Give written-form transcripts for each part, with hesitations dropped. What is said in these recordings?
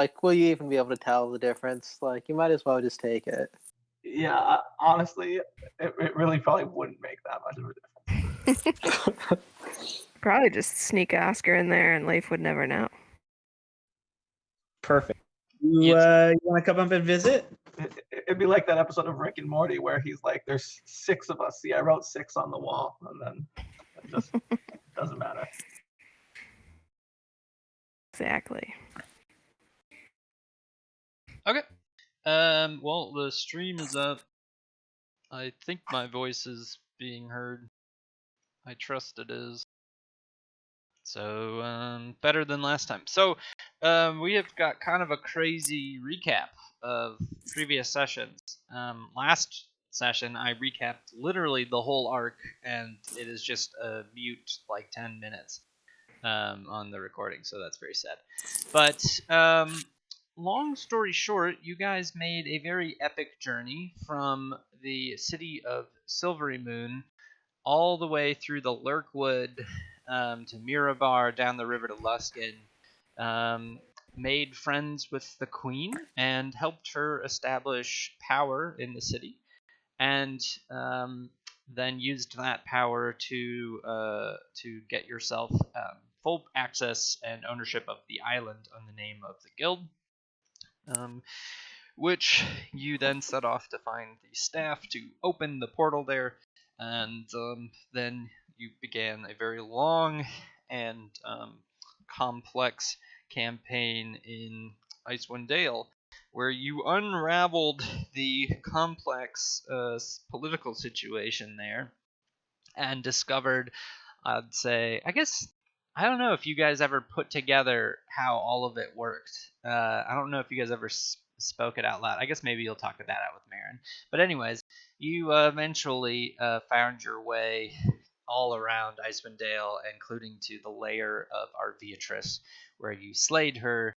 Like, will you even be able to tell the difference? Like, you might as well just take it. Yeah, honestly, it really probably wouldn't make that much of a difference. Probably just sneak Oscar in there and Leif would never know. Perfect. You want to come up and visit? It'd be like that episode of Rick and Morty where he's like, "There's 6 of us. See, I wrote 6 on the wall," and then it just doesn't matter. Exactly. Okay. Well, the stream is up. I think my voice is being heard. I trust it is. So, better than last time. So, we have got kind of a crazy recap of previous sessions. Last session, I recapped literally the whole arc, and it is just a mute, like, 10 minutes on the recording, so that's very sad. But, long story short, you guys made a very epic journey from the city of Silvery Moon all the way through the Lurkwood to Mirabar, down the river to Luskin, made friends with the queen and helped her establish power in the city, and then used that power to get yourself full access and ownership of the island on the name of the guild, which you then set off to find the staff to open the portal there, and then you began a very long and complex campaign in Icewind Dale, where you unraveled the complex political situation there and discovered, I'd say, I guess, I don't know if you guys ever put together how all of it worked. I don't know if you guys ever spoke it out loud. I guess maybe you'll talk that out with Marin. But anyways, you eventually found your way all around Icewind Dale, including to the lair of Arviatrice, where you slayed her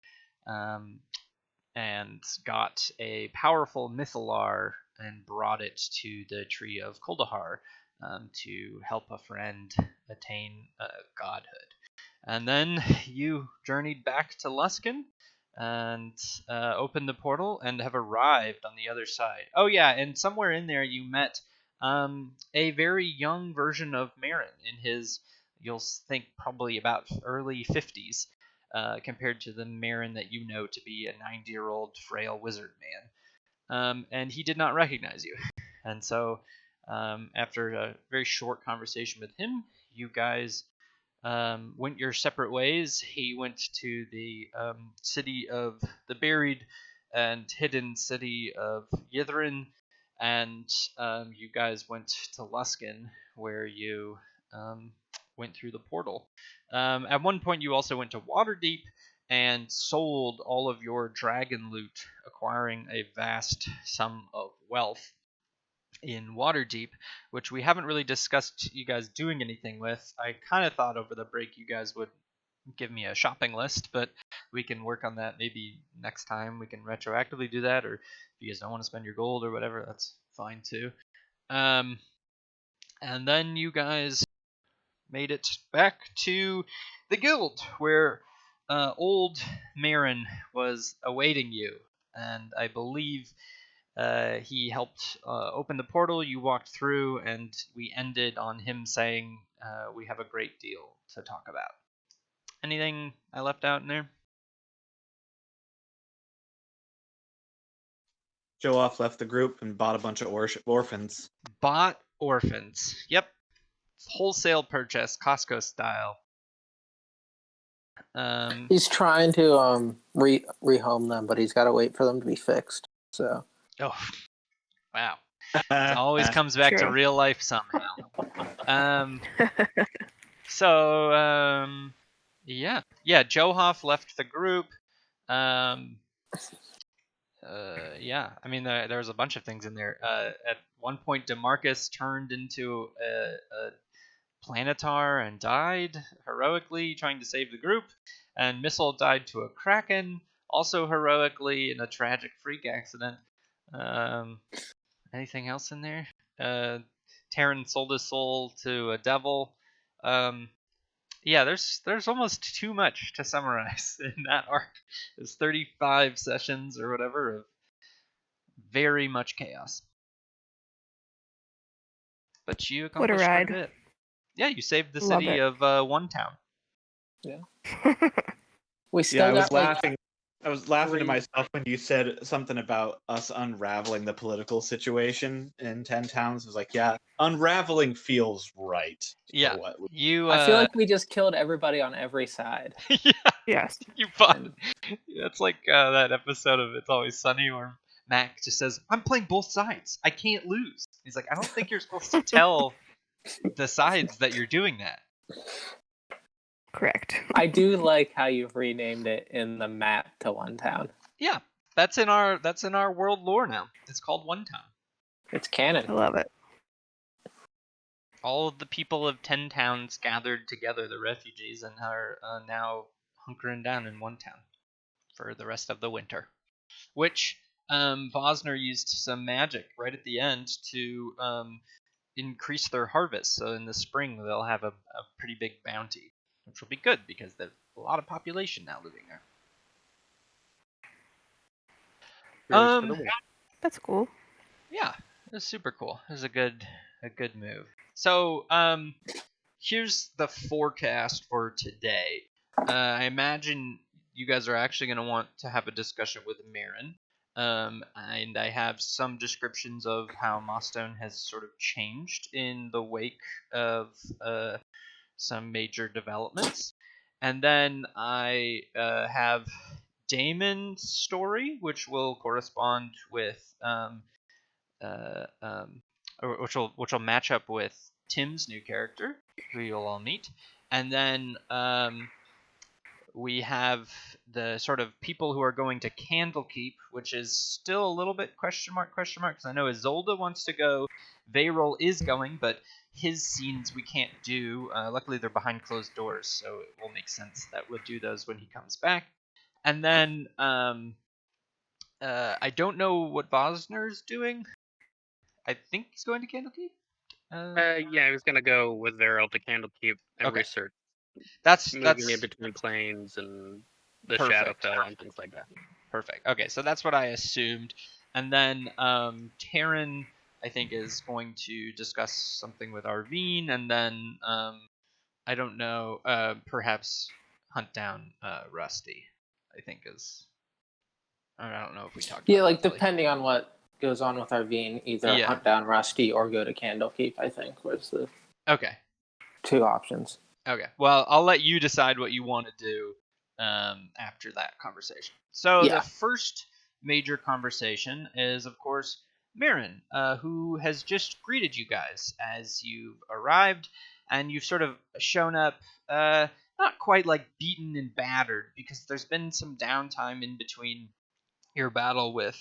and got a powerful Mythalar and brought it to the Tree of Kuldahar to help a friend attain godhood. And then you journeyed back to Luskin and opened the portal and have arrived on the other side. Oh yeah, and somewhere in there you met a very young version of Marin in his, you'll think probably about early 50s, compared to the Marin that you know to be a 90-year-old frail wizard man. And he did not recognize you. And so after a very short conversation with him, you guys went your separate ways. He went to the city of the buried and hidden city of Yithrin, and you guys went to Luskin, where you went through the portal. At one point, you also went to Waterdeep and sold all of your dragon loot, acquiring a vast sum of wealth in Waterdeep, which we haven't really discussed you guys doing anything with. I kind of thought over the break you guys would give me a shopping list, but we can work on that maybe next time. We can retroactively do that, or if you guys don't want to spend your gold or whatever, that's fine too. And then you guys made it back to the guild, where old Marin was awaiting you, and I believe he helped open the portal. You walked through, and we ended on him saying, we have a great deal to talk about. Anything I left out in there? Joe off left the group and bought a bunch of orphans. Bought orphans. Yep. Wholesale purchase, Costco style. He's trying to rehome them, but he's got to wait for them to be fixed. So. Oh, wow. It always comes back to real life somehow. Yeah. Johoff left the group. Yeah. I mean, there was a bunch of things in there. At one point, DeMarcus turned into a planetar and died heroically trying to save the group, and Missile died to a kraken, also heroically in a tragic freak accident. Anything else in there? Terran sold his soul to a devil. Yeah, there's almost too much to summarize in that arc. There's 35 sessions or whatever of very much chaos. But you What a accomplished quite a ride. bit. Yeah, you saved the Love city it. of One Town. We Yeah, still I was got like laughing. I was laughing to three- myself when you said something about us unraveling the political situation in 10 Towns. I was like, yeah, unraveling feels right. Yeah, For what we you. I feel like we just killed everybody on every side. Yeah, Yes. you fought. That's like that episode of It's Always Sunny where Mac just says, "I'm playing both sides. I can't lose." He's like, "I don't think you're supposed to tell the sides that you're doing that." Correct. I do like how you've renamed it in the map to One Town. Yeah, that's in our world lore now. It's called One Town. It's I canon. love it. All of the people of 10 towns gathered together, the refugees, and are now hunkering down in One Town for the rest of the winter. Which Vosner used some magic right at the end to increase their harvest. So in the spring, they'll have a pretty big bounty, which will be good because there's a lot of population now living there. Cheers for the win. That's cool. Yeah, it was super cool. It was a good move. So here's the forecast for today. I imagine you guys are actually going to want to have a discussion with Marin. And I have some descriptions of how Mossstone has sort of changed in the wake of some major developments. And then I have Damon's story, which will correspond with uh, um, which will match up with Tim's new character, who you'll all meet, and then we have the sort of people who are going to Candlekeep, which is still a little bit question mark, because I know Isolde wants to go, Vayrol is going, but his scenes we can't do. Luckily, they're behind closed doors, so it will make sense that we'll do those when he comes back. And then I don't know what Vosner's doing. I think he's going to Candlekeep. Yeah, I was gonna go with Varel to Candlekeep and Okay. research That's moving in between planes and the Perfect. Shadowfell and things like that. Perfect. Okay, so that's what I assumed. And then Taryn, I think, is going to discuss something with Arvine, and then I don't know, perhaps hunt down Rusty. I think is. I don't know if we talked. Yeah, about like that really. depending on what goes on with Arvine, either Yeah. hunt down Rusty or go to Candlekeep, I think was the Okay. two options. Okay. Well, I'll let you decide what you want to do after that conversation. So Yeah. the first major conversation is, of course, Marin, who has just greeted you guys as you've arrived, and you've sort of shown up, not quite like beaten and battered, because there's been some downtime in between your battle with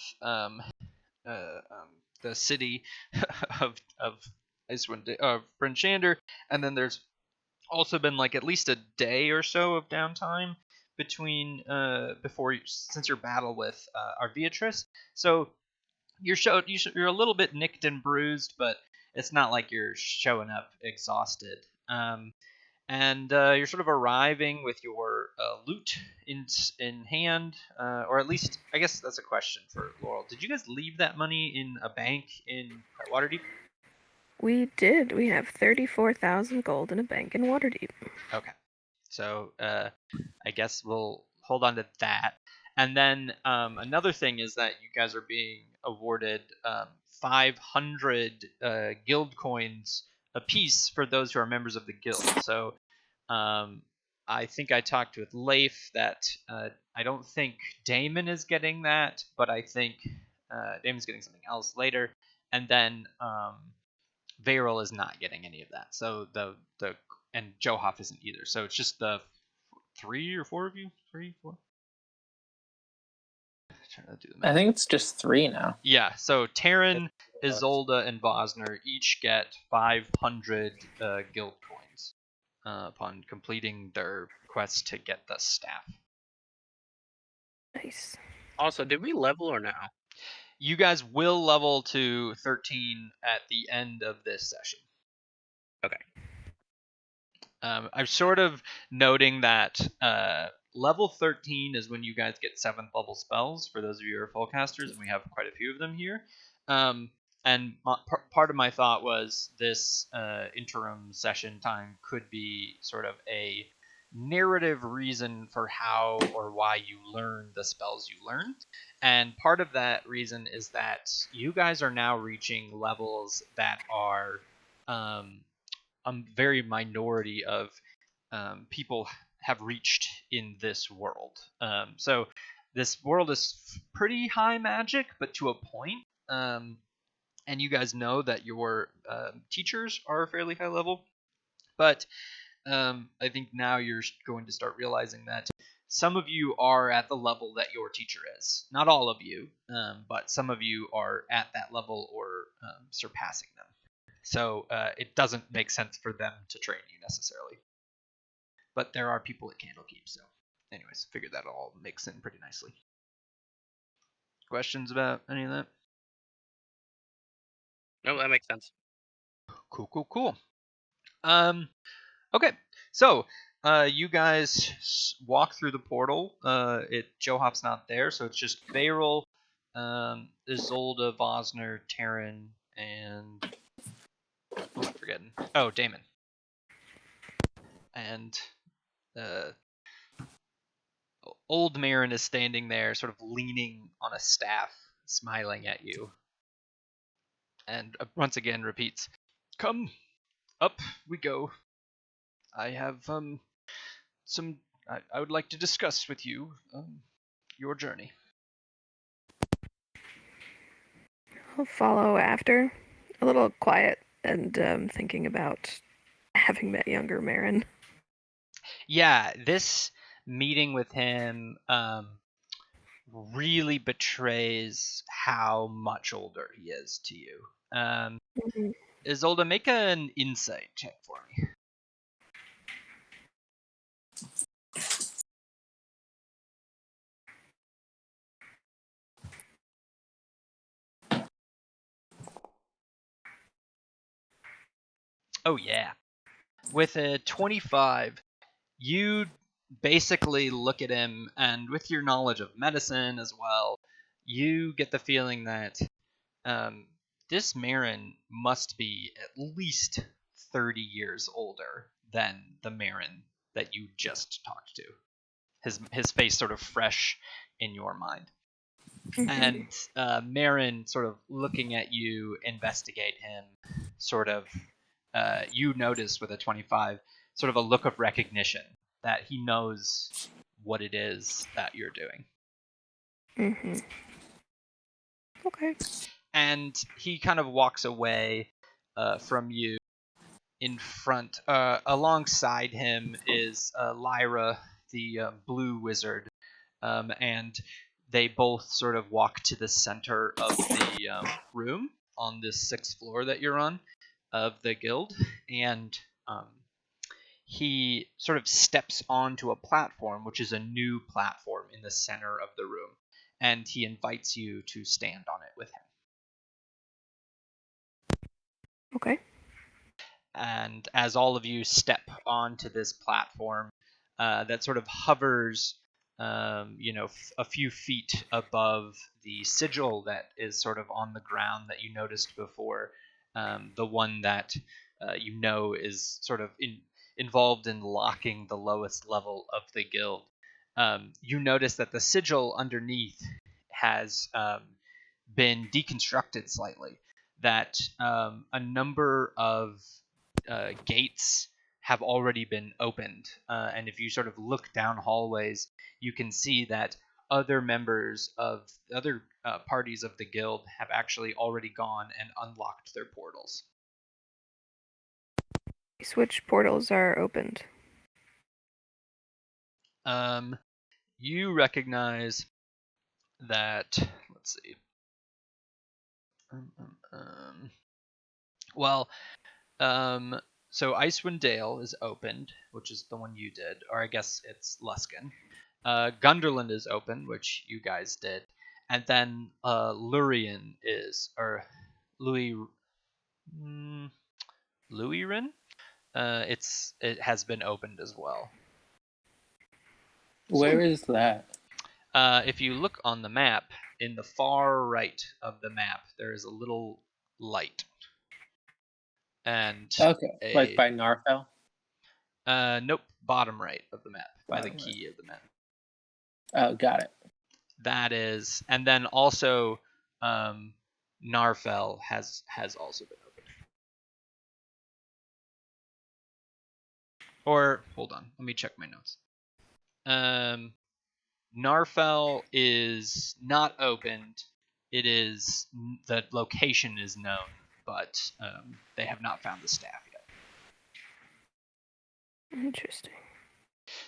the city of Icewind, Bryn Shander, and then there's also been like at least a day or so of downtime between since your battle with Arviatris. So you're a little bit nicked and bruised, but it's not like you're showing up exhausted. And you're sort of arriving with your loot in hand, or at least I guess that's a question for Laurel. Did you guys leave that money in a bank in Waterdeep? We did. We have 34,000 gold in a bank in Waterdeep. Okay. So I guess we'll hold on to that. And then another thing is that you guys are being awarded 500 guild coins apiece for those who are members of the guild. So I think I talked with Leif that I don't think Damon is getting that, but I think Damon's getting something else later. And then Vayril is not getting any of that. So and Johoff isn't either. So it's just the 3 or 4 of you. 3, 4. Trying to do the math. I think it's just 3 now. Yeah. So Taryn, Isolde, and Vosner each get 500 guild coins upon completing their quest to get the staff. Nice. Also, did we level or no? You guys will level to 13 at the end of this session. Okay. I'm sort of noting that level 13 is when you guys get 7th level spells, for those of you who are fullcasters, and we have quite a few of them here. And part of my thought was this interim session time could be sort of a narrative reason for how or why you learn the spells you learn. And part of that reason is that you guys are now reaching levels that are a very minority of people have reached in this world. So this world is pretty high magic, but to a point. And you guys know that your teachers are fairly high level, but I think now you're going to start realizing that some of you are at the level that your teacher is. Not all of you, but some of you are at that level or surpassing them. So it doesn't make sense for them to train you necessarily. But there are people at Candlekeep, so anyways, figured that all makes in pretty nicely. Questions about any of that? No, that makes sense. Cool. Okay, so you guys walk through the portal. Johop's not there, so it's just Beryl, Isolde, Vosner, Terran, and who am I forgetting? Oh, Damon. And old Marin is standing there, sort of leaning on a staff, smiling at you. And once again repeats, "Come, up we go. I have some. I would like to discuss with you your journey." I'll follow after, a little quiet and thinking about having met younger Marin. Yeah, this meeting with him really betrays how much older he is to you. Mhm. Isolde, make an insight check for me. Oh yeah. With a 25, you basically look at him, and with your knowledge of medicine as well, you get the feeling that this Marin must be at least 30 years older than the Marin that you just talked to. His face sort of fresh in your mind. And Marin, sort of looking at you, investigate him, sort of, you notice with a 25, sort of a look of recognition that he knows what it is that you're doing. Okay. And he kind of walks away from you. In front, alongside him is Lyra, the blue wizard, and they both sort of walk to the center of the room on this 6th floor that you're on of the guild, and he sort of steps onto a platform, which is a new platform in the center of the room, and he invites you to stand on it with him. Okay. And as all of you step onto this platform that sort of hovers, a few feet above the sigil that is sort of on the ground that you noticed before, the one that is sort of involved in locking the lowest level of the guild. You notice that the sigil underneath has been deconstructed slightly, that a number of gates have already been opened. And if you sort of look down hallways, you can see that other members of other parties of the guild have actually already gone and unlocked their portals. Which portals are opened? You recognize that, let's see. So Icewind Dale is opened, which is the one you did, or I guess it's Luskin. Gunderland is open, which you guys did, and then Lurien is, or Louis Louisrin It has been opened as well. Where is that? If you look on the map, in the far right of the map, there is a little light. And Okay, like a by Narfell. nope, bottom right of the map, by the Bottom right. key of the map. Oh, got it. That is, and then also Narfell has also been opened. Or hold on, let me check my notes. Narfell is not opened. It is, the location is known, but they have not found the staff yet. Interesting.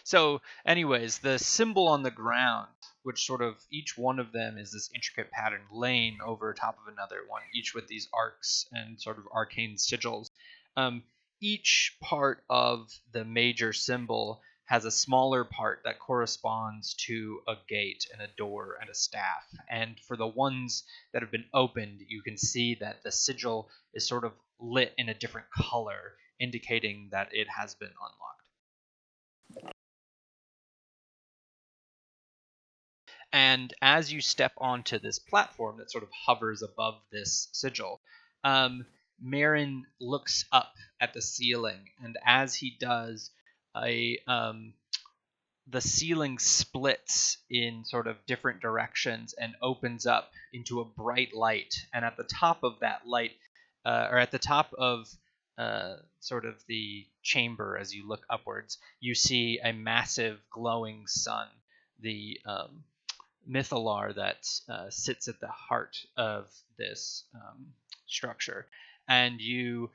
So, anyways, the symbol on the ground, which sort of each one of them is this intricate pattern laying over top of another one, each with these arcs and sort of arcane sigils. Each part of the major symbol has a smaller part that corresponds to a gate and a door and a staff. And for the ones that have been opened, you can see that the sigil is sort of lit in a different color, indicating that it has been unlocked. And as you step onto this platform that sort of hovers above this sigil, Marin looks up at the ceiling, and as he does, the ceiling splits in sort of different directions and opens up into a bright light. And at the top of that light, or at the top of sort of the chamber, as you look upwards, you see a massive glowing sun. The Mythalar that sits at the heart of this structure, and you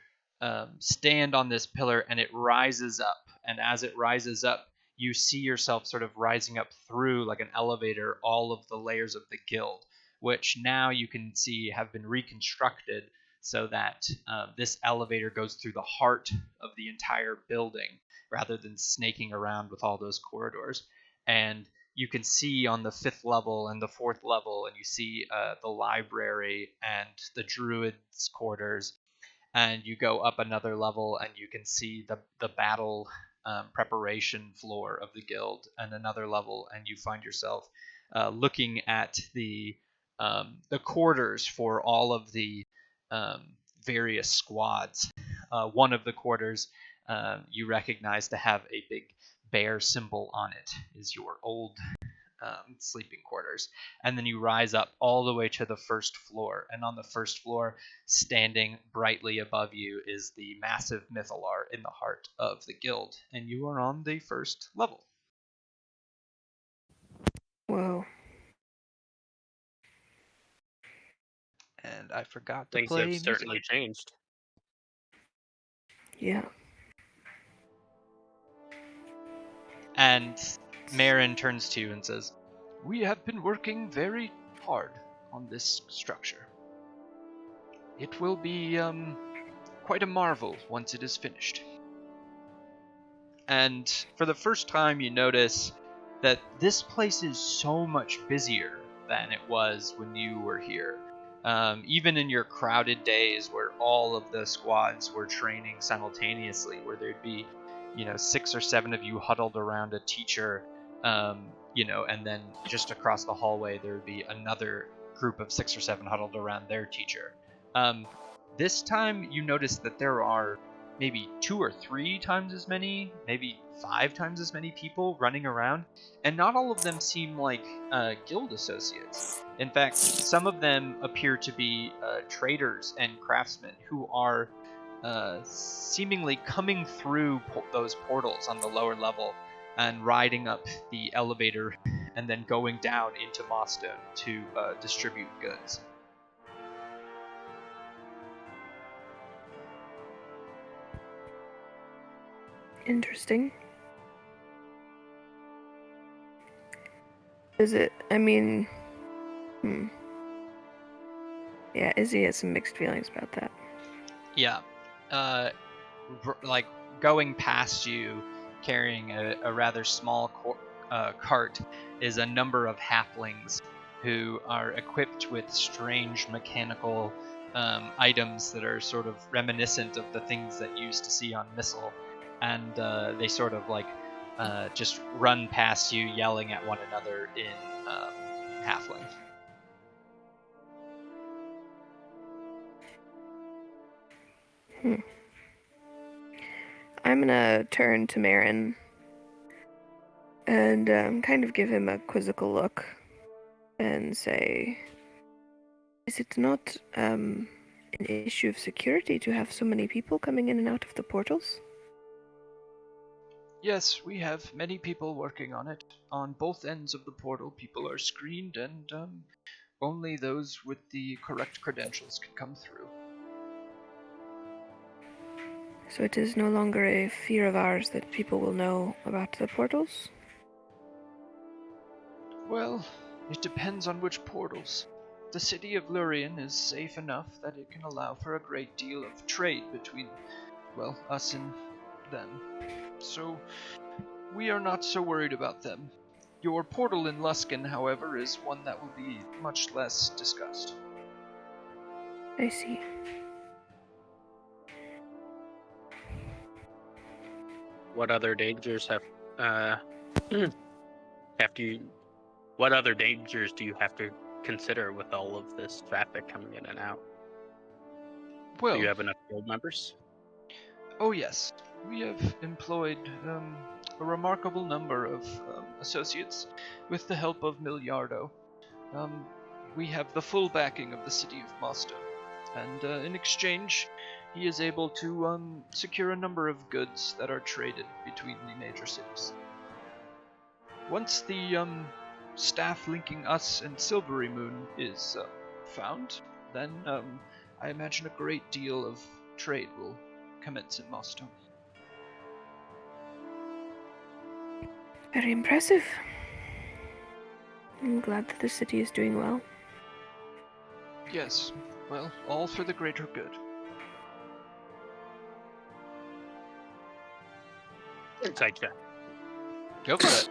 stand on this pillar, and it rises up. And as it rises up, you see yourself sort of rising up through, like an elevator, all of the layers of the guild, which now you can see have been reconstructed so that this elevator goes through the heart of the entire building rather than snaking around with all those corridors. And you can see on the 5th level and the 4th level, and you see the library and the druids' quarters, and you go up another level and you can see the battle preparation floor of the guild, and another level, and you find yourself looking at the quarters for all of the various squads. One of the quarters you recognize to have a big bear symbol on it is your old sleeping quarters. And then you rise up all the way to the 1st floor, and on the 1st floor, standing brightly above you, is the massive Mythalar in the heart of the guild, and you are on the 1st level. Whoa. And I forgot to Things play have music. certainly changed. Yeah. And Marin turns to you and says, "We have been working very hard on this structure. It will be quite a marvel once it is finished." And for the first time, you notice that this place is so much busier than it was when you were here. Even in your crowded days where all of the squads were training simultaneously, where there'd be 6 or 7 of you huddled around a teacher, and then just across the hallway there would be another group of 6 or 7 huddled around their teacher. This time you notice that there are maybe 2 or 3 times as many, maybe 5 times as many people running around, and not all of them seem like guild associates. In fact, some of them appear to be traders and craftsmen who are seemingly coming through those portals on the lower level and riding up the elevator and then going down into Mossstone to distribute goods. Interesting. Is it? I mean, yeah, Izzy has some mixed feelings about that. Yeah. Like going past you, carrying a rather small cart, is a number of halflings who are equipped with strange mechanical items that are sort of reminiscent of the things that you used to see on Missile, and they sort of like just run past you, yelling at one another in Halfling. I'm gonna turn to Marin and kind of give him a quizzical look and say, is it not an issue of security to have so many people coming in and out of the portals? Yes, we have many people working on it. On both ends of the portal, people are screened, and only those with the correct credentials can come through. So it is no longer a fear of ours that people will know about the portals? Well, it depends on which portals. The city of Lurien is safe enough that it can allow for a great deal of trade between, well, us and them. So, we are not so worried about them. Your portal in Luskan, however, is one that will be much less discussed. I see. What other dangers what other dangers do you have to consider with all of this traffic coming in and out? Well, Do you have enough guild members? oh yes, we have employed a remarkable number of associates with the help of Miliardo. We have the full backing of the city of Mosto, and in exchange, he is able to secure a number of goods that are traded between the major cities. Once the staff linking us and Silvery Moon is found, then I imagine a great deal of trade will commence in Mosto. Very impressive. I'm glad that the city is doing well. Yes, well, all for the greater good. Insight check. Go for it.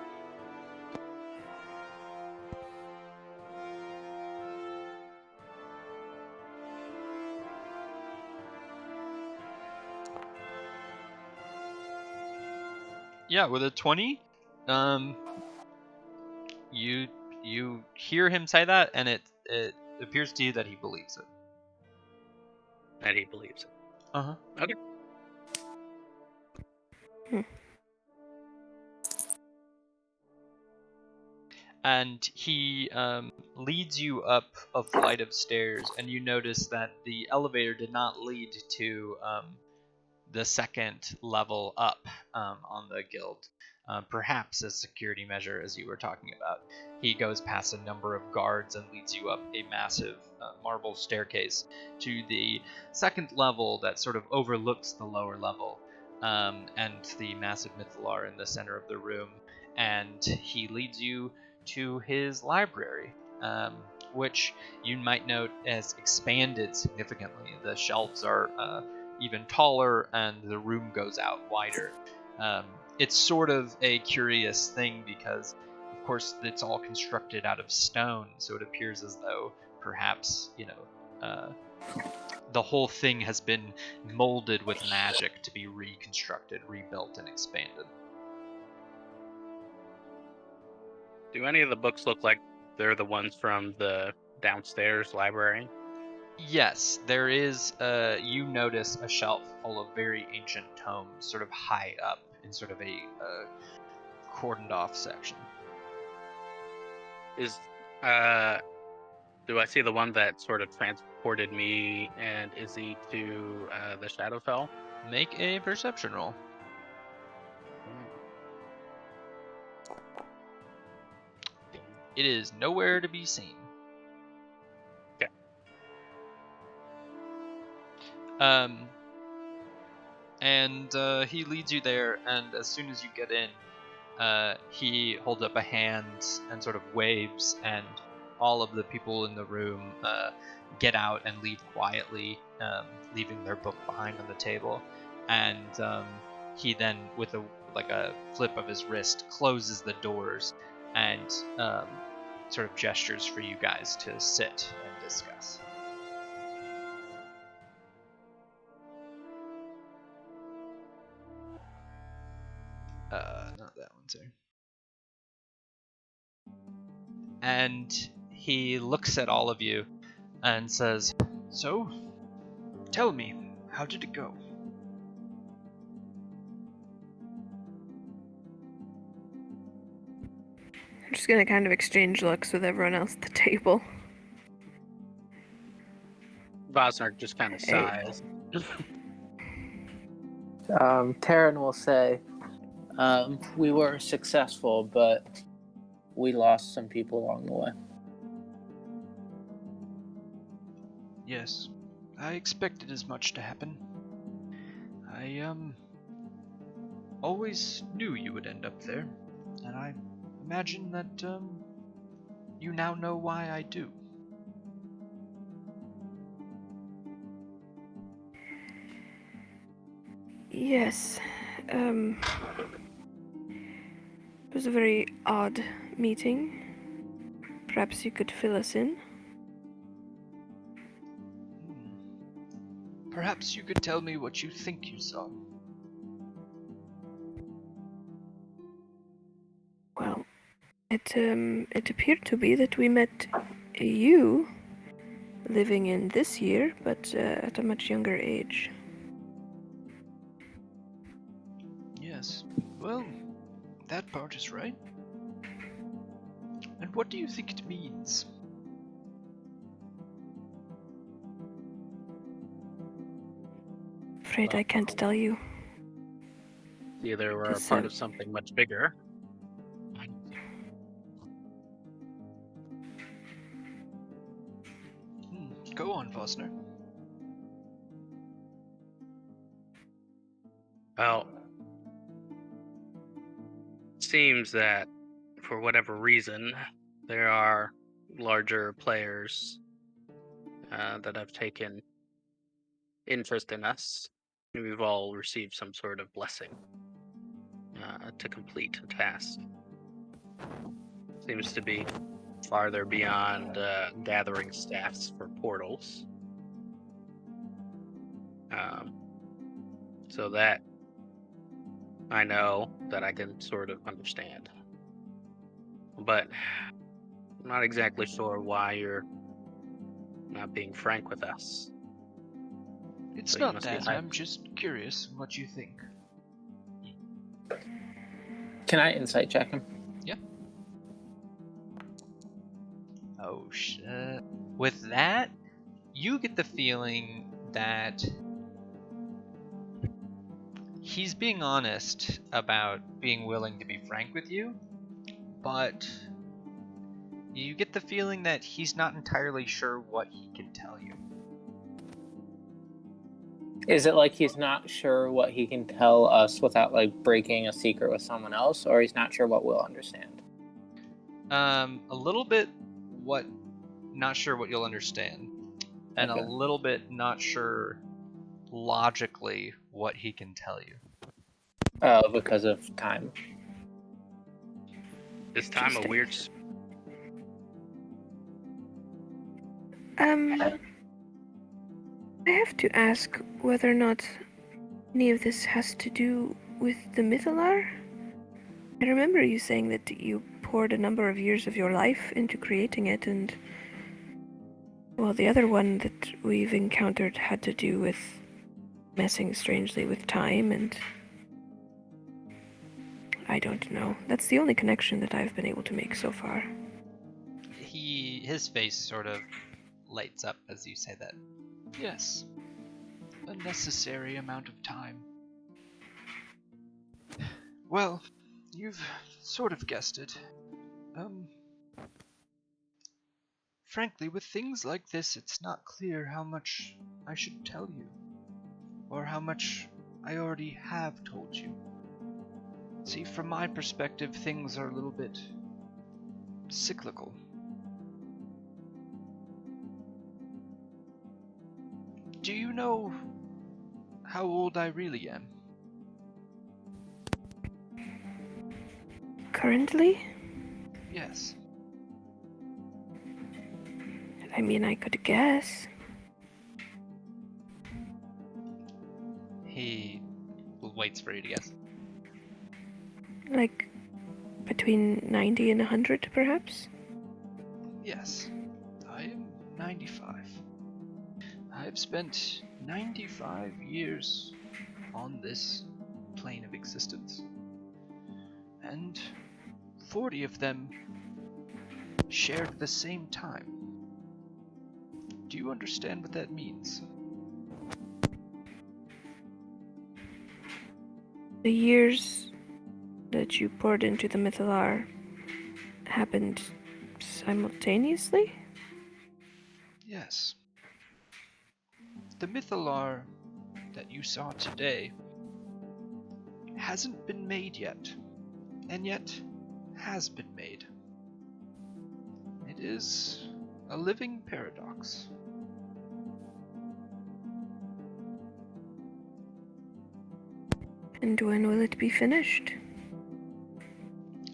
Yeah, with a 20, you hear him say that, and it appears to you that he believes it. That he believes it. Uh-huh. Okay. And he leads you up a flight of stairs, and you notice that the elevator did not lead to the second level up on the guild. Perhaps a security measure, as you were talking about. He goes past a number of guards and leads you up a massive marble staircase to the second level that sort of overlooks the lower level, and the massive mythalar in the center of the room. And he leads you to his library, which you might note has expanded significantly. The shelves are even taller, and the room goes out wider. It's sort of a curious thing because, of course, it's all constructed out of stone, so it appears as though perhaps, the whole thing has been molded with magic to be reconstructed, rebuilt, and expanded. Do any of the books look like they're the ones from the downstairs library? Yes, there is, you notice a shelf full of very ancient tomes, sort of high up in sort of a cordoned off section. Do I see the one that sort of transported me and Izzy to the Shadowfell? Make a perception roll. It is nowhere to be seen. Okay. And he leads you there, and as soon as you get in, he holds up a hand and sort of waves, and all of the people in the room get out and leave quietly, leaving their book behind on the table. And he then, with a flip of his wrist, closes the doors and sort of gestures for you guys to sit and discuss. that one, sir. And he looks at all of you and says, "So, tell me, how did it go?" I'm just gonna kind of exchange looks with everyone else at the table. Vosner just kind of Hey. sighs. Taryn will say, we were successful, but we lost some people along the way. Yes, I expected as much to happen. I, always knew you would end up there, and I imagine that, you now know why I do. Yes. It was a very odd meeting. Perhaps you could fill us in? Perhaps you could tell me what you think you saw. Well, it appeared to be that we met you living in this year, but at a much younger age. Yes, well, that part is right. And what do you think it means? Afraid I can't tell you. Either we're a Just, part of something much bigger. Go on, Vosner. Well, seems that for whatever reason, there are larger players that have taken interest in us. We've all received some sort of blessing to complete a task. Seems to be farther beyond gathering staffs for portals. So that I know that I can sort of understand. But I'm not exactly sure why you're not being frank with us. It's So you not must be that, high. I'm just curious what you think. Can I insight check him? Oh shit. With that, you get the feeling that he's being honest about being willing to be frank with you, but you get the feeling that he's not entirely sure what he can tell you. Is it like he's not sure what he can tell us without like breaking a secret with someone else, or he's not sure what we'll understand? A little bit not sure what you'll understand, and Okay. a little bit not sure logically what he can tell you. Oh, because of time. This time a Interesting. weird. I have to ask whether or not any of this has to do with the Mythalar. I remember you saying that you poured a number of years of your life into creating it, and well, the other one that we've encountered had to do with messing strangely with time, and I don't know. That's the only connection that I've been able to make so far. His face sort of lights up as you say that. Yes, a necessary amount of time. Well, you've sort of guessed it. Frankly, with things like this, it's not clear how much I should tell you, or how much I already have told you. See, from my perspective, things are a little bit cyclical. Do you know how old I really am? Currently? Yes. I mean, I could guess. He waits for you to guess. Like Between 90 and 100, perhaps? Yes, I am 95. I've spent 95 years on this plane of existence, and 40 of them shared the same time. Do you understand what that means? The years that you poured into the Mythalar happened simultaneously? Yes. The Mythalar that you saw today hasn't been made yet, and yet has been made. It is a living paradox. And when will it be finished?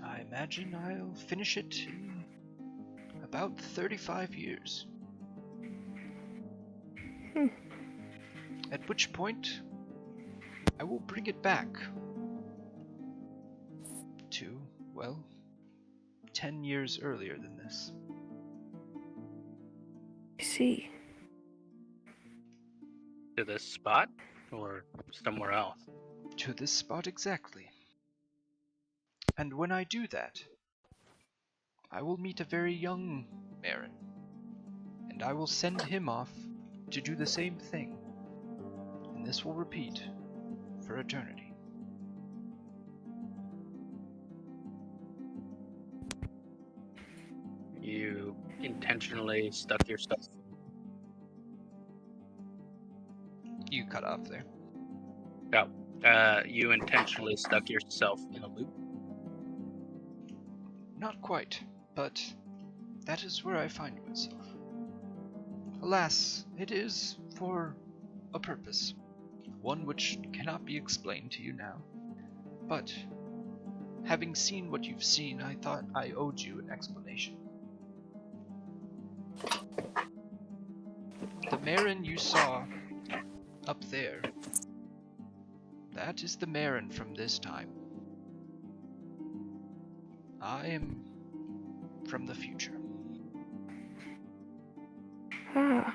I imagine I'll finish it in about 35 years. Hmm. At which point, I will bring it back to, well, 10 years earlier than this. I see. To this spot or somewhere else? To this spot exactly. And when I do that, I will meet a very young Marin, and I will send him off to do the same thing. And this will repeat for eternity. You intentionally stuck yourself. You cut off there. No. You intentionally stuck yourself in a loop. Not quite, but that is where I find myself. Alas, it is for a purpose, one which cannot be explained to you now. But, having seen what you've seen, I thought I owed you an explanation. The Marin you saw up there, that is the Marin from this time. I am from the future. Ah.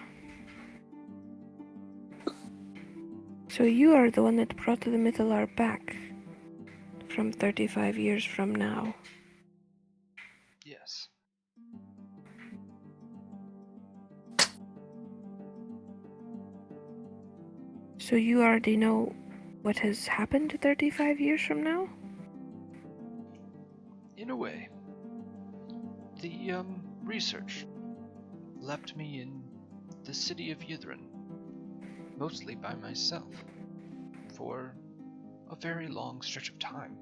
So you are the one that brought the Mythalar back from 35 years from now. Yes. So you already know what has happened 35 years from now? In a way. The, research left me in the city of Yithrin, mostly by myself, for a very long stretch of time.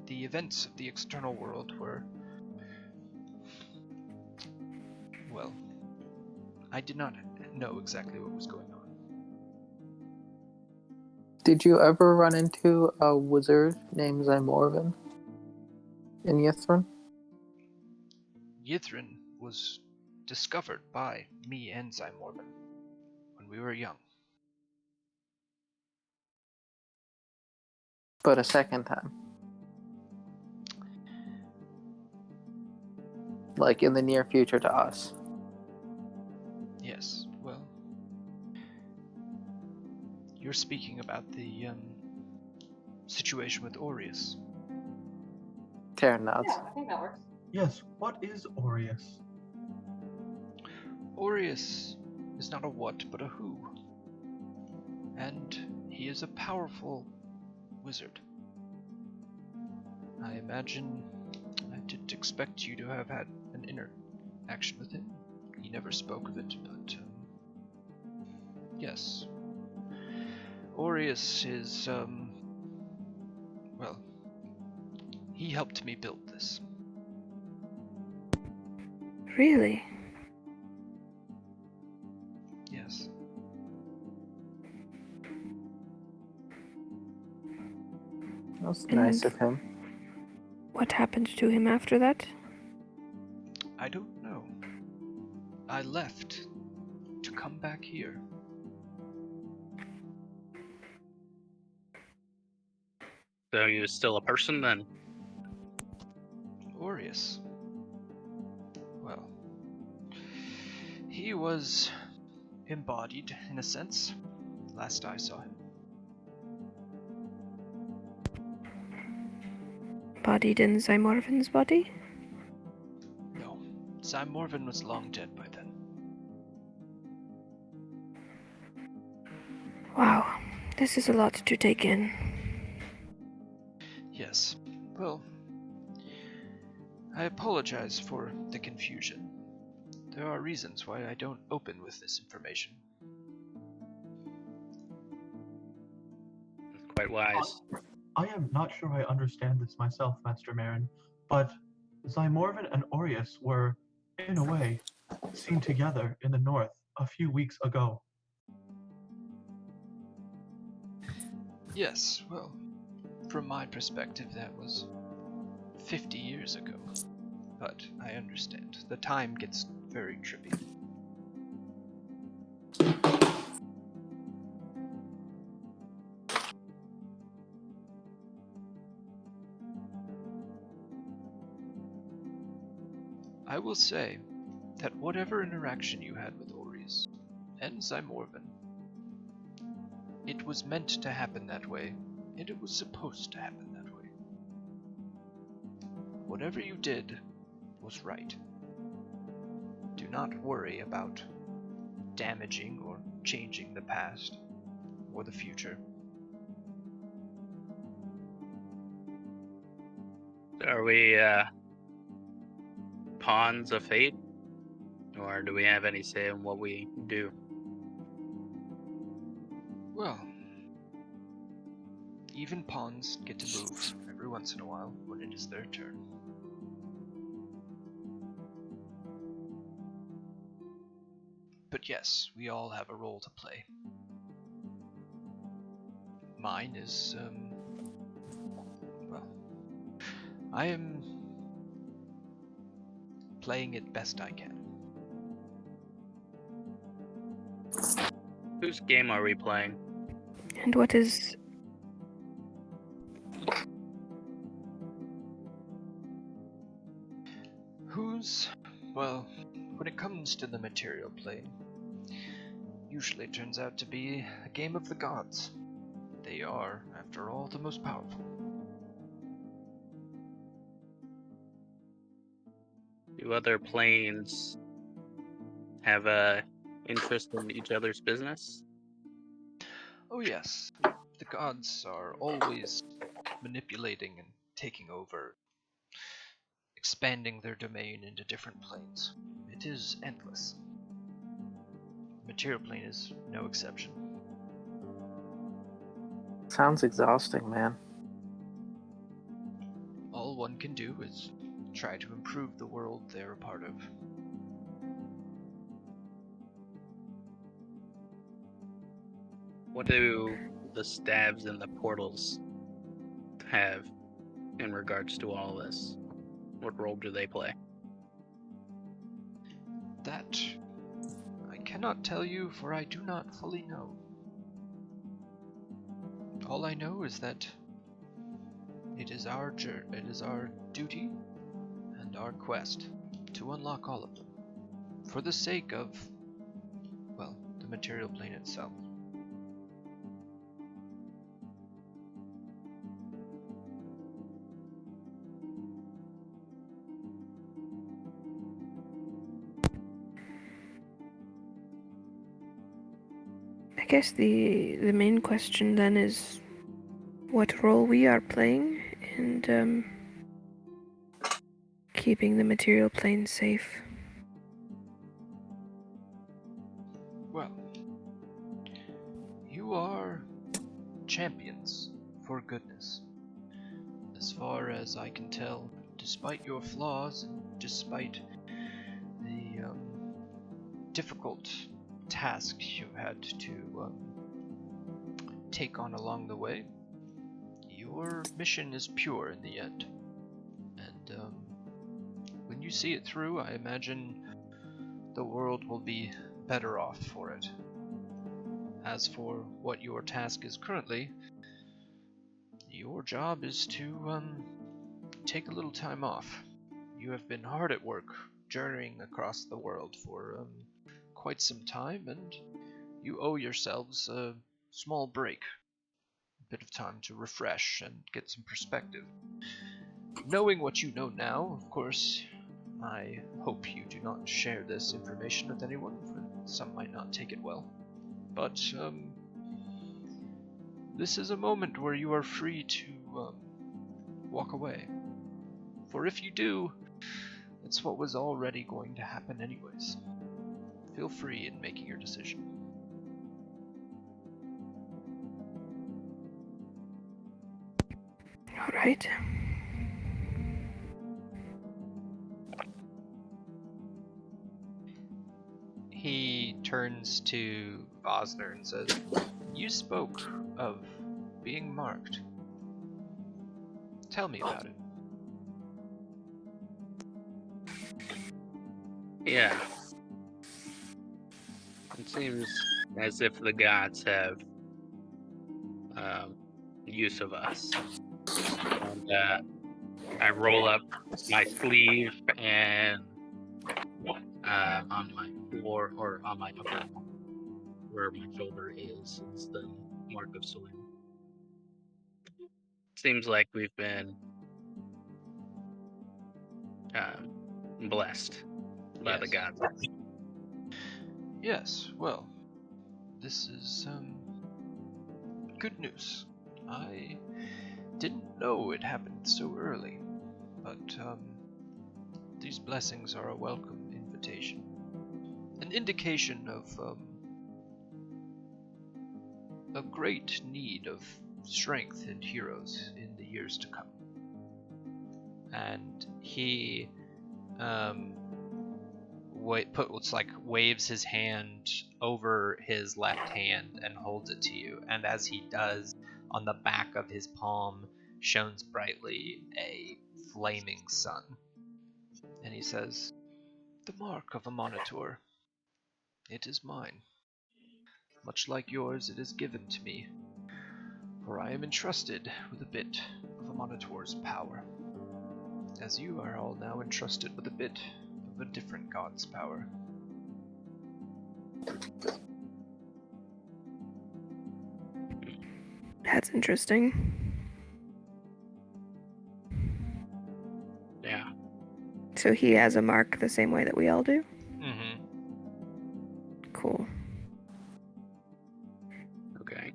The events of the external world were, well, I did not know exactly what was going on. Did you ever run into a wizard named Zymorvan in Yithrin? Yithrin was discovered by me and Zymorvan when we were young. But a second time. Like in the near future to us. Yes, well, you're speaking about the, situation with Aureus. Taryn nods. Yeah, I think that works. Yes, what is Aureus? Aureus is not a what, but a who. And he is a powerful wizard. I imagine I didn't expect you to have had an interaction with him. He never spoke of it, but, yes. Aureus is, well, he helped me build this. Really? Yes. That was nice And- of him. What happened to him after that? I don't know. I left to come back here. So he was still a person then? Aureus. Well, he was embodied, in a sense, last I saw him. Bodied in Zymorvin's body? No, Zymorvin was long dead by then. Wow, this is a lot to take in. Yes, well, I apologize for the confusion. There are reasons why I don't open with this information. It's quite wise. I am not sure I understand this myself, Master Marin, but Zymorvin and Aureus were, in a way, seen together in the north a few weeks ago. Yes, well, from my perspective, that was 50 years ago. But I understand. The time gets very trippy. I will say that whatever interaction you had with Aureus and Zymorvin, it was meant to happen that way, and it was supposed to happen that way. Whatever you did was right. Do not worry about damaging or changing the past or the future. Are we pawns of fate? Or do we have any say in what we do? Well, even pawns get to move every once in a while when it is their turn. But yes, we all have a role to play. Mine is, well, I am playing it best I can. Whose game are we playing? And what is... Whose? Well, when it comes to the material plane, usually turns out to be a game of the gods. They are, after all, the most powerful. Do other planes have a interest in each other's business? Oh yes, the gods are always manipulating and taking over, expanding their domain into different planes. It is endless. The material plane is no exception. Sounds exhausting, man. All one can do is try to improve the world they're a part of. What do the stabs and the portals have in regards to all this? What role do they play? That I cannot tell you, for I do not fully know. All I know is that it is our duty and our quest to unlock all of them, for the sake of, well, the material plane itself. I guess the main question then is what role we are playing in keeping the material plane safe. Well, you are champions for goodness. As far as I can tell, despite your flaws and despite the difficult tasks you've had to take on along the way, your mission is pure in the end. And when you see it through, I imagine the world will be better off for it. As for what your task is currently, your job is to take a little time off, you have been hard at work, journeying across the world for quite some time, and you owe yourselves a small break, a bit of time to refresh and get some perspective. Knowing what you know now, of course, I hope you do not share this information with anyone, for some might not take it well. But this is a moment where you are free to walk away. For if you do, it's what was already going to happen anyways. Feel free in making your decision. All right. He turns to Bosner and says, "You spoke of being marked. Tell me about it." Yeah. It seems as if the gods have use of us. And I roll up my sleeve and on my floor or on my upper where my shoulder is the mark of soil. Seems like we've been blessed by the gods. Yes, well, this is good news. I didn't know it happened so early, but these blessings are a welcome invitation. An indication of a great need of strength and heroes in the years to come. And he waves his hand over his left hand and holds it to you, and as he does, on the back of his palm shines brightly a flaming sun. And he says, "The mark of a monitor. It is mine. Much like yours, it is given to me, for I am entrusted with a bit of a monitor's power, as you are all now entrusted with a bit of a different god's power." That's interesting. Yeah. So he has a mark the same way that we all do? Mm-hmm. Cool. Okay.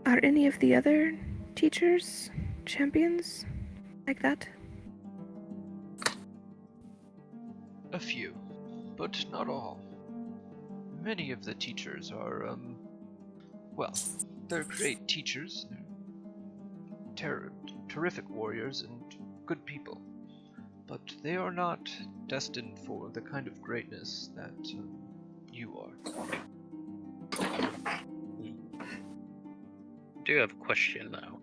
Are any of the other teachers champions like that? A few, but not all. Many of the teachers are, well, they're great teachers, they're terrific warriors and good people, but they are not destined for the kind of greatness that you are. I do have a question, though.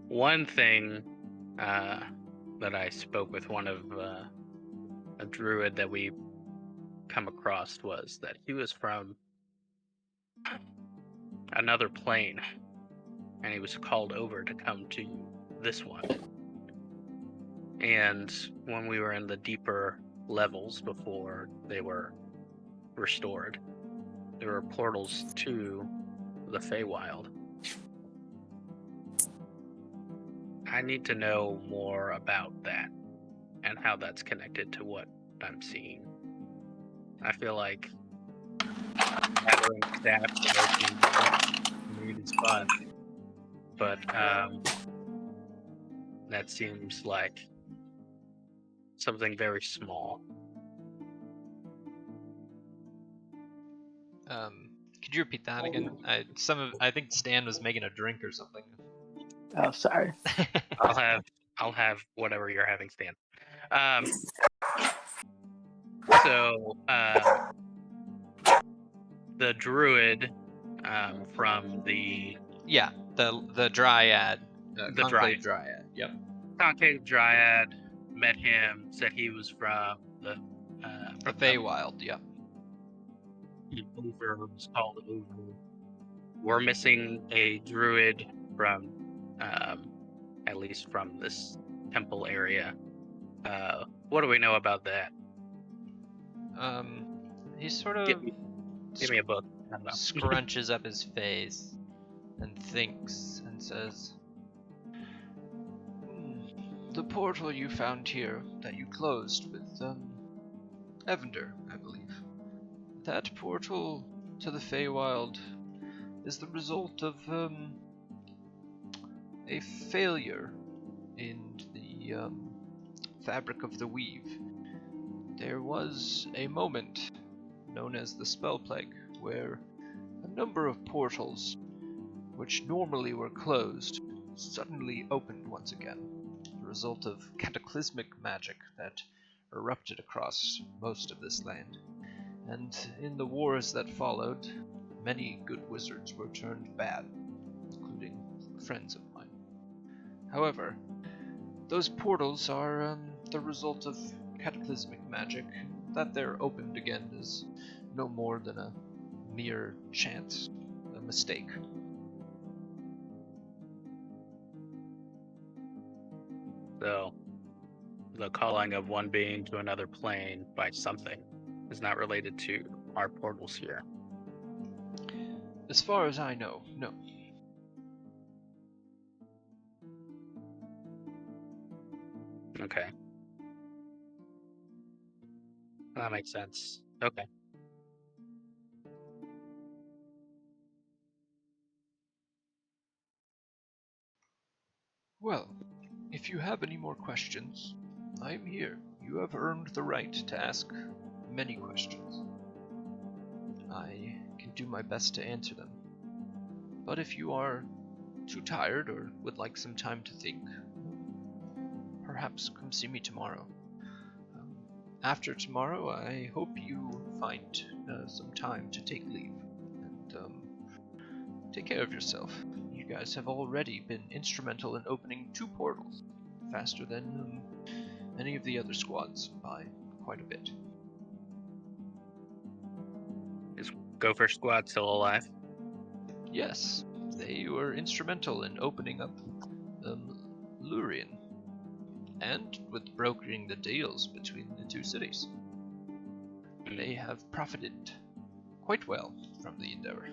One thing that I spoke with one of a druid that we come across was that he was from another plane, and he was called over to come to this one. And when we were in the deeper levels before they were restored, there were portals to the Feywild. I need to know more about that and how that's connected to what I'm seeing. I feel like gathering staff is fun, but that seems like something very small. Could you repeat that again? I think Stan was making a drink or something. Oh, sorry. I'll have whatever you're having, Stan. So the druid from the the dryad, the conclave dryad. Yep. concave dryad met him. Said he was from the Feywild. Yep. Over was called over. We're missing a druid from, at least from this temple area. What do we know about that? He sort Give of me a book. I don't know. scrunches up his face and thinks and says, "The portal you found here that you closed with Evander, I believe. That portal to the Feywild is the result of a failure in the fabric of the weave. There was a moment known as the Spell Plague where a number of portals, which normally were closed, suddenly opened once again, the result of cataclysmic magic that erupted across most of this land. And in the wars that followed, many good wizards were turned bad, including friends of mine. However, those portals are the result of cataclysmic magic. That they're opened again is no more than a mere chance, a mistake. So, the calling of one being to another plane by something is not related to our portals here. As far as I know, no. Okay. That makes sense. Okay. Well, if you have any more questions, I am here. You have earned the right to ask many questions. I can do my best to answer them. But if you are too tired or would like some time to think, perhaps come see me tomorrow. After tomorrow, I hope you find some time to take leave and take care of yourself. You guys have already been instrumental in opening 2 portals, faster than any of the other squads by quite a bit. Is Gopher Squad still alive? Yes, they were instrumental in opening up Lurien, and with brokering the deals between the 2 cities. They have profited quite well from the endeavor.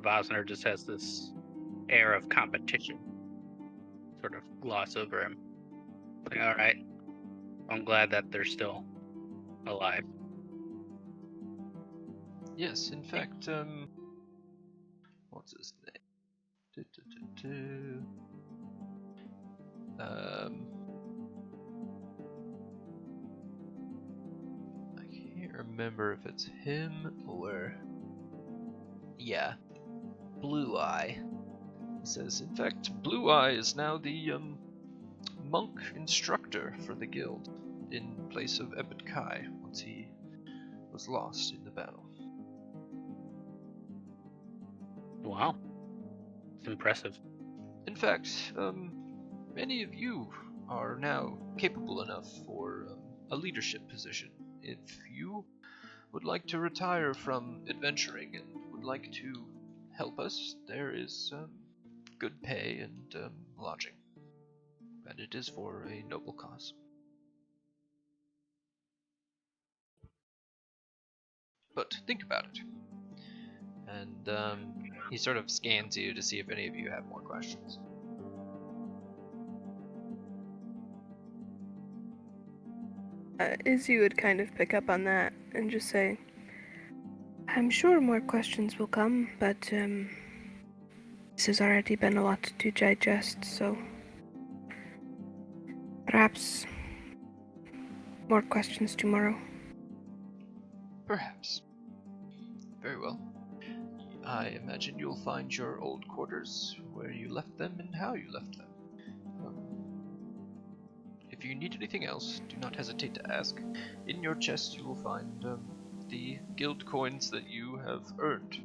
Vosner just has this air of competition sort of gloss over him. Like, all right, I'm glad that they're still alive. Yes, in fact, what's his name? I can't remember if it's him or... Yeah, Blue Eye. He says, in fact, Blue Eye is now the monk instructor for the guild, in place of Ebed Kai, once he was lost in the battle. Wow. It's impressive. In fact, many of you are now capable enough for a leadership position. If you would like to retire from adventuring and would like to help us, there is good pay and lodging. And it is for a noble cause. But think about it. And he sort of scans you to see if any of you have more questions. Izzy would kind of pick up on that and just say, I'm sure more questions will come, but this has already been a lot to digest, so perhaps more questions tomorrow. Perhaps. Very well. I imagine you'll find your old quarters where you left them and how you left them. If you need anything else, do not hesitate to ask. In your chest you will find the guild coins that you have earned.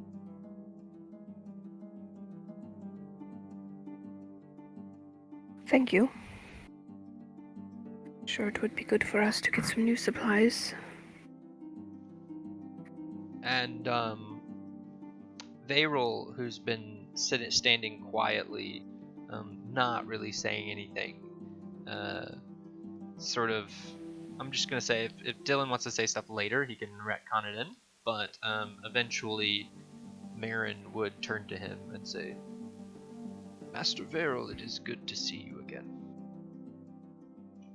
Thank you. Sure, it would be good for us to get some new supplies. And Vayril, who's been standing quietly, not really saying anything, sort of. I'm just gonna say if Dylan wants to say stuff later, he can retcon it in. But eventually, Marin would turn to him and say, "Master Veril, it is good to see you again."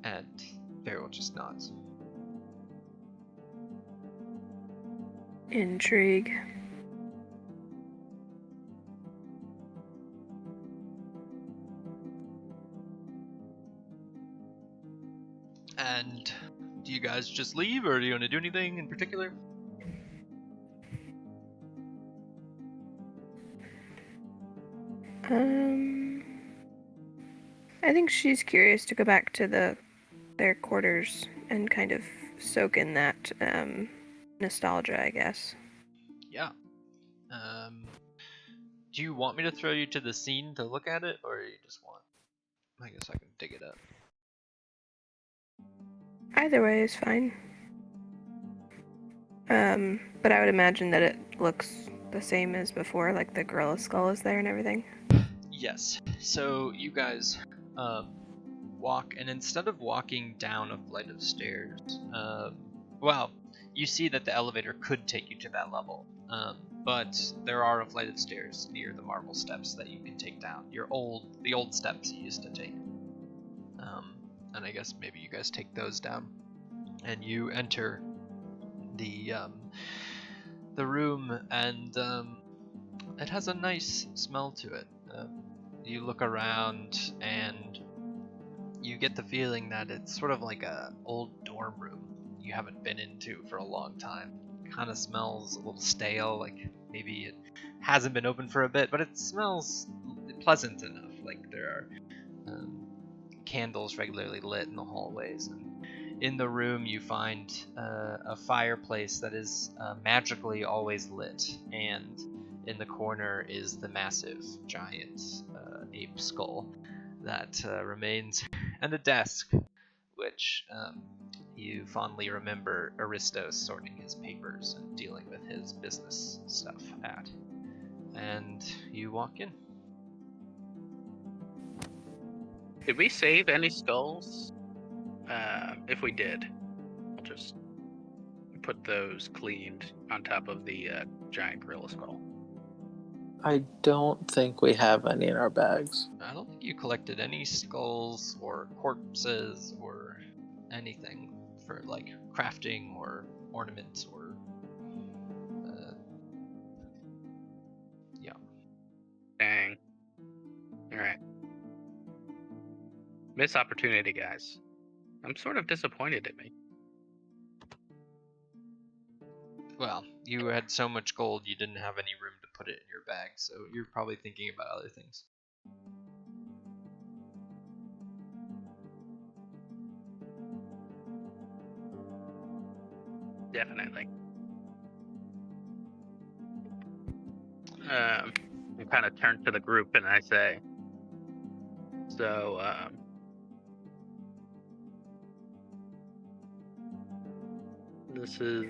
And Veril just nods. Intrigue. And do you guys just leave, or do you want to do anything in particular? I think she's curious to go back to their quarters and kind of soak in that nostalgia, I guess. Yeah. Do you want me to throw you to the scene to look at it, or you just want? I guess I can dig it up. Either way is fine. But I would imagine that it looks the same as before, like the gorilla skull is there and everything. Yes. So you guys walk, and instead of walking down a flight of stairs, well, you see that the elevator could take you to that level, but there are a flight of stairs near the marble steps that you can take down. The old steps you used to take. And I guess maybe you guys take those down, and you enter the room, and it has a nice smell to it. You look around, and you get the feeling that it's sort of like a old dorm room you haven't been into for a long time. Kind of smells a little stale, like maybe it hasn't been open for a bit, but it smells pleasant enough. Like there are candles regularly lit in the hallways, and in the room you find a fireplace that is magically always lit, and in the corner is the massive giant ape skull that remains, and a desk, which you fondly remember Aristos sorting his papers and dealing with his business stuff at. And you walk in. Did we save any skulls? If we did, I'll just put those cleaned on top of the giant gorilla skull. I don't think we have any in our bags. I don't think you collected any skulls or corpses or anything for like crafting or ornaments or yeah. Dang. Alright. Missed opportunity, guys. I'm sort of disappointed in me. Well, you had so much gold you didn't have any room to put it in your bag, so you're probably thinking about other things. Definitely. I kind of turn to the group and I say, so, this is,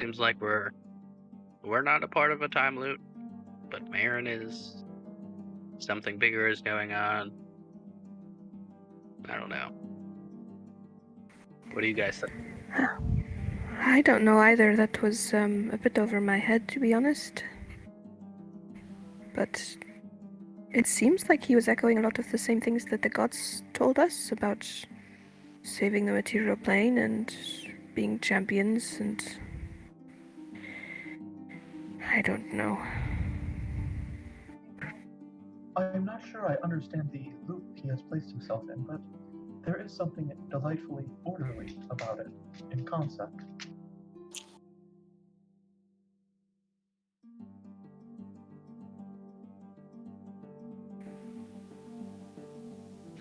seems like we're not a part of a time loop, but Marin is. Something bigger is going on. I don't know. What do you guys think? I don't know either. That was a bit over my head, to be honest. But it seems like he was echoing a lot of the same things that the gods told us about saving the material plane and being champions, and I don't know. I'm not sure I understand the loop he has placed himself in, but there is something delightfully orderly about it, in concept.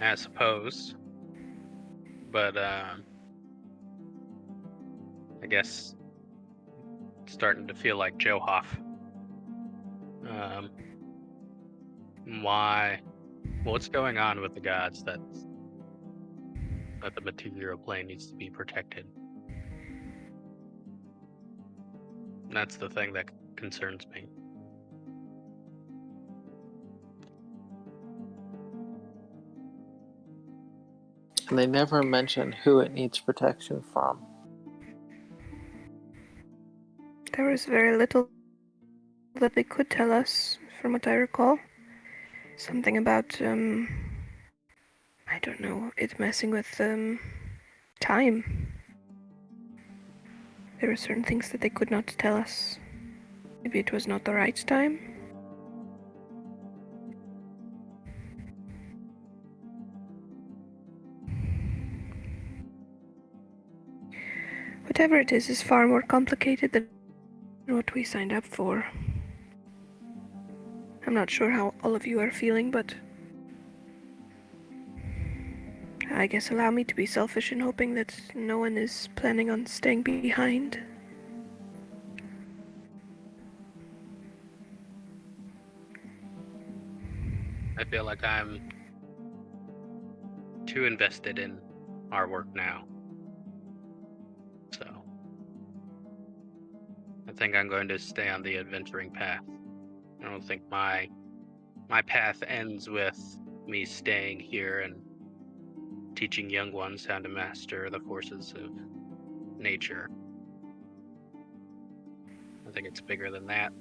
I suppose. But, I guess starting to feel like Joe Hoff. Why? What's going on with the gods that the material plane needs to be protected? That's the thing that concerns me. And they never mention who it needs protection from. There was very little that they could tell us, from what I recall. Something about, I don't know, it messing with, time. There were certain things that they could not tell us. Maybe it was not the right time. Whatever it is far more complicated than what we signed up for. I'm not sure how all of you are feeling, but I guess allow me to be selfish in hoping that no one is planning on staying behind. I feel like I'm too invested in our work now. So I think I'm going to stay on the adventuring path. I don't think my path ends with me staying here and teaching young ones how to master the forces of nature. I think it's bigger than that.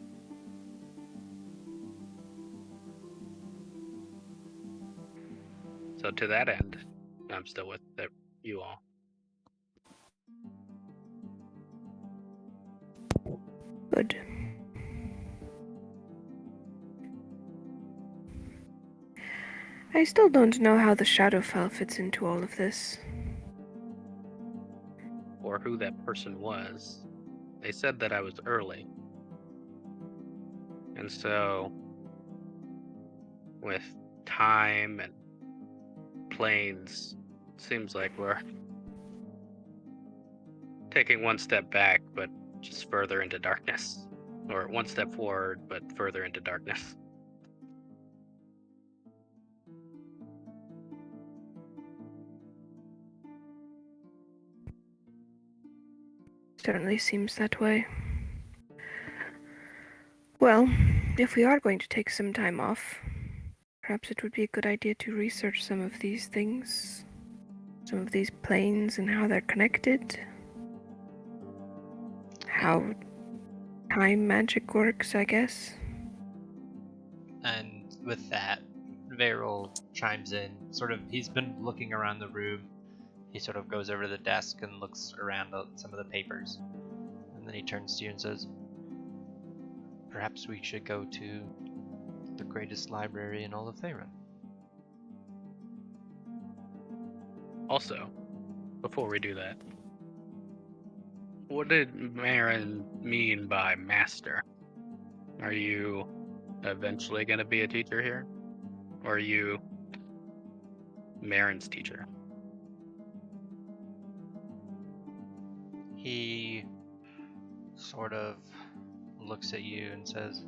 So to that end, I'm still with you all. Good. I still don't know how the Shadowfell fits into all of this. Or who that person was. They said that I was early. And so, with time and planes, seems like we're taking one step back, but just further into darkness. Or one step forward, but further into darkness. Certainly seems that way. Well, if we are going to take some time off, perhaps it would be a good idea to research some of these things, some of these planes and how they're connected, how time magic works, I guess. And with that, Varel chimes in. He's been looking around the room. He sort of goes over to the desk and looks around at some of the papers. And then he turns to you and says, perhaps we should go to the greatest library in all of Faerun. Also, before we do that, what did Marin mean by master? Are you eventually going to be a teacher here? Or are you Marin's teacher? He sort of looks at you and says,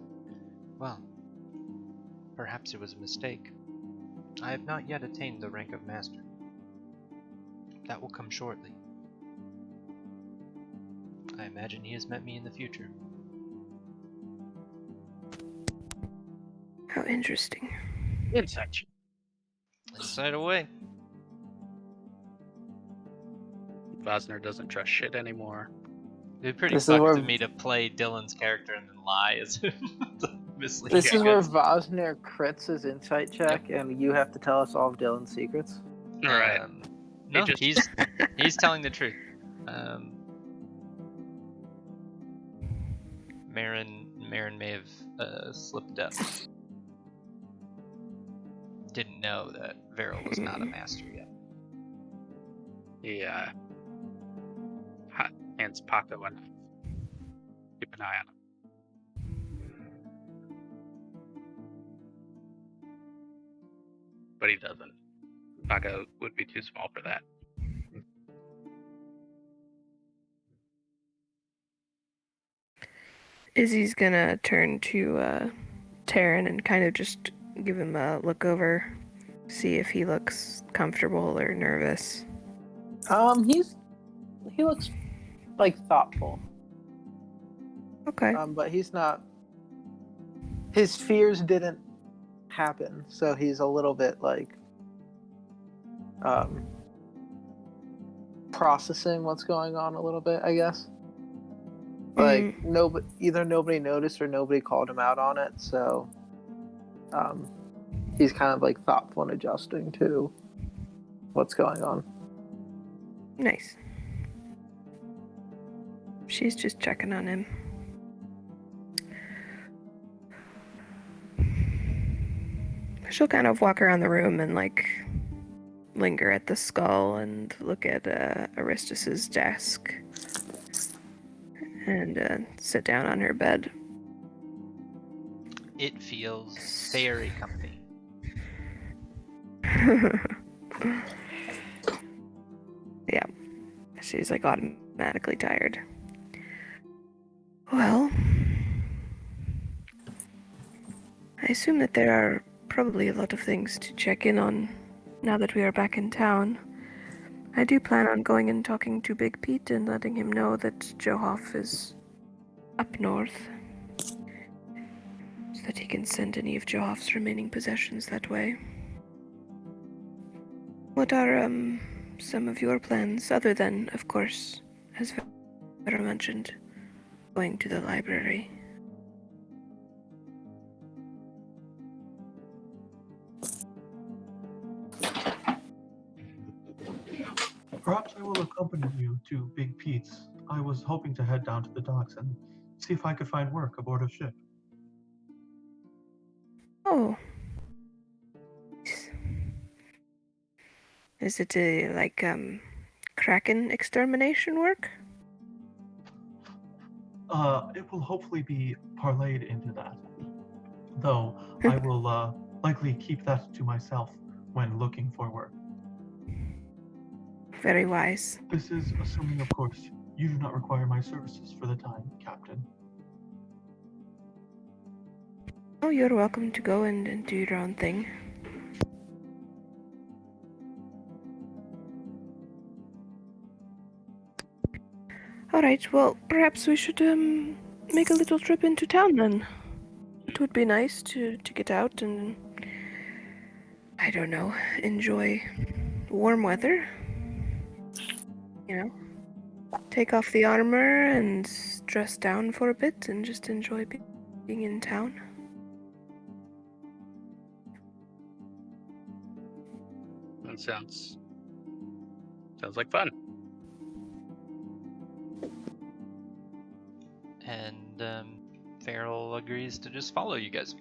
well, perhaps it was a mistake. I have not yet attained the rank of master. That will come shortly. I imagine he has met me in the future. How interesting. Insight. Insight away. Vosner doesn't trust shit anymore. It'd be pretty This is fucked where- of me to play Dylan's character and then lie as if mislead This you is where guys. Vosner crits his insight check, and you have to tell us all of Dylan's secrets. Right. No, just- he's telling the truth. Marin may have slipped up. Didn't know that Varel was not a master yet. Yeah. Hands Paco and keep an eye on him. But he doesn't. Paco would be too small for that. Izzy's gonna turn to Taryn and kind of just give him a look over, see if he looks comfortable or nervous. He looks like thoughtful. Okay. But he's not. His fears didn't happen, so he's a little bit like processing what's going on a little bit, I guess. Like either nobody noticed or nobody called him out on it, so he's kind of like thoughtful and adjusting to what's going on. Nice. She's just checking on him. She'll kind of walk around the room and like linger at the skull and look at Aristus's desk and sit down on her bed. It feels very comfy. Yeah, she's like automatically tired. Well, I assume that there are probably a lot of things to check in on now that we are back in town. I do plan on going and talking to Big Pete and letting him know that Johoff is up north, so that he can send any of Johoff's remaining possessions that way. What are some of your plans, other than, of course, as Vera mentioned, going to the library? Perhaps I will accompany you to Big Pete's. I was hoping to head down to the docks and see if I could find work aboard a ship. Oh. Is it like Kraken extermination work? It will hopefully be parlayed into that. Though I will likely keep that to myself when looking for work. Very wise. This is assuming, of course, you do not require my services for the time, Captain. Oh, you're welcome to go and do your own thing. Alright, well, perhaps we should make a little trip into town then. It would be nice to get out and, I don't know, enjoy warm weather. You know, take off the armor and dress down for a bit and just enjoy being in town. That sounds like fun. And Farrell agrees to just follow you guys.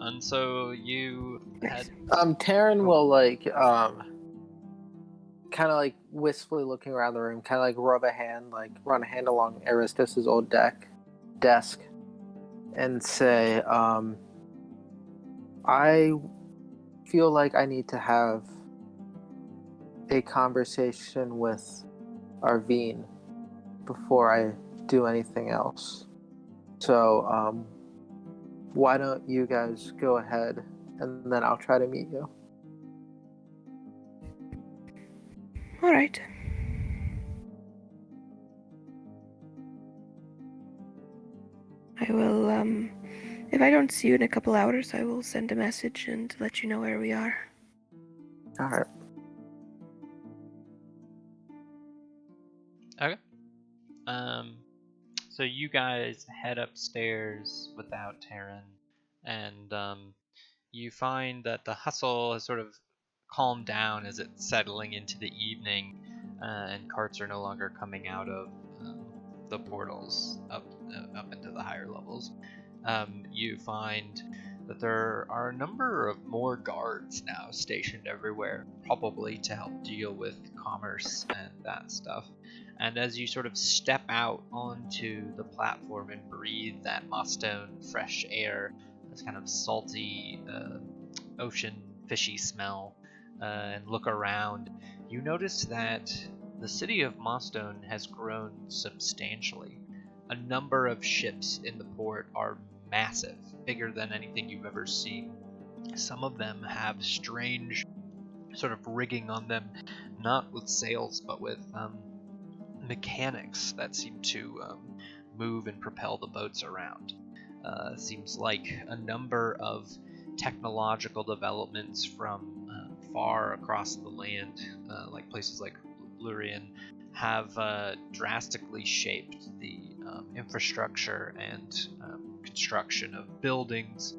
And so you head. Taryn will like kind of like wistfully looking around the room, kind of like run a hand along Aristus's old desk, and say, I feel like I need to have a conversation with Arvine before I do anything else. So, why don't you guys go ahead, and then I'll try to meet you. All right. I will, if I don't see you in a couple hours, I will send a message and let you know where we are. All right. Okay. So you guys head upstairs without Taryn, and you find that the hustle has sort of calmed down as it's settling into the evening, and carts are no longer coming out of the portals up into the higher levels. You find that there are a number of more guards now stationed everywhere, probably to help deal with commerce and that stuff. And as you sort of step out onto the platform and breathe that Mostone fresh air, this kind of salty ocean fishy smell, and look around, you notice that the city of Mostone has grown substantially. A number of ships in the port are massive, bigger than anything you've ever seen. Some of them have strange sort of rigging on them, not with sails, but with mechanics that seem to move and propel the boats around. Seems like a number of technological developments from far across the land, like places like Lurien have drastically shaped the infrastructure and construction of buildings,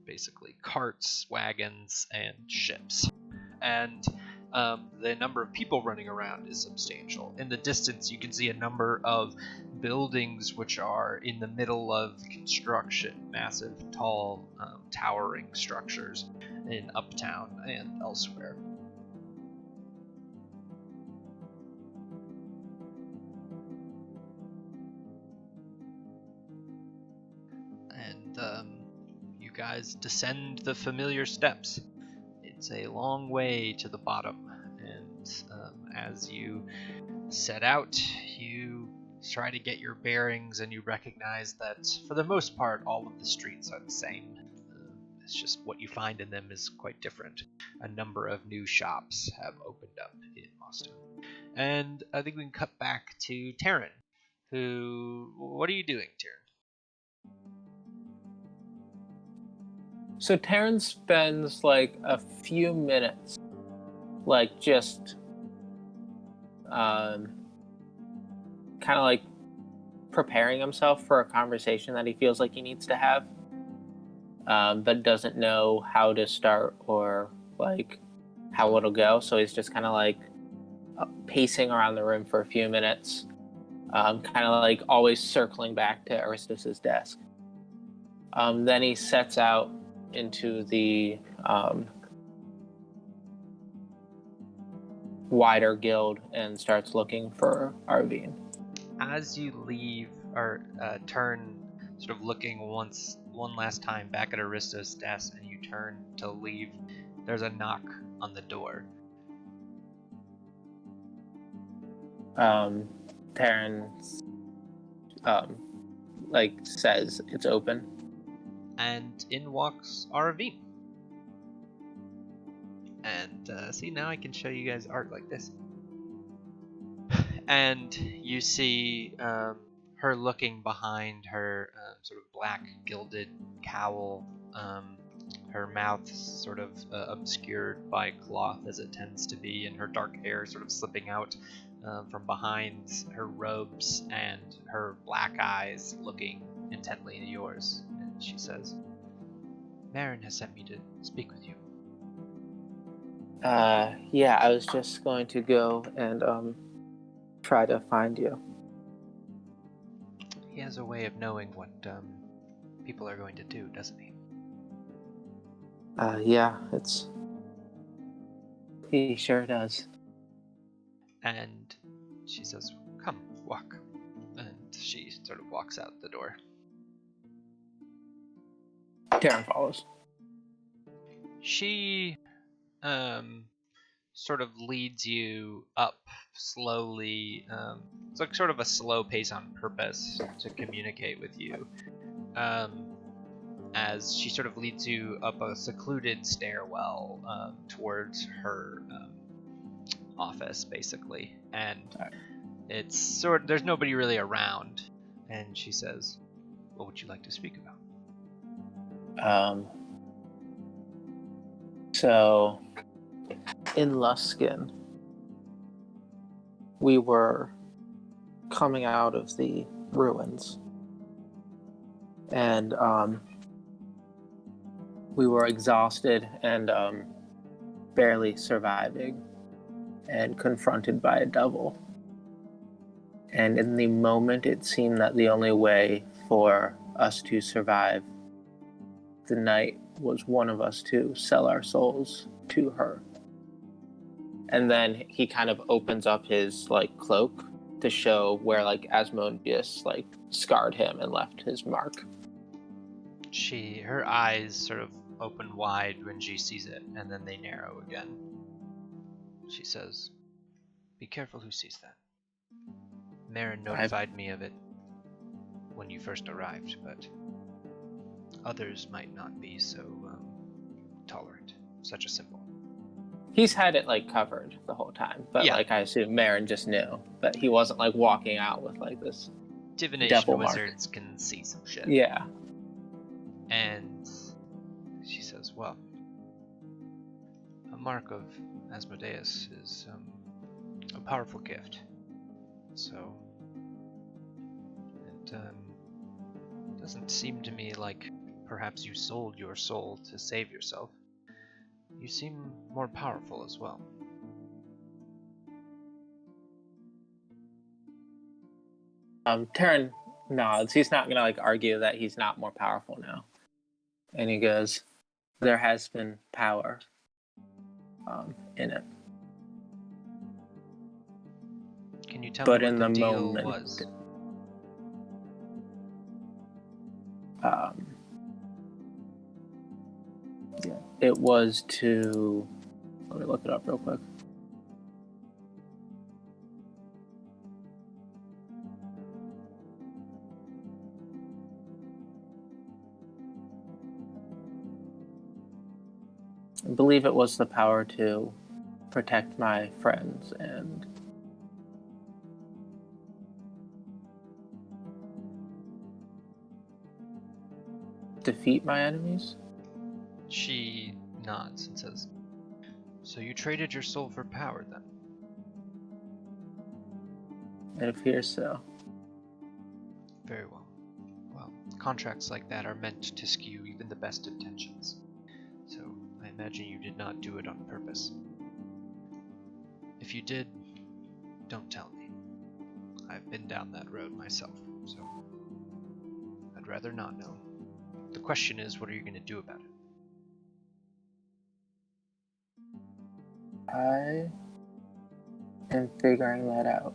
basically carts, wagons, and ships. And the number of people running around is substantial. In the distance, you can see a number of buildings which are in the middle of construction, massive, tall, towering structures in Uptown and elsewhere. And you guys descend the familiar steps. It's a long way to the bottom, and as you set out, you try to get your bearings, and you recognize that for the most part all of the streets are the same. It's just what you find in them is quite different. A number of new shops have opened up in Austin. And I think we can cut back to Taryn, what are you doing, Taryn? So Taryn spends like a few minutes, like just kind of like preparing himself for a conversation that he feels like he needs to have, but doesn't know how to start or like how it'll go. So he's just kind of like pacing around the room for a few minutes, kind of like always circling back to Aristus's desk. Then he sets out into the wider guild and starts looking for Arvine. As you leave, or turn, sort of looking one last time back at Aristo's desk, and you turn to leave, there's a knock on the door. Taryn like says it's open. And in walks Arvine. And see, now I can show you guys art like this. And you see her looking behind her sort of black gilded cowl, her mouth sort of obscured by cloth as it tends to be, and her dark hair sort of slipping out from behind her robes, and her black eyes looking intently into yours. And she says, "Marin has sent me to speak with you." Yeah, I was just going to go and try to find you. He has a way of knowing what people are going to do, doesn't he? Yeah, he sure does. And she says, "Come, walk." And she sort of walks out the door. Taryn follows. She sort of leads you up slowly. It's like sort of a slow pace on purpose to communicate with you. As she sort of leads you up a secluded stairwell towards her office, basically. And it's there's nobody really around. And she says, "What would you like to speak about?" So in Luskin, we were coming out of the ruins, and we were exhausted and barely surviving, and confronted by a devil. And in the moment, it seemed that the only way for us to survive the night was one of us to sell our souls to her. And then he kind of opens up his like cloak to show where like Asmodeus like scarred him and left his mark. Her eyes sort of open wide when she sees it, and then they narrow again. She says, "Be careful who sees that. Marin notified me of it when you first arrived, but others might not be so tolerant. Such a symbol." He's had it like covered the whole time, but Yeah. like I assume Marin just knew, but he wasn't like walking out with like this Divination devil mark. wizards can see some shit. Yeah. And she says, "Well, mark of Asmodeus is a powerful gift. So it doesn't seem to me like perhaps you sold your soul to save yourself. You seem more powerful as well. Terran nods. He's not gonna argue that he's not more powerful now, and he goes, "There has been power in it, Can you tell but me in what the the deal moment, was? yeah, it was to. Let me look it up real quick. I believe it was the power to protect my friends and defeat my enemies. She nods and says, "So you traded your soul for power then?" It appears so. Very well. Well, contracts like that are meant to skew even the best intentions. So I imagine you did not do it on purpose. If you did, don't tell me. I've been down that road myself, so I'd rather not know. The question is, what are you going to do about it? I am figuring that out.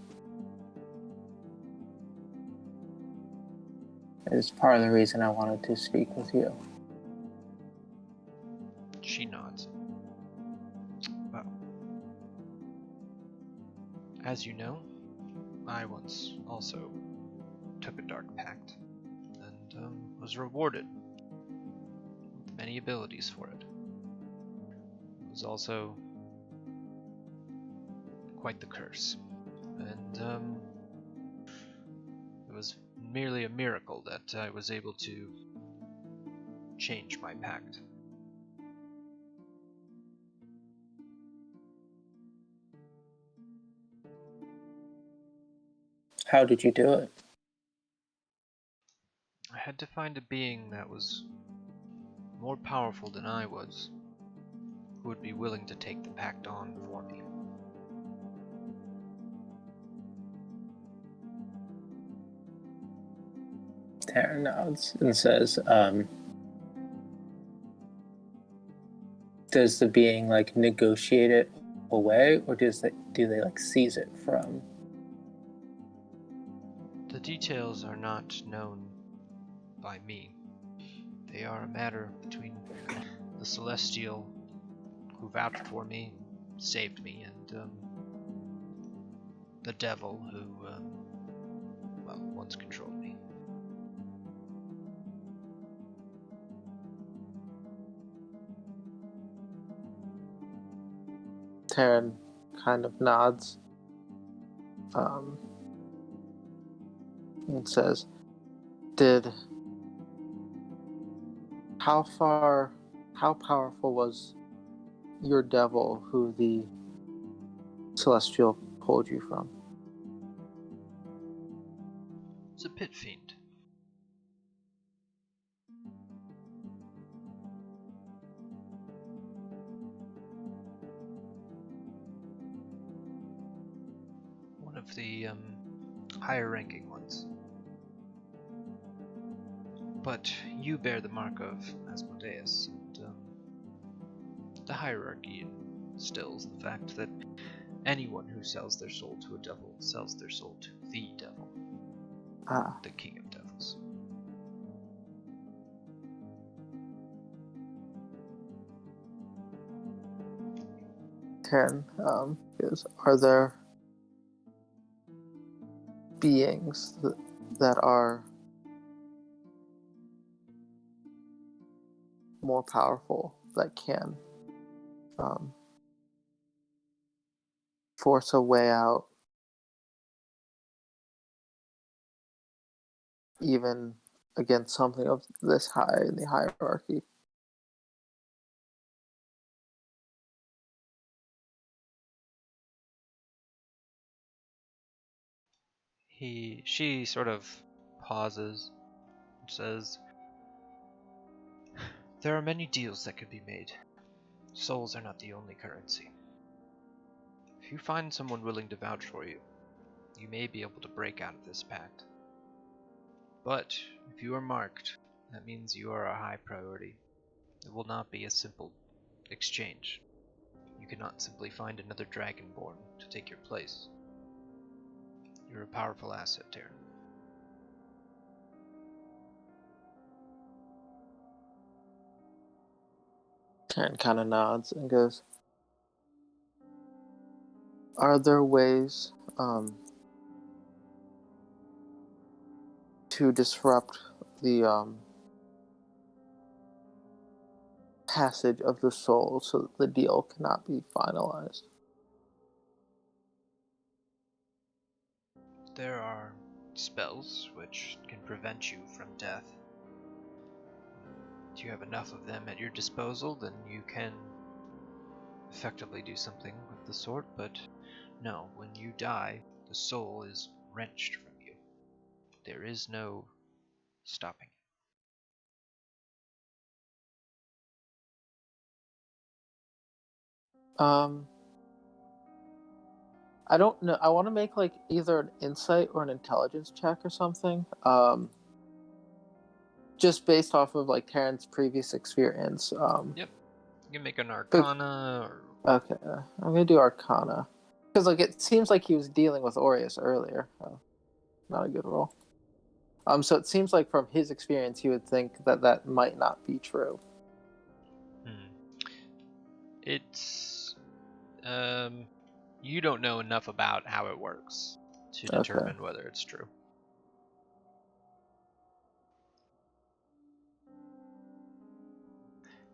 It's part of the reason I wanted to speak with you. She nods. Well, as you know, I once also took a dark pact and was rewarded with many abilities for it. It was also quite the curse, and it was merely a miracle that I was able to change my pact. How did you do it? I had to find a being that was more powerful than I was, who would be willing to take the pact on for me. Tara nods and says, does the being negotiate it away, or do they seize it from? The details are not known by me. They are a matter between the Celestial who vouched for me, saved me, and the devil who, once controlled me. Taryn kind of nods and says, how powerful was your devil who the Celestial pulled you from? It's a pit fiend. One of the higher ranking ones. But you bear the mark of Asmodeus, and the hierarchy instills the fact that anyone who sells their soul to a devil sells their soul to the devil, the king of devils. Taryn goes, are there beings that are more powerful that can force a way out even against something of this high in the hierarchy? She sort of pauses and says, "There are many deals that could be made. Souls are not the only currency. If you find someone willing to vouch for you, you may be able to break out of this pact. But if you are marked, that means you are a high priority. It will not be a simple exchange. You cannot simply find another Dragonborn to take your place. You're a powerful asset, Taryn." Taryn kind of nods and goes, "Are there ways to disrupt the passage of the soul so that the deal cannot be finalized?" There are spells which can prevent you from death. If you have enough of them at your disposal, then you can effectively do something of the sort, but no, when you die, the soul is wrenched from you. There is no stopping I don't know. I want to make like either an insight or an intelligence check or something. Just based off of like Taryn's previous experience. Yep. You can make an arcana or... Okay, I'm gonna do Arcana because like it seems like he was dealing with Aureus earlier. Not a good roll. So it seems like from his experience, he would think that that might not be true. It's... You don't know enough about how it works to Okay. determine whether it's true.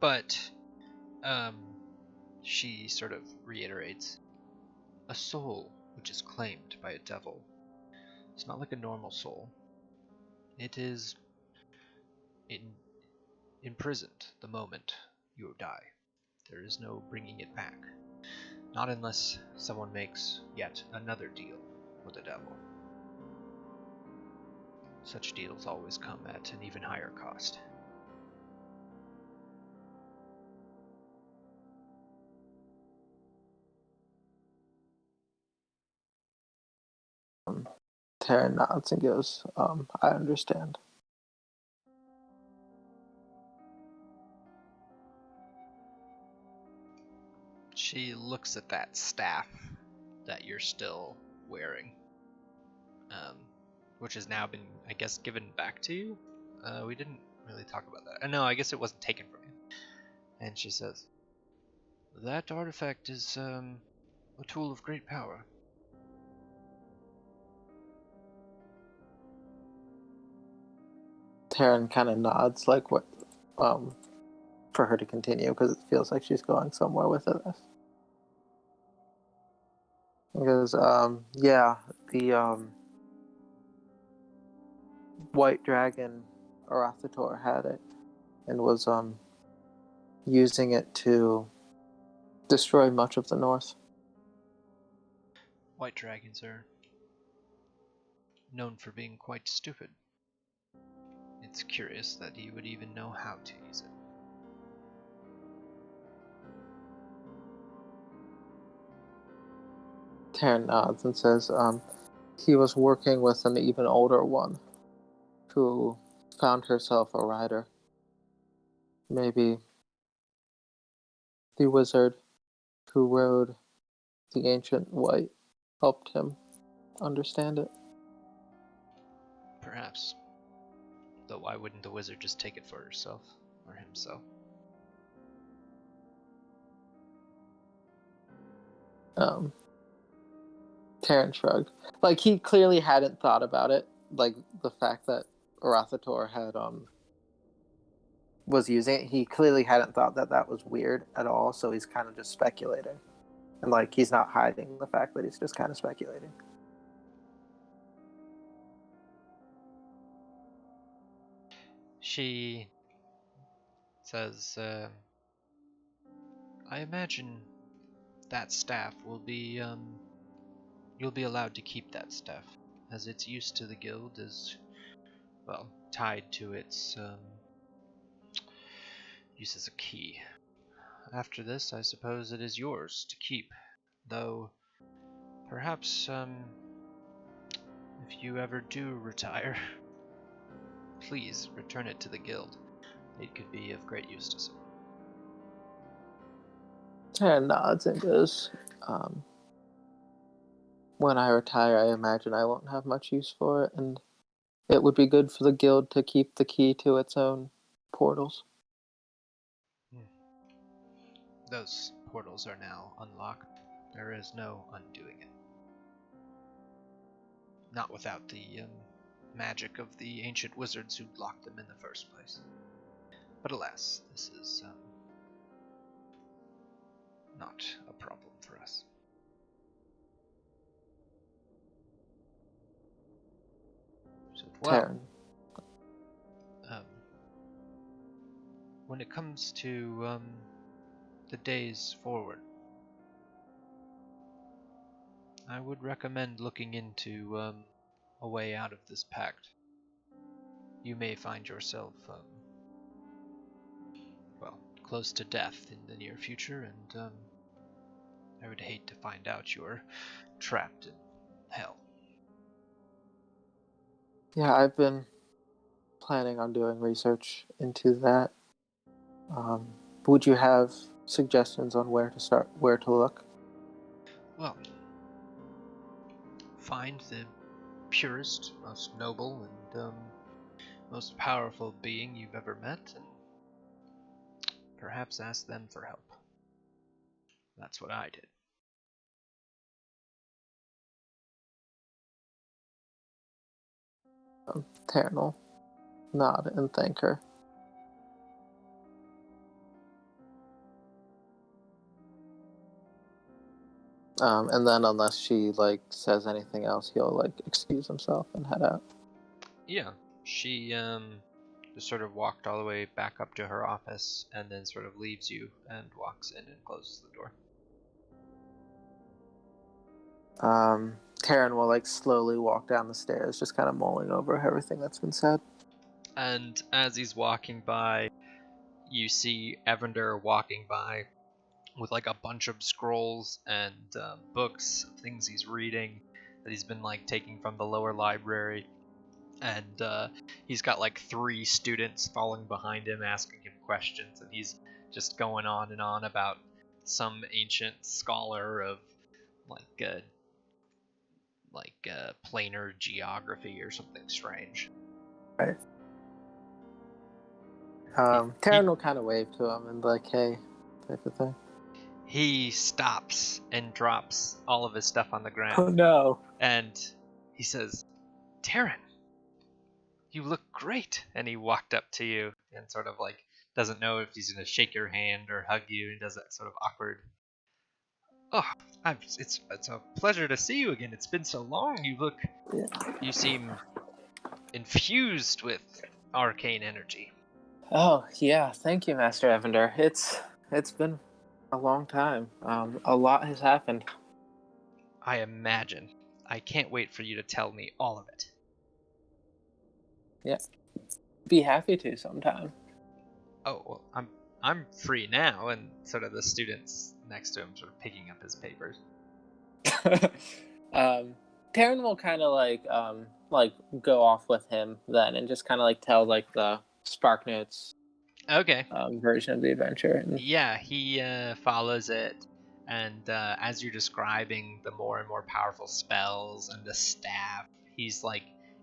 But, she sort of reiterates, a soul which is claimed by a devil. It's not like a normal soul. It is imprisoned the moment you die. There is no bringing it back. Not unless someone makes yet another deal with the devil. Such deals always come at an even higher cost. Taryn nods and goes, "I understand." She looks at that staff that you're still wearing, which has now been, I guess, given back to you. We didn't really talk about that. No, I guess it wasn't taken from you. And she says, "That artifact is a tool of great power." Taryn kind of nods, like what, for her to continue because it feels like she's going somewhere with it. Because, yeah, the white dragon Arathator had it and was using it to destroy much of the north. White dragons are known for being quite stupid. It's curious that he would even know how to use it. Taryn nods and says, he was working with an even older one who found herself a rider. Maybe the wizard who rode the ancient white helped him understand it. Perhaps. Though why wouldn't the wizard just take it for herself or himself? Taryn shrugged. Like, he clearly hadn't thought about it. Like, the fact that Arathator had, was using it, he clearly hadn't thought that that was weird at all, so he's kind of just speculating. And, like, he's not hiding the fact that he's just kind of speculating. She says, I imagine that staff will be, you'll be allowed to keep that staff. as its use to the guild is, well, tied to its use as a key. After this, I suppose it is yours to keep, though perhaps if you ever do retire, please return it to the guild. It could be of great use to someone. Taryn nods and goes, when I retire, I imagine I won't have much use for it, and it would be good for the guild to keep the key to its own portals. Those portals are now unlocked. There is no undoing it. Not without the magic of the ancient wizards who locked them in the first place. But alas, this is not a problem for us. So, well, Taryn. When it comes to the days forward, I would recommend looking into a way out of this pact. You may find yourself, well, close to death in the near future, and I would hate to find out you're trapped in hell. Yeah, I've been planning on doing research into that. Would you have suggestions on where to start, where to look? Well, find the purest, most noble, and most powerful being you've ever met, and perhaps ask them for help. That's what I did. Taryn will nod and thank her. And then unless she says anything else, he'll excuse himself and head out. Yeah, she just sort of walked all the way back up to her office and then sort of leaves you and walks in and closes the door. Taryn will slowly walk down the stairs, just kind of mulling over everything that's been said. And as he's walking by, you see Evander walking by with a bunch of scrolls and books, things he's reading that he's been taking from the lower library. And he's got 3 students following behind him asking him questions, and he's just going on and on about some ancient scholar of planar geography or something strange. Right. Taryn will kind of wave to him and be like, hey, type of thing. He stops and drops all of his stuff on the ground. Oh no. And he says, Taryn, you look great. And he walked up to you and sort of doesn't know if he's going to shake your hand or hug you. He does that sort of awkward, oh, it's a pleasure to see you again. It's been so long. You seem infused with arcane energy. Oh yeah, thank you, Master Evander. It's been a long time. A lot has happened. I imagine. I can't wait for you to tell me all of it. Yeah, be happy to sometime. Oh, well, I'm free now, and sort of the students next to him sort of picking up his papers. Taryn will kind of go off with him then, and just kind of tell the Spark Notes Okay. Version of the adventure. And... Yeah, he follows it, and as you're describing the more and more powerful spells and the staff, he's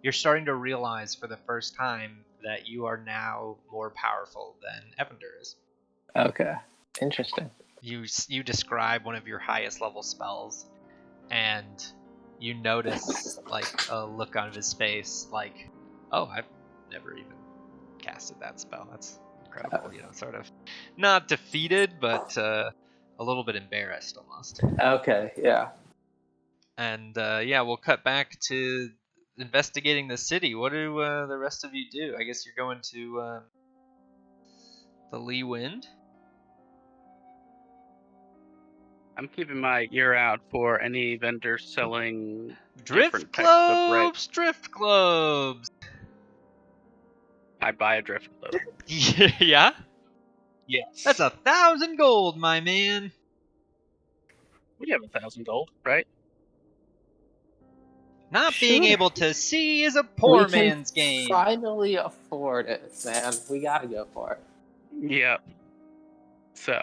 you're starting to realize for the first time that you are now more powerful than Evander is. Okay, interesting. You describe one of your highest level spells, and you notice a look on his face oh, I've never even casted that spell. That's incredible. Sort of not defeated, but a little bit embarrassed almost. Okay, yeah. And we'll cut back to investigating the city. What do the rest of you do? I guess you're going to the Lee Wind. I'm keeping my ear out for any vendors selling different Drift types of bread. globes, drift globes. I buy a drift globe. Yeah, Yes. that's 1,000 gold, my man. We have 1,000 gold, right? Not being Sure. able to see is a We poor can man's game. finally afford it, man. We gotta go for it. Yep. So,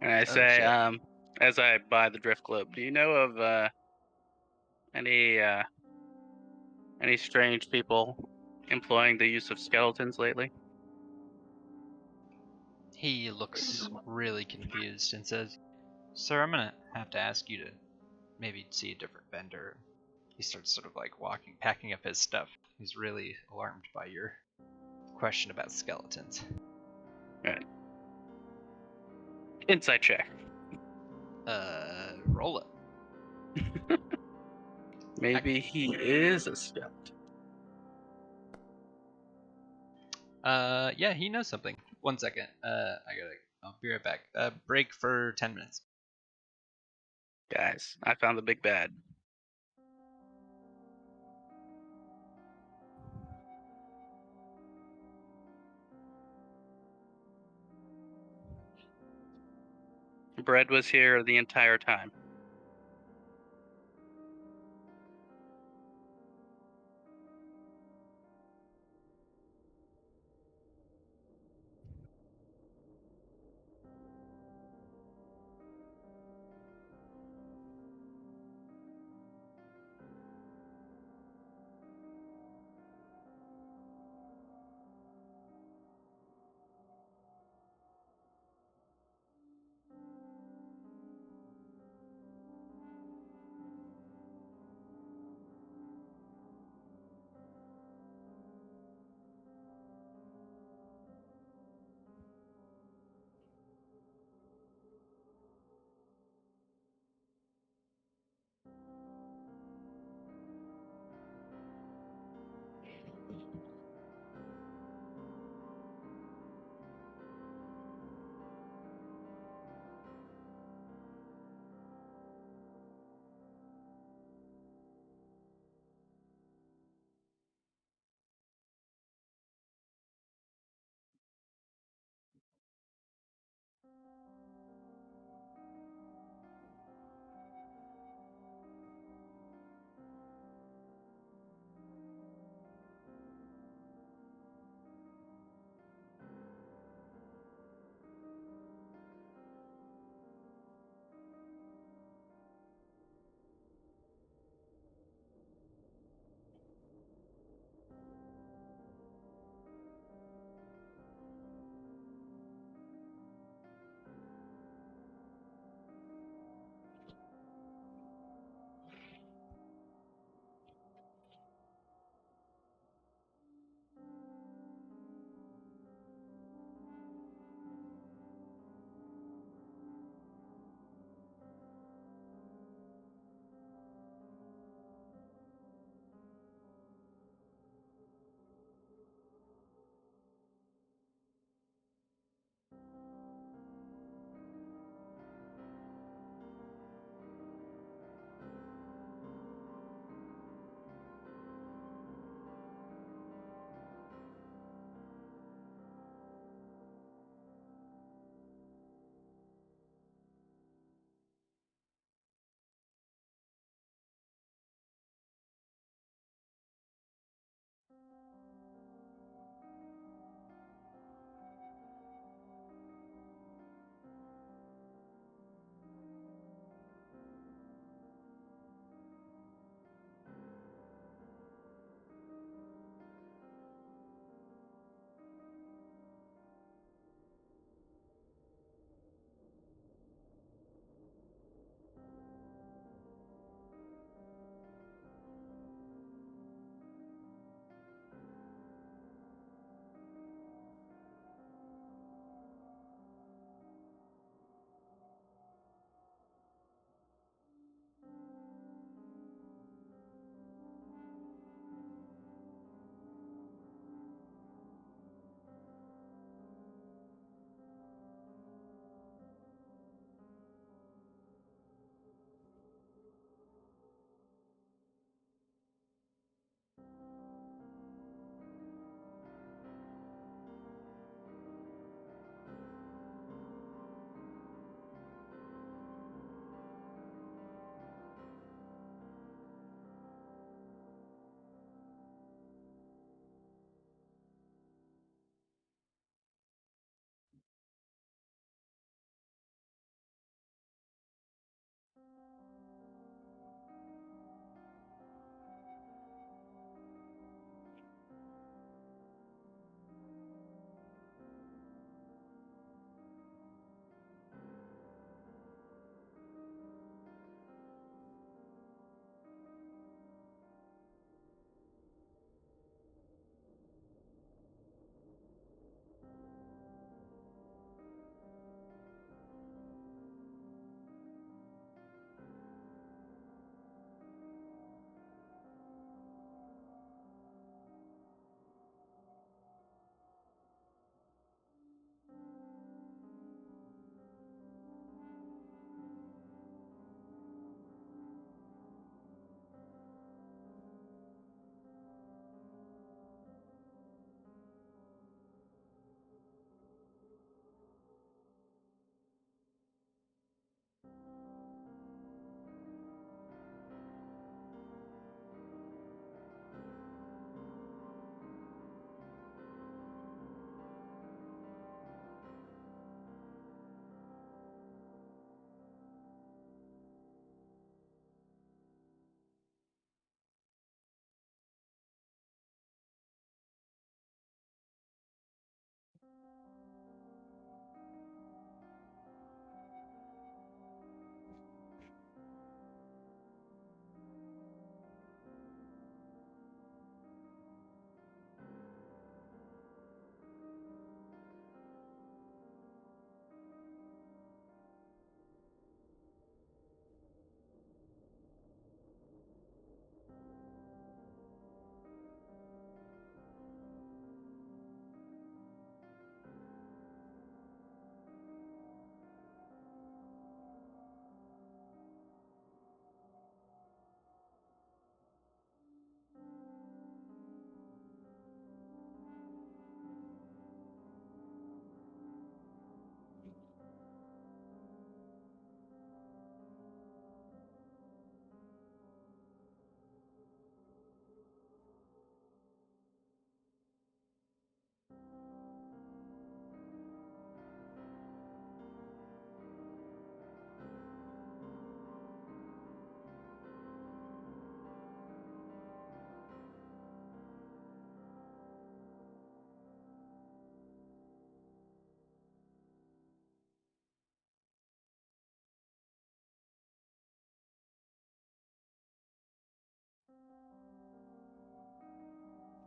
and I say, shit. as I buy the drift globe, do you know of any strange people employing the use of skeletons lately? He looks really confused and says, "Sir, I'm gonna have to ask you to maybe see a different vendor." He starts sort of like packing up his stuff. He's really alarmed by your question about skeletons. Right. Insight check. Roll it. Maybe he is a skeleton. Yeah, he knows something. 1 second. I'll be right back. Break for 10 minutes. Guys, I found the big bad. Bread was here the entire time.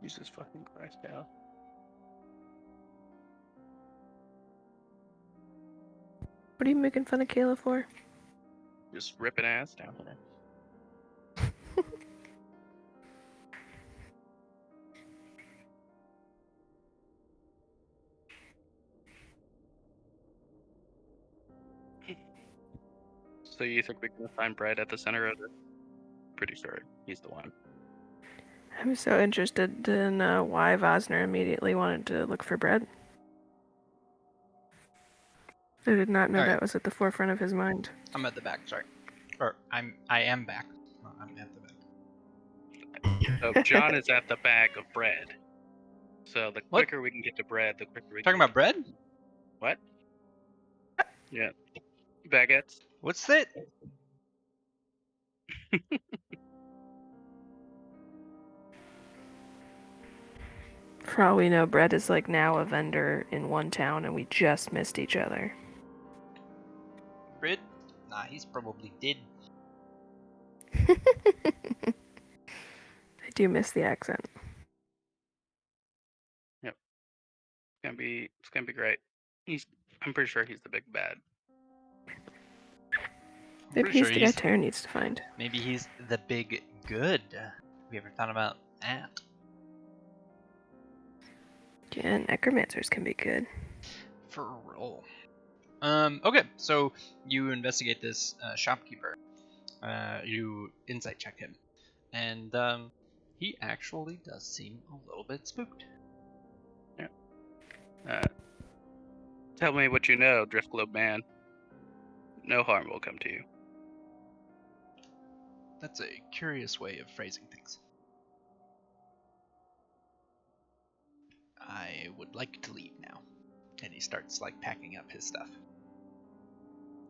Jesus fucking Christ, Al. What are you making fun of Kayla for? Just ripping ass down there. So you think we can find Brett at the center of it? Pretty sure he's the one. I'm so interested in why Vosner immediately wanted to look for bread. I did not know Alright. that was at the forefront of his mind. I'm at the back, sorry. Or I am back. No, I'm at the back. So John is at the bag of bread. So the What? quicker we can get to bread, the quicker we Talking can about bread? What? Yeah. Baguettes. What's that? For all we know, Brett is like now a vendor in one town and we just missed each other. Bread? Nah, he's probably dead. I do miss the accent. It's gonna be great. I'm pretty sure he's the big bad. I'm Maybe pretty he's sure the guy Tara needs to find. maybe he's the big good. Have you ever thought about that? Yeah, necromancers can be good. For real. Okay, so you investigate this shopkeeper. You insight check him. And he actually does seem a little bit spooked. Tell me what you know, Driftglobe man. No harm will come to you. That's a curious way of phrasing things. I would like to leave now. And he starts like packing up his stuff.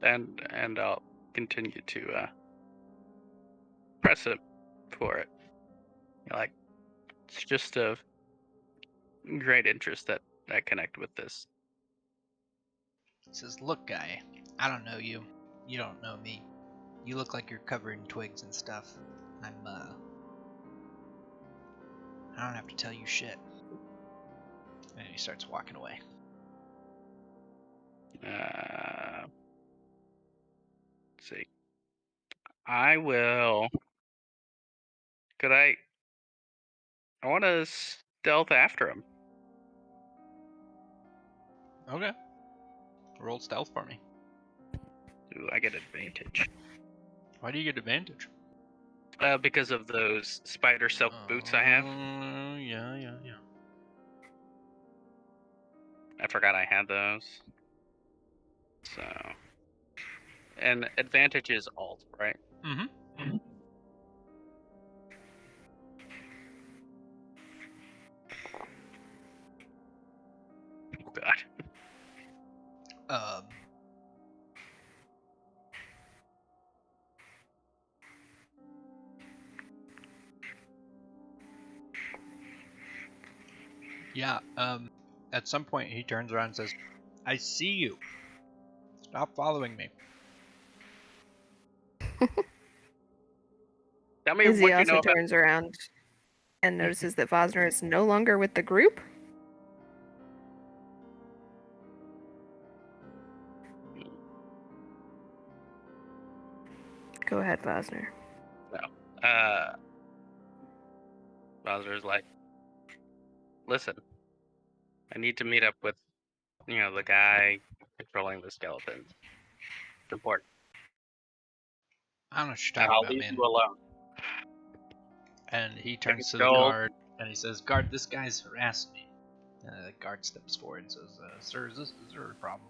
And I'll continue to press him for it. Like, it's just of great interest that I connect with this. He says, "Look, guy, I don't know you. You don't know me. You look like you're covered in twigs and stuff. I don't have to tell you shit." And he starts walking away. Let's see. I will. Could I want to stealth after him. Okay. Roll stealth for me. Ooh, I get advantage. Why do you get advantage? Because of those spider silk boots I have. Yeah. I forgot I had those. So. And advantage is alt, right? Mm-hmm. Oh, God. Yeah, at some point he turns around and says, "I see you. Stop following me." Tell me Izzy what you also know about. turns around and notices that Vosner is no longer with the group. Go ahead, Vosner. Bowser's like, listen, I need to meet up with, the guy controlling the skeletons. It's important. I don't know what you're And talking I'll about, leave man. you alone. And he turns to the Gold. guard and he says, "Guard, this guy's harassing me." And the guard steps forward and says, "Sir, is there a problem?"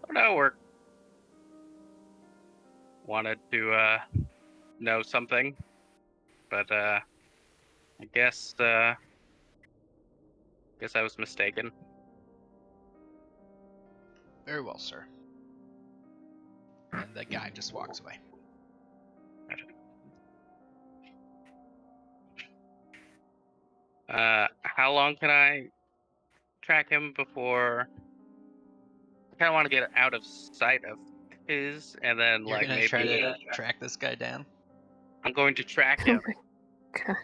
Oh no, we're wanted to know something, but I guess I was mistaken. "Very well, sir." And the guy just walks away. How long can I track him before? I kind of want to get out of sight of his, and then You're gonna maybe try to track this guy down? I'm going to track Oh him. my God.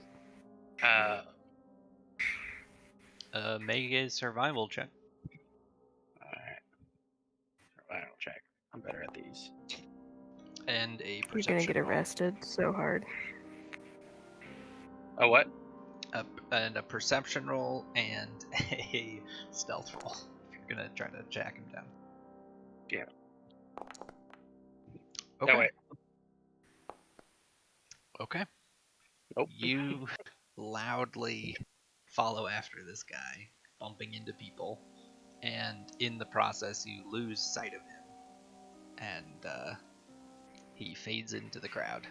Make a survival check. Alright. Survival check. I'm better at these. And a You're perception gonna get roll. arrested so hard. Oh, what? And a perception roll and a stealth roll. If you're gonna try to jack him down. Yeah. Okay. No, wait. Okay. Nope. You loudly follow after this guy, bumping into people, and in the process you lose sight of him, and he fades into the crowd.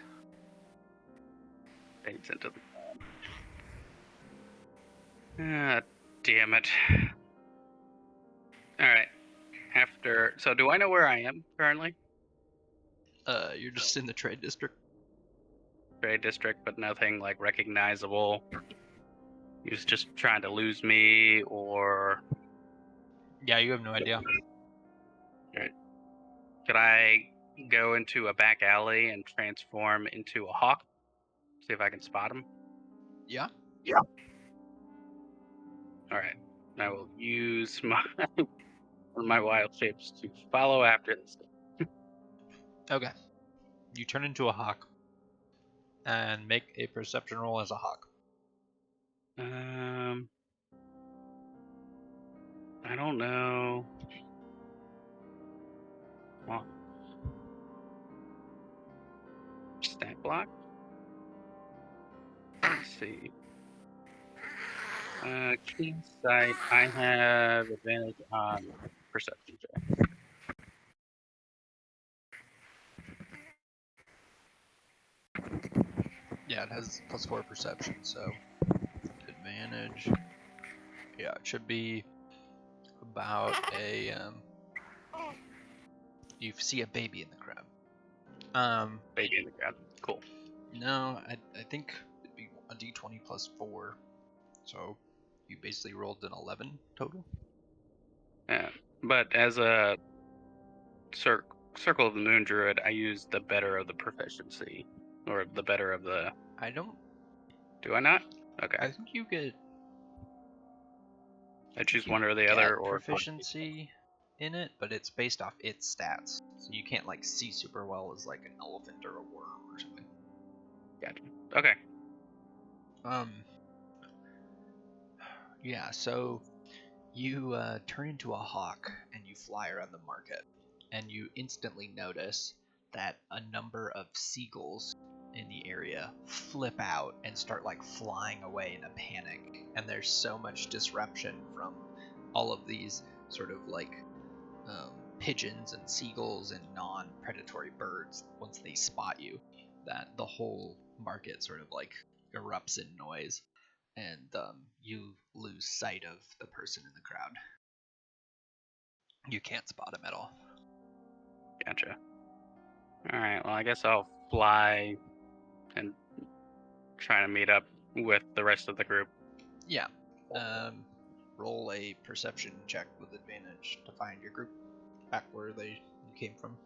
Fades into the... Ah, damn it. Alright. So do I know where I am currently? You're just in the trade district. Trade district, but nothing like recognizable. He was just trying to lose me, or Yeah, you have no idea. could I go into a back alley and transform into a hawk? See if I can spot him. Yeah. Alright. I will use my one of my wild shapes to follow after this. Okay. You turn into a hawk and make a perception roll as a hawk. I don't know. Well, stat block. Let's see. Keen sight. I have advantage on perception check. Yeah, it has +4 perception, so advantage. Yeah, it should be about a you see a baby in the crowd. Baby in the crowd. Cool. No, I think it'd be a d20 +4, so you basically rolled an 11 total. Yeah. But as a Circle of the Moon Druid, I use the better of the proficiency. Or the better of the... I don't. Do I not? Okay. I think you get. I choose you one or the get other, or proficiency in it, but it's based off its stats, so you can't like see super well as like an elephant or a worm or something. Gotcha. Okay. Yeah, so you turn into a hawk and you fly around the market, and you instantly notice that a number of seagulls in the area flip out and start like flying away in a panic, and there's so much disruption from all of these sort of like pigeons and seagulls and non-predatory birds once they spot you, that the whole market sort of like erupts in noise, and you lose sight of the person in the crowd. You can't spot him at all. Gotcha. Alright, well, I guess I'll fly and try to meet up with the rest of the group. Yeah. Roll a perception check with advantage to find your group back where you came from.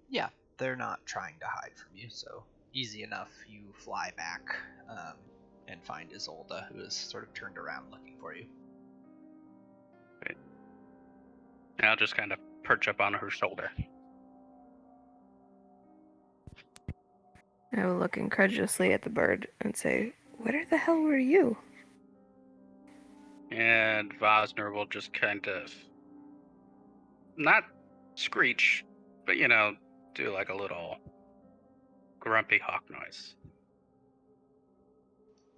Yeah, they're not trying to hide from you, so easy enough. You fly back and find Isolde, who is sort of turned around looking for you. Right. And I'll just kind of perch up on her shoulder. I will look incredulously at the bird and say, "Where the hell were you?" And Vosner will just kind of not screech, but do like a little grumpy hawk noise.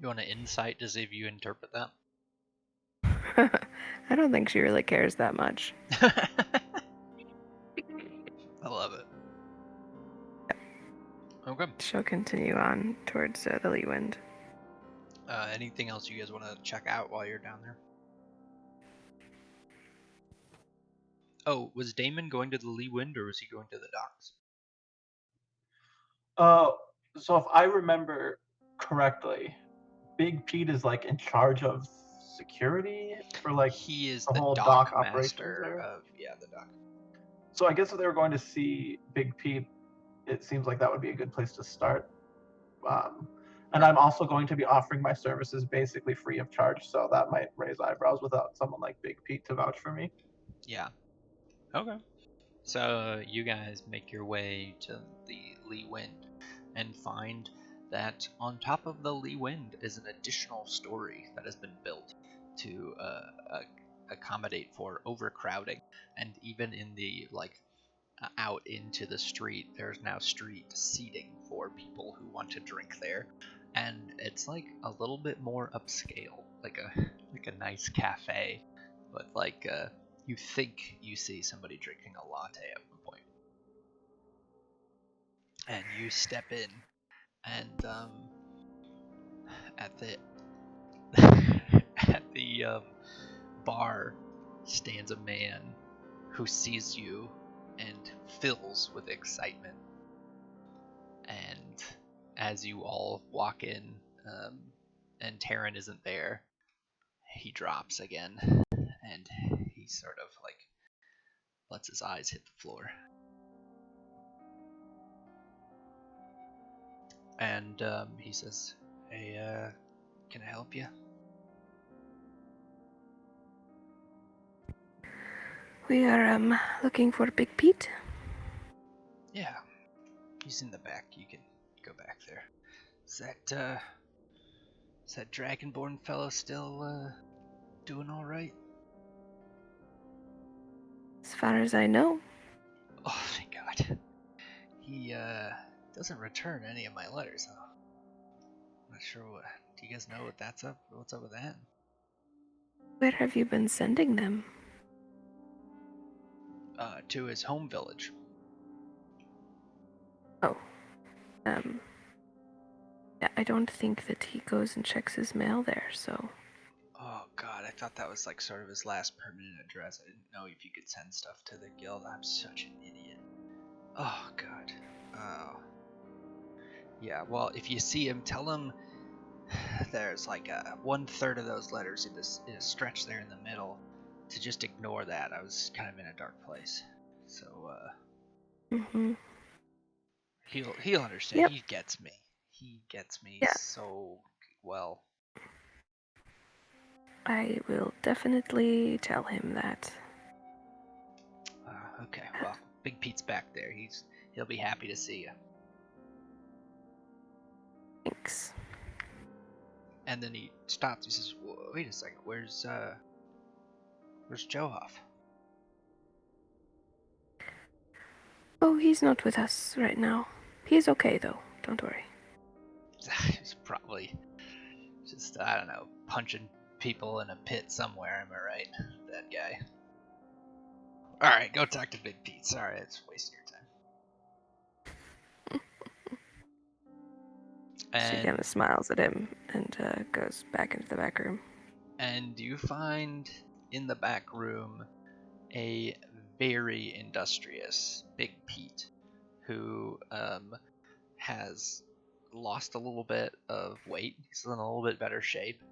You want to insight to see if you interpret that? I don't think she really cares that much. I love it. Okay. She'll continue on towards the Leewind. Anything else you guys want to check out while you're down there? Oh, was Damon going to the Leewind or was he going to the docks? So if I remember correctly, Big Pete is like in charge of security for like he is the the whole dock dock operations master there? of the dock. So I guess if they were going to see Big Pete, it seems like that would be a good place to start. And I'm also going to be offering my services basically free of charge, so that might raise eyebrows without someone like Big Pete to vouch for me. Yeah. Okay. So you guys make your way to the Lee Wind and find that on top of the Lee Wind is an additional story that has been built to accommodate for overcrowding, and even in the out into the street, there's now street seating for people who want to drink there, and it's like a little bit more upscale, like a nice cafe, but you think you see somebody drinking a latte at one point, and you step in, and at the at the bar stands a man who sees you and fills with excitement. And as you all walk in, and Taryn isn't there, he drops again, and he sort of lets his eyes hit the floor. And he says, "Hey, can I help you?" We are looking for Big Pete. Yeah, he's in the back. You can go back there. Is that Dragonborn fellow still doing all right? As far as I know. Oh, thank God. He doesn't return any of my letters, though. I'm not sure what. Do you guys know what's up with that? Where have you been sending them? To his home village. Oh. Yeah, I don't think that he goes and checks his mail there, so. Oh God, I thought that was sort of his last permanent address. I didn't know if you could send stuff to the guild. I'm such an idiot. Oh God. Oh. Yeah, well, if you see him, tell him there's 1/3 of those letters in a stretch there in the middle, to just ignore that. I was kind of in a dark place. So, he'll understand. Yep. He gets me. He gets me Yeah. so well. I will definitely tell him that. Okay, well, Big Pete's back there. He'll be happy to see you. Thanks. And then he stops. He says, "Wait a second. Where's Johoff?" Oh, he's not with us right now. He's okay, though. Don't worry. He's probably just, I don't know, punching people in a pit somewhere. Am I right? That guy. All right, go talk to Big Pete. Sorry, it's wasting your time. She kind of smiles at him and goes back into the back room. And you find in the back room a very industrious Big Pete who has lost a little bit of weight. He's in a little bit better shape.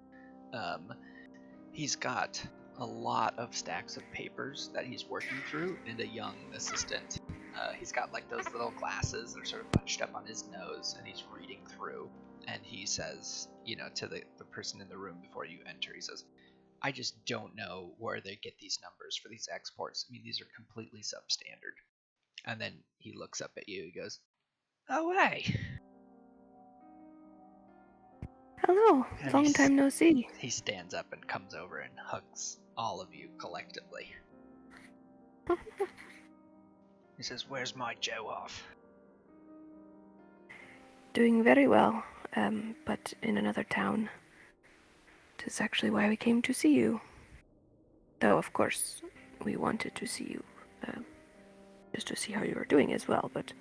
He's got a lot of stacks of papers that he's working through, and a young assistant. He's got those little glasses that are sort of punched up on his nose, and he's reading through. And he says, to the person in the room before you enter, he says, "I just don't know where they get these numbers for these exports. I mean, these are completely substandard." And then he looks up at you. He goes, "Oh, hey." Hello. And Long time no see. He stands up and comes over and hugs all of you collectively. He says, "Where's my Johoff?" Doing very well, but in another town. This is actually why we came to see you. Though, of course, we wanted to see you, just to see how you were doing as well, but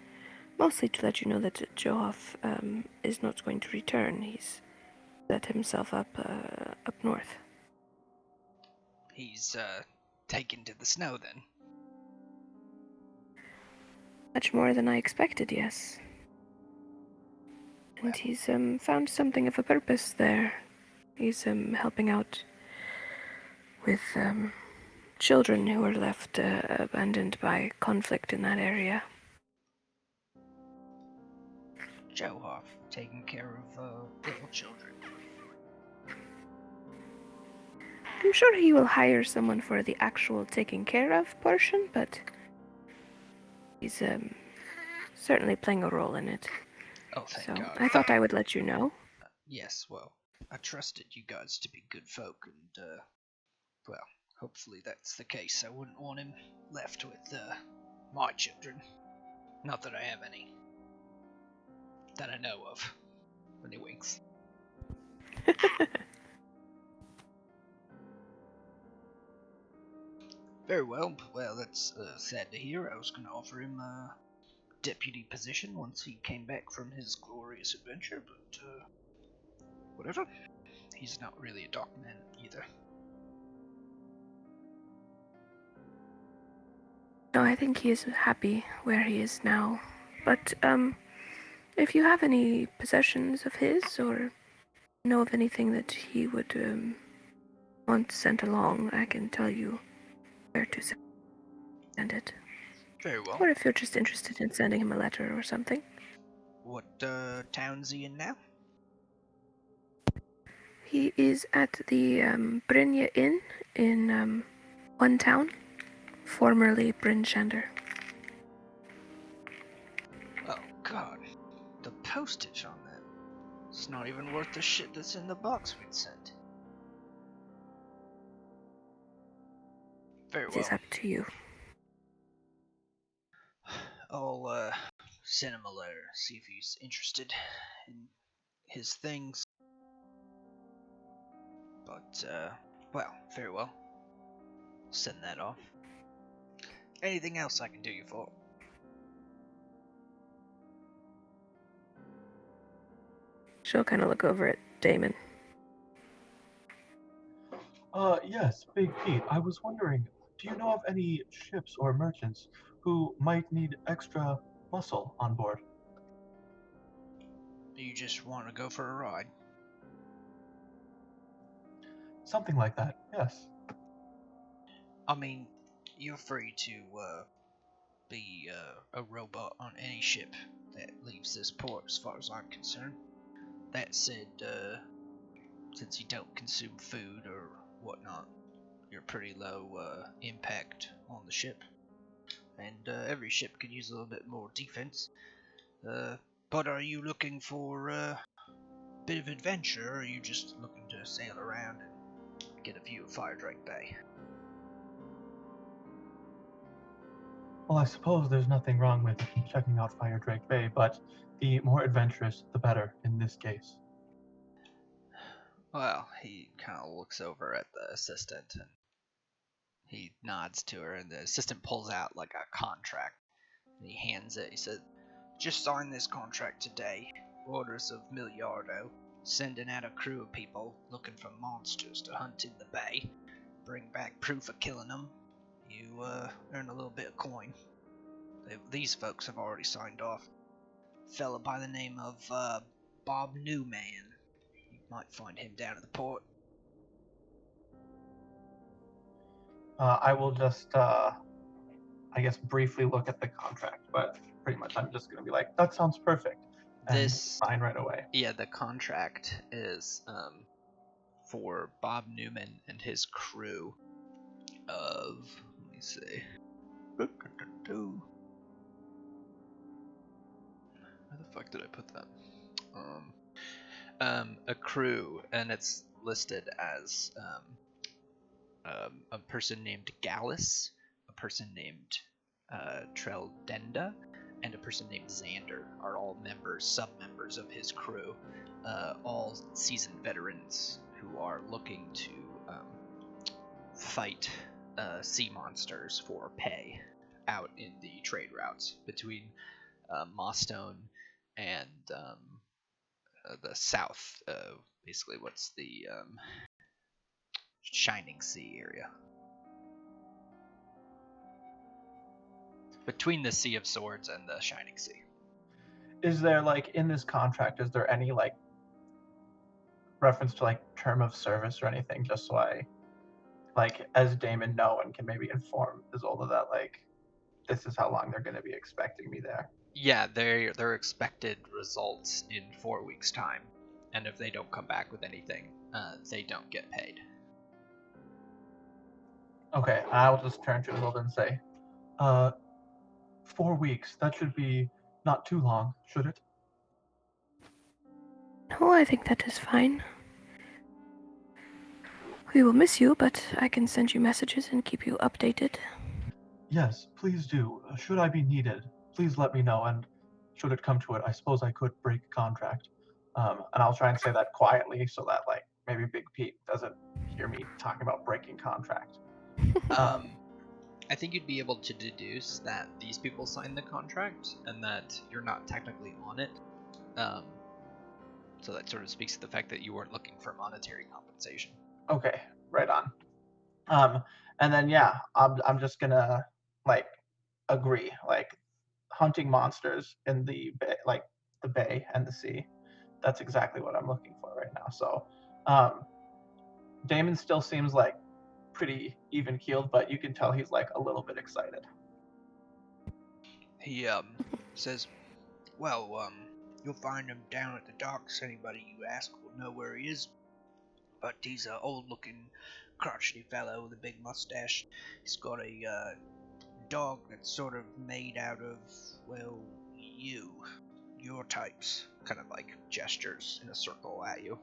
mostly to let you know that Johoff is not going to return. He's set himself up north. He's taken to the snow then. Much more than I expected, yes. And he's found something of a purpose there. He's helping out with children who are left abandoned by conflict in that area. Johar for taking care of little children. I'm sure he will hire someone for the actual taking care of portion, but he's certainly playing a role in it. Oh, thank So God. I thought I would let you know. Yes, well, I trusted you guys to be good folk, and, well, hopefully that's the case. I wouldn't want him left with, my children. Not that I have any. That I know of. And he winks. Very well. Well, that's sad to hear. I was going to offer him a deputy position once he came back from his glorious adventure, but, whatever. He's not really a dock man either. No, I think he is happy where he is now. But, if you have any possessions of his, or know of anything that he would, want sent along, I can tell you where to send it. Very well. Or if you're just interested in sending him a letter or something. What, town's he in now? He is at the, Brynja Inn in, One Town, formerly Bryn Shander. Oh, God. The postage on that. It's not even worth the shit that's in the box we'd sent. Very It is well. up to you. I'll, send him a letter, see if he's interested in his things. But, well, very well. Send that off. Anything else I can do you for? She'll kind of look over at Damon. Yes, Big Pete. I was wondering, do you know of any ships or merchants who might need extra muscle on board? You just want to go for a ride? Something like that, yes. I mean, you're free to, be, a robot on any ship that leaves this port as far as I'm concerned. That said, since you don't consume food or whatnot, you're pretty low, impact on the ship. And, every ship could use a little bit more defense. But are you looking for, a bit of adventure, or are you just looking to sail around and get a view of Firedrake Bay? Well, I suppose there's nothing wrong with checking out Firedrake Bay, but the more adventurous, the better in this case. Well, he kind of looks over at the assistant and he nods to her, and the assistant pulls out like a contract and he hands it. He said, "Just sign this contract today. Orders of Miliardo, sending out a crew of people looking for monsters to hunt in the bay. Bring back proof of killing them. You earn a little bit of coin." These folks have already signed off. Fella by the name of Bob Newman. You might find him down at the port. I will just, I guess, briefly look at the contract, but pretty much I'm just going to be like, that sounds perfect, and This, sign right away. yeah, the contract is for Bob Newman and his crew of, let me see, where the fuck did I put that? A crew, and it's listed as a person named Gallus, a person named Treldenda, and a person named Xander are all sub-members of his crew, all seasoned veterans who are looking to fight sea monsters for pay out in the trade routes between Mostone and the south, basically what's the Shining Sea area. Between the Sea of Swords and the Shining Sea. Is there, like, in this contract, is there any, like, reference to, like, term of service or anything, just so I, like, as Damon know and can maybe inform Isolde that, like, this is how long they're going to be expecting me there. Yeah, they're expected results in 4 weeks' time, and if they don't come back with anything, they don't get paid. Okay, I'll just turn to Hilda and say, 4 weeks. That should be not too long, should it? No, I think that is fine. We will miss you, but I can send you messages and keep you updated. Yes, please do. Should I be needed, please let me know, and should it come to it, I suppose I could break contract. And I'll try and say that quietly so that, like, maybe Big Pete doesn't hear me talking about breaking contract. I think you'd be able to deduce that these people signed the contract and that you're not technically on it. So that sort of speaks to the fact that you weren't looking for monetary compensation. Okay, right on. And then yeah, I'm just gonna like agree, like hunting monsters in the bay, like the bay and the sea. That's exactly what I'm looking for right now. So, Damon still seems like pretty even keeled, but you can tell he's like a little bit excited. He says, "Well, you'll find him down at the docks. Anybody you ask will know where he is. But he's a old-looking, crotchety fellow with a big mustache. He's got a dog that's sort of made out of, well, your types." Kind of like gestures in a circle at you.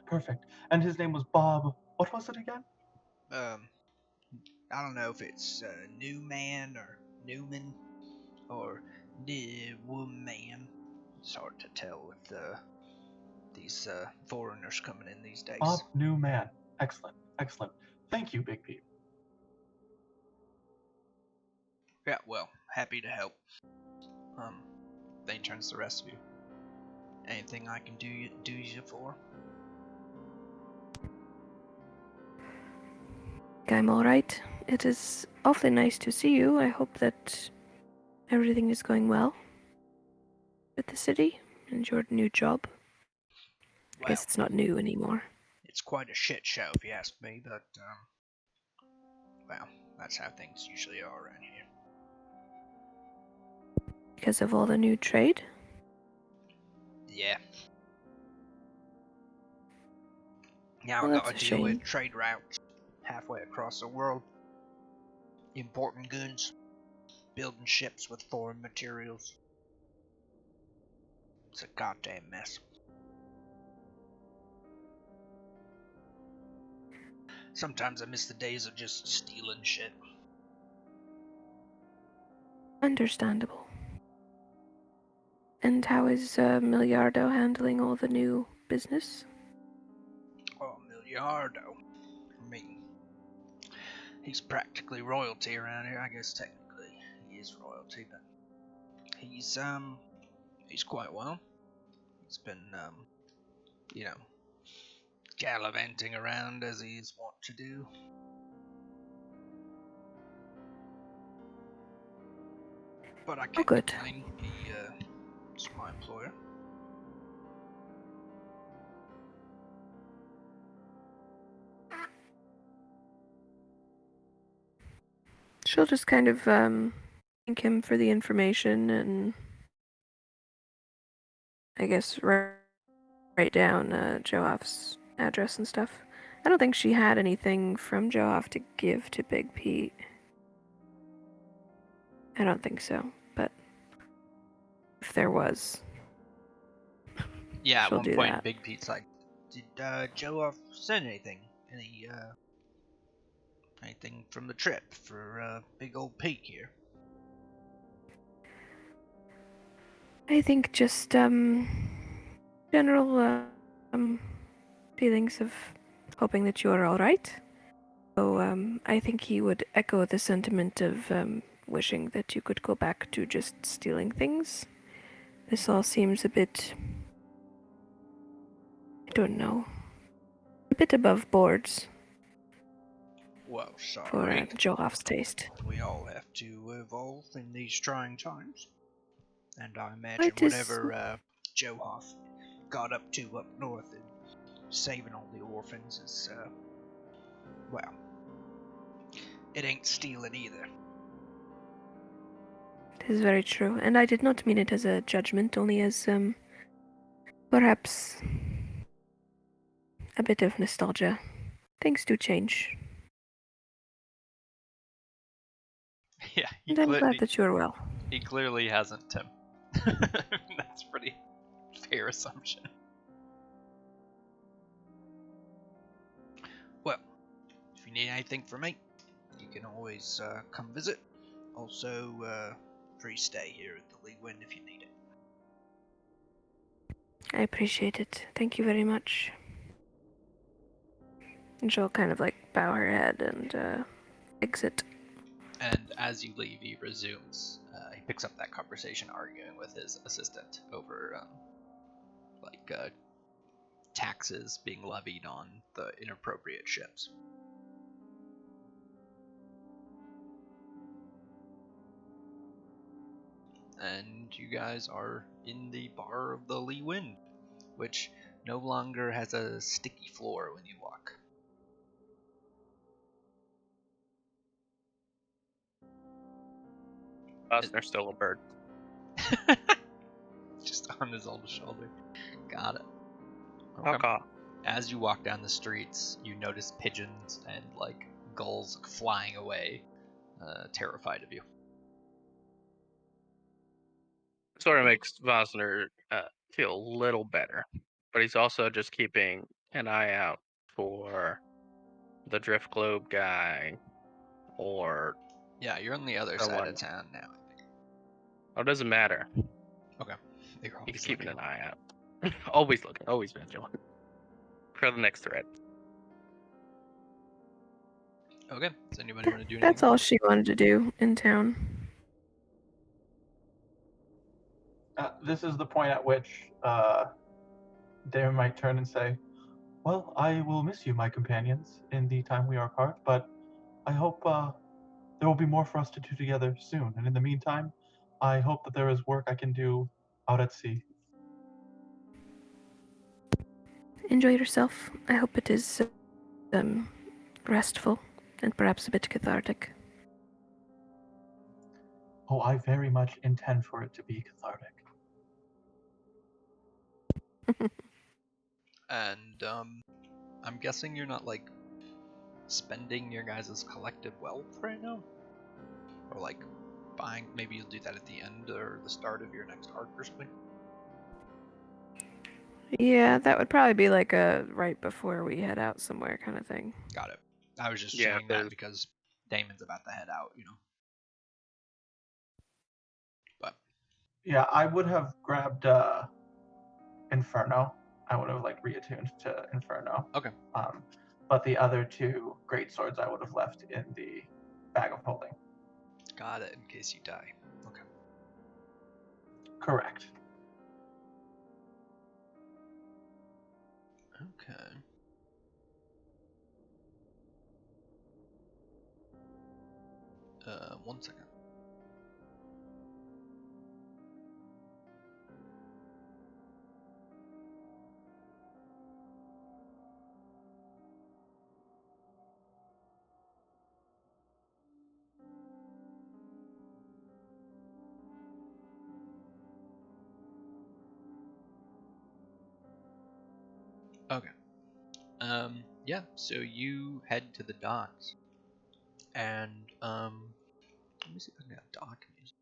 Perfect. And his name was Bob. What was it again? I don't know if it's Newman or Newman or Woman. It's hard to tell with these foreigners coming in these days. Bob Newman. Excellent. Thank you, Big Pete. Yeah, well, happy to help. Then he turns to the rest of you. Anything I can do you for? I'm alright. It is awfully nice to see you. I hope that everything is going well with the city and your new job. I guess it's not new anymore. It's quite a shit show if you ask me, but well, that's how things usually are around here. Because of all the new trade? Yeah. Now Well, I that's gotta a deal with shame. trade routes halfway across the world. Importing goods, building ships with foreign materials. It's a goddamn mess. Sometimes I miss the days of just stealing shit. Understandable. And how is Miliardo handling all the new business? Oh, Miliardo. I mean, he's practically royalty around here. I guess technically he is royalty, but he's quite well. He's been, gallivanting around as he's wont to do. But I can't good. complain. He's my employer. She'll just kind of thank him for the information and I guess write down Joaf's address and stuff. I don't think she had anything from Joaf to give to Big Pete. I don't think so, but if there was, Yeah, at she'll one do point, that. Big Pete's like, Did Joe send anything? Anything from the trip for big old Pete here? I think just general feelings of hoping that you are all right. So I think he would echo the sentiment of wishing that you could go back to just stealing things. This all seems a bit, I don't know, a bit above boards Well, for sorry. Joaf's taste. We all have to evolve in these trying times. And I imagine It is- whatever Johoff got up to up north and saving all the orphans is, well, it ain't stealing either. It is very true, and I did not mean it as a judgment, only as, perhaps a bit of nostalgia. Things do change, Yeah, and I'm glad that you're well. he clearly hasn't, Tim. That's pretty fair assumption. Well, if you need anything from me, you can always come visit. Also, free stay here at the Lee Wind if you need it. I appreciate it. Thank you very much. And she'll kind of like bow her head and exit. And as you leave, he resumes. He picks up that conversation, arguing with his assistant over, taxes being levied on the inappropriate ships. And you guys are in the bar of the Lee Wind, which no longer has a sticky floor when you walk. Bosner's still a bird. Just on his old shoulder. Got it. Okay. As you walk down the streets, you notice pigeons and gulls flying away, terrified of you. Sort of makes Vosner feel a little better, but he's also just keeping an eye out for the Drift Globe guy or Yeah, you're on the other side of town now. Oh, it doesn't matter. Okay. He's keeping an eye out. Always looking, always vigilant. For the next threat. Okay. Does anybody want to do anything? That's all she wanted to do in town. This is the point at which Damon might turn and say, "Well, I will miss you, my companions, in the time we are apart, but I hope there will be more for us to do together soon. And in the meantime, I hope that there is work I can do out at sea." Enjoy yourself. I hope it is restful and perhaps a bit cathartic. Oh, I very much intend for it to be cathartic. And I'm guessing you're not spending your guys' collective wealth right now? Or buying, maybe you'll do that at the end or the start of your next arc or something? Yeah, that would probably be a right before we head out somewhere kind of thing. Got it. I was just saying that because Damon's about to head out, But yeah, I would have grabbed Inferno. I would have reattuned to Inferno. Okay. But the other two great swords I would have left in the bag of holding. Got it, in case you die. Okay. Correct. Okay. One second. Okay. Yeah, so you head to the docks. And, let me see if I can get dock music.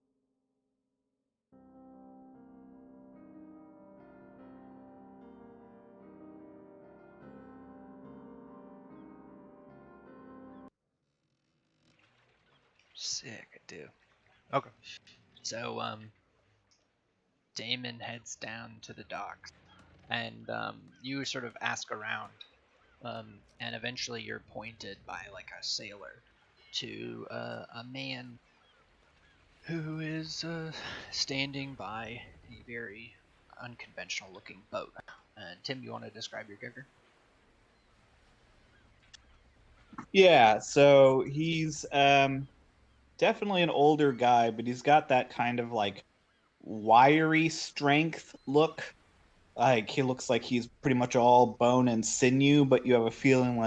Sick, I do. Okay. So, Damon heads down to the docks. And, you sort of ask around. And eventually you're pointed by a sailor to a man who is standing by a very unconventional looking boat. Tim, you want to describe your character? Yeah, so he's definitely an older guy, but he's got that kind of wiry strength look. He looks like he's pretty much all bone and sinew, but you have a feeling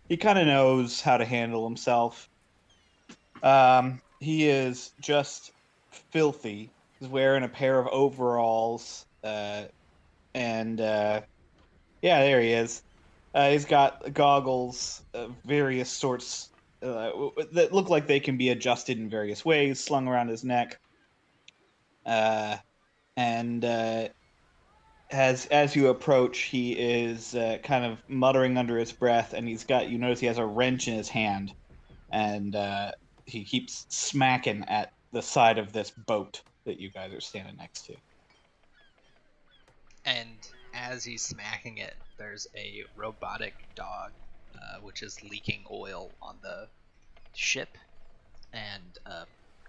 he kind of knows how to handle himself. He is just filthy. He's wearing a pair of overalls, and yeah, there he is. He's got goggles of various sorts that look like they can be adjusted in various ways, slung around his neck. And as you approach, he is kind of muttering under his breath, and you notice he has a wrench in his hand, and he keeps smacking at the side of this boat that you guys are standing next to. And as he's smacking it, there's a robotic dog, which is leaking oil on the ship and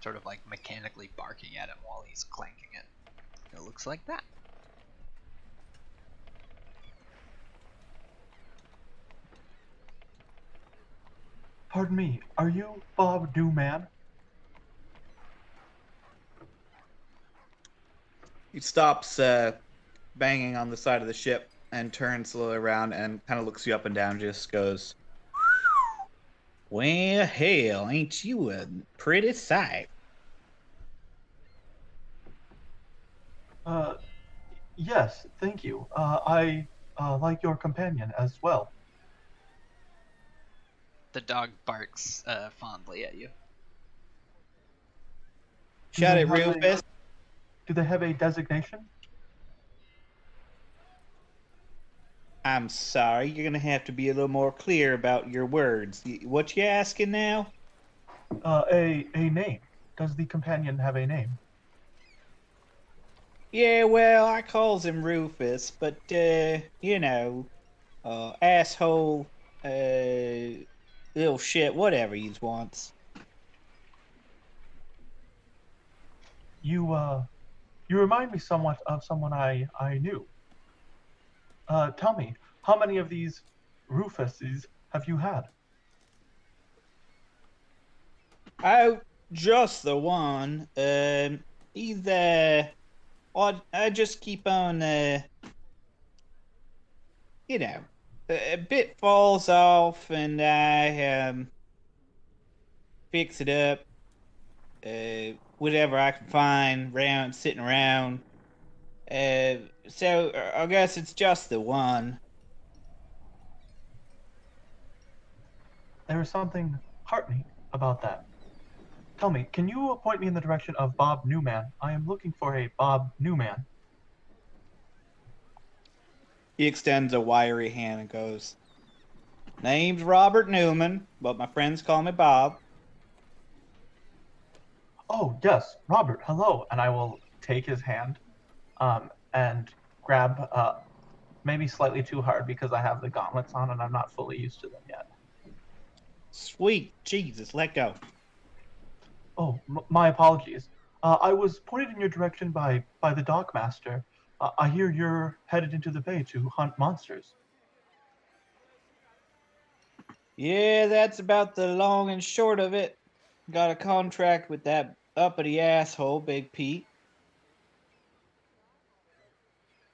sort of like mechanically barking at him while he's clanking it. It looks like that. Pardon me, are you Bob Newman? He stops banging on the side of the ship and turns slowly around and kind of looks you up and down and just goes, "Well, hell, ain't you a pretty sight?" Yes, thank you. I like your companion as well. The dog barks fondly at you. Shut it, Rufus. Do they have a designation? I'm sorry, you're gonna have to be a little more clear about your words. What you asking now? A name. Does the companion have a name? Yeah, well, I calls him Rufus, but asshole, little shit, whatever he wants. You remind me somewhat of someone I knew. Tell me, how many of these Rufuses have you had? Oh, just the one. He's I just keep on a bit falls off, and I fix it up. Whatever I can find sitting around. So I guess it's just the one. There is something heartening about that. Tell me, can you point me in the direction of Bob Newman? I am looking for a Bob Newman. He extends a wiry hand and goes, "Name's Robert Newman, but my friends call me Bob." Oh, yes, Robert, hello. And I will take his hand and grab, maybe slightly too hard because I have the gauntlets on and I'm not fully used to them yet. Sweet Jesus, let go. Oh, my apologies. I was pointed in your direction by the dockmaster. I hear you're headed into the bay to hunt monsters. Yeah, that's about the long and short of it. Got a contract with that uppity asshole, Big Pete.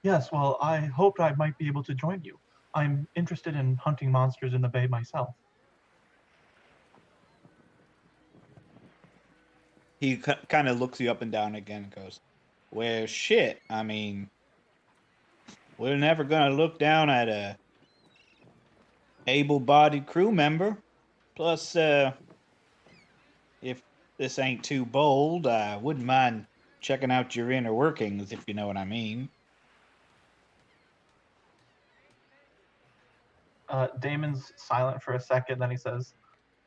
Yes, well, I hoped I might be able to join you. I'm interested in hunting monsters in the bay myself. He kind of looks you up and down again and goes, "Well, shit, I mean, we're never gonna look down at a able-bodied crew member. Plus, if this ain't too bold, I wouldn't mind checking out your inner workings, if you know what I mean." Damon's silent for a second, then he says,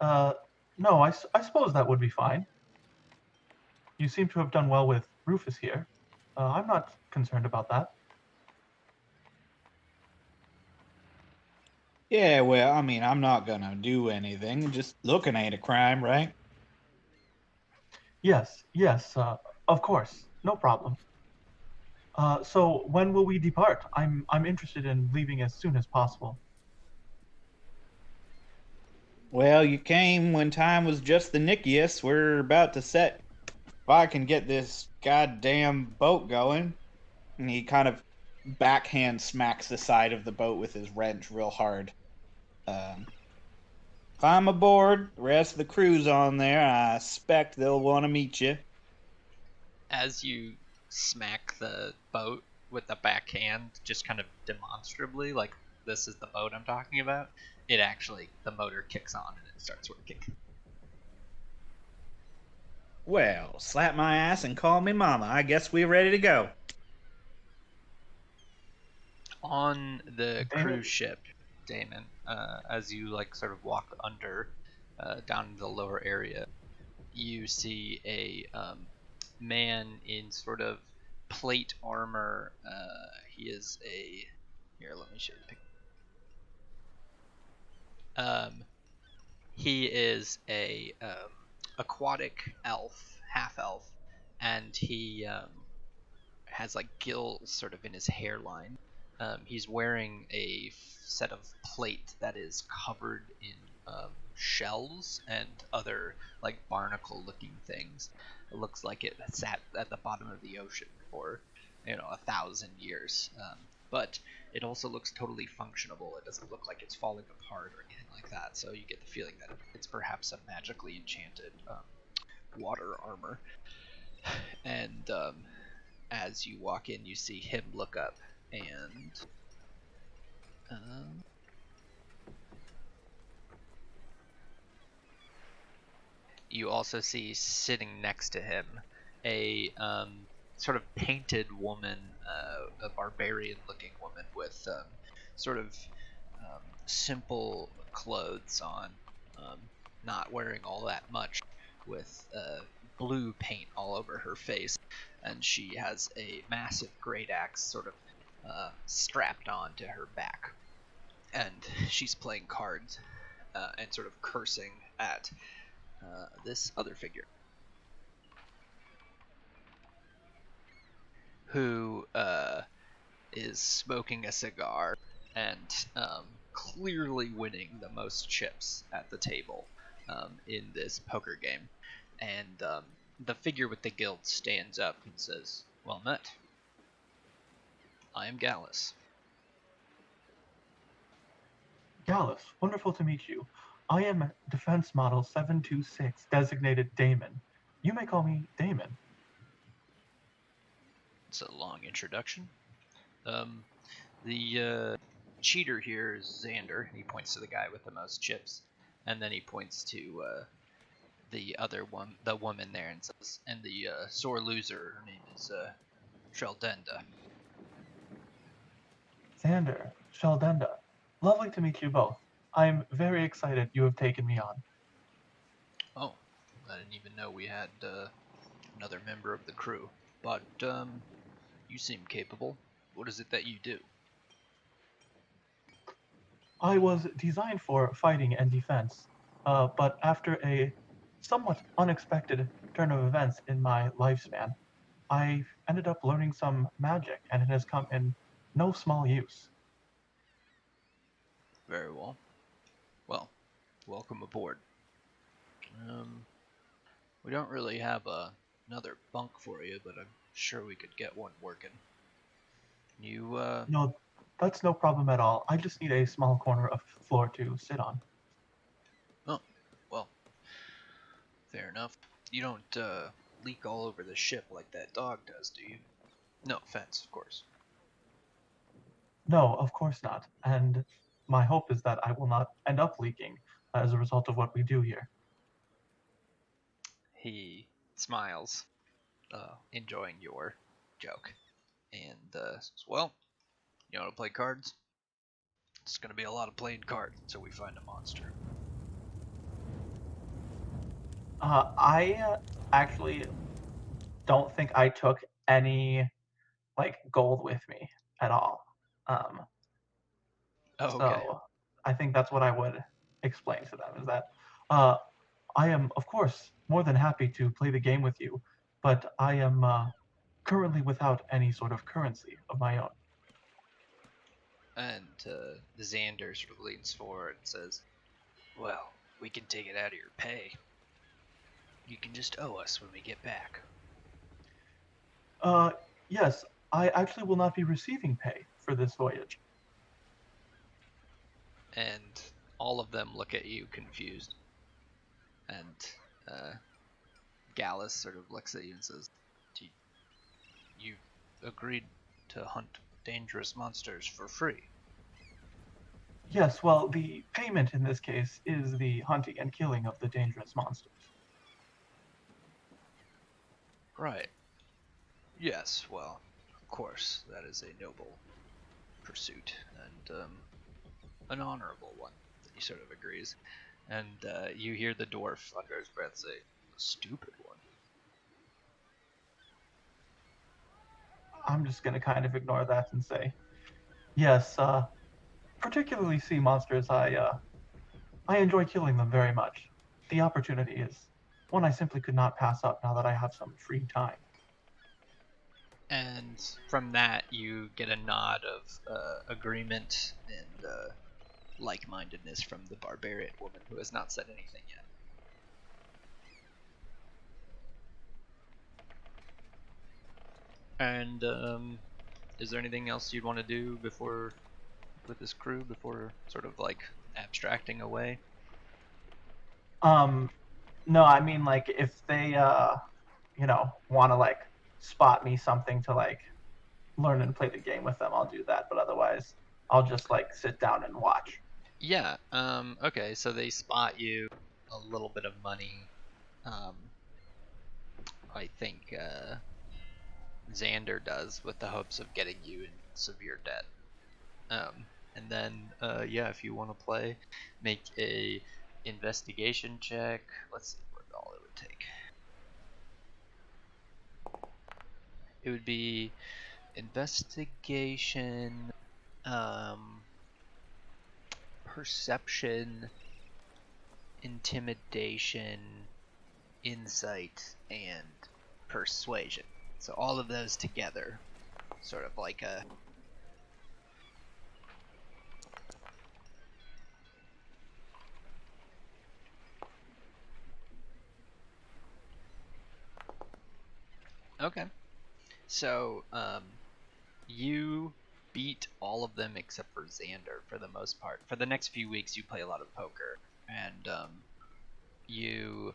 no, I suppose that would be fine. You seem to have done well with Rufus here. I'm not concerned about that. Yeah, well, I mean, I'm not gonna do anything. Just looking ain't a crime, right? Yes, of course, no problem. So when will we depart? I'm interested in leaving as soon as possible. Well, you came when time was just the nickiest. We're about to set. If I can get this goddamn boat going. And he kind of backhand smacks the side of the boat with his wrench real hard. If I'm aboard, the rest of the crew's on there. I expect they'll want to meet you. As you smack the boat with the backhand, just kind of demonstrably, like this is the boat I'm talking about, it actually, the motor kicks on and it starts working. Well, slap my ass and call me mama. I guess we're ready to go. On the Damon? cruise ship, Damon, as you like sort of walk under, down into the lower area, you see a man in sort of plate armor. He is a here. Let me show you the picture. He is a aquatic elf, half elf, and he has like gills sort of in his hairline. He's wearing a set of plate that is covered in shells and other like barnacle-looking things. It looks like it sat at the bottom of the ocean for 1,000 years. But it also looks totally functionable. It doesn't look like it's falling apart or anything like that. So you get the feeling that it's perhaps a magically enchanted water armor. And as you walk in, you see him look up, and you also see sitting next to him a sort of painted woman, a barbarian-looking woman with sort of simple clothes on, not wearing all that much, with blue paint all over her face, and she has a massive great axe sort of strapped onto her back, and she's playing cards and sort of cursing at this other figure, who is smoking a cigar and clearly winning the most chips at the table in this poker game. And the figure with the guild stands up and says, "Well met. I am Gallus." Gallus, wonderful to meet you. I am Defense Model 726, designated Damon. You may call me Damon. It's a long introduction. The cheater here is Xander, and he points to the guy with the most chips, and then he points to the other one, the woman there, and says, "And the sore loser, her name is Sheldenda." Xander, Sheldenda, lovely to meet you both. I'm very excited you have taken me on. Oh, I didn't even know we had another member of the crew, but you seem capable. What is it that you do? I was designed for fighting and defense, but after a somewhat unexpected turn of events in my lifespan, I ended up learning some magic, and it has come in no small use. Very well. Well, welcome aboard. We don't really have another bunk for you, but I'm sure we could get one working. You, No, that's no problem at all. I just need a small corner of floor to sit on. oh, well, fair enough. You don't leak all over the ship like that dog does, do you? No offense, of course. No, of course not. And my hope is that I will not end up leaking as a result of what we do here. He smiles, enjoying your joke, and says, "Well, you want to play cards? It's going to be a lot of playing cards until we find a monster." I actually don't think I took any gold with me at all. Um, Oh, okay. so I think that's what I would explain to them is that uh, I am, of course, more than happy to play the game with you, but I am currently without any sort of currency of my own. And the Xander sort of leans forward and says, "Well, we can take it out of your pay. You can just owe us when we get back." Yes, I actually will not be receiving pay for this voyage. And all of them look at you confused. And Gallus sort of looks at you and says, "You agreed to hunt dangerous monsters for free." Yes, well, the payment in this case is the hunting and killing of the dangerous monsters. Right. Yes, well, of course, that is a noble pursuit and an honorable one. He sort of agrees. And you hear the dwarf under his breath say, "A stupid one." I'm just going to kind of ignore that and say, yes, particularly sea monsters, I enjoy killing them very much. The opportunity is one I simply could not pass up now that I have some free time. And from that, you get a nod of agreement and like-mindedness from the barbarian woman who has not said anything yet. And is there anything else you'd want to do before with this crew before sort of like abstracting away? No, I mean, like, if they, want to, like, spot me something to, like, learn and play the game with them, I'll do that. But otherwise, I'll just, like, sit down and watch. Yeah. Okay. So they spot you, a little bit of money. I think Xander does, with the hopes of getting you in severe debt. And then yeah, if you want to play, make a investigation check. Let's see what all it would take. It would be investigation, perception, intimidation, insight, and persuasion. So all of those together, sort of like a... Okay. So, you beat all of them except for Xander for the most part. For the next few weeks, you play a lot of poker, and you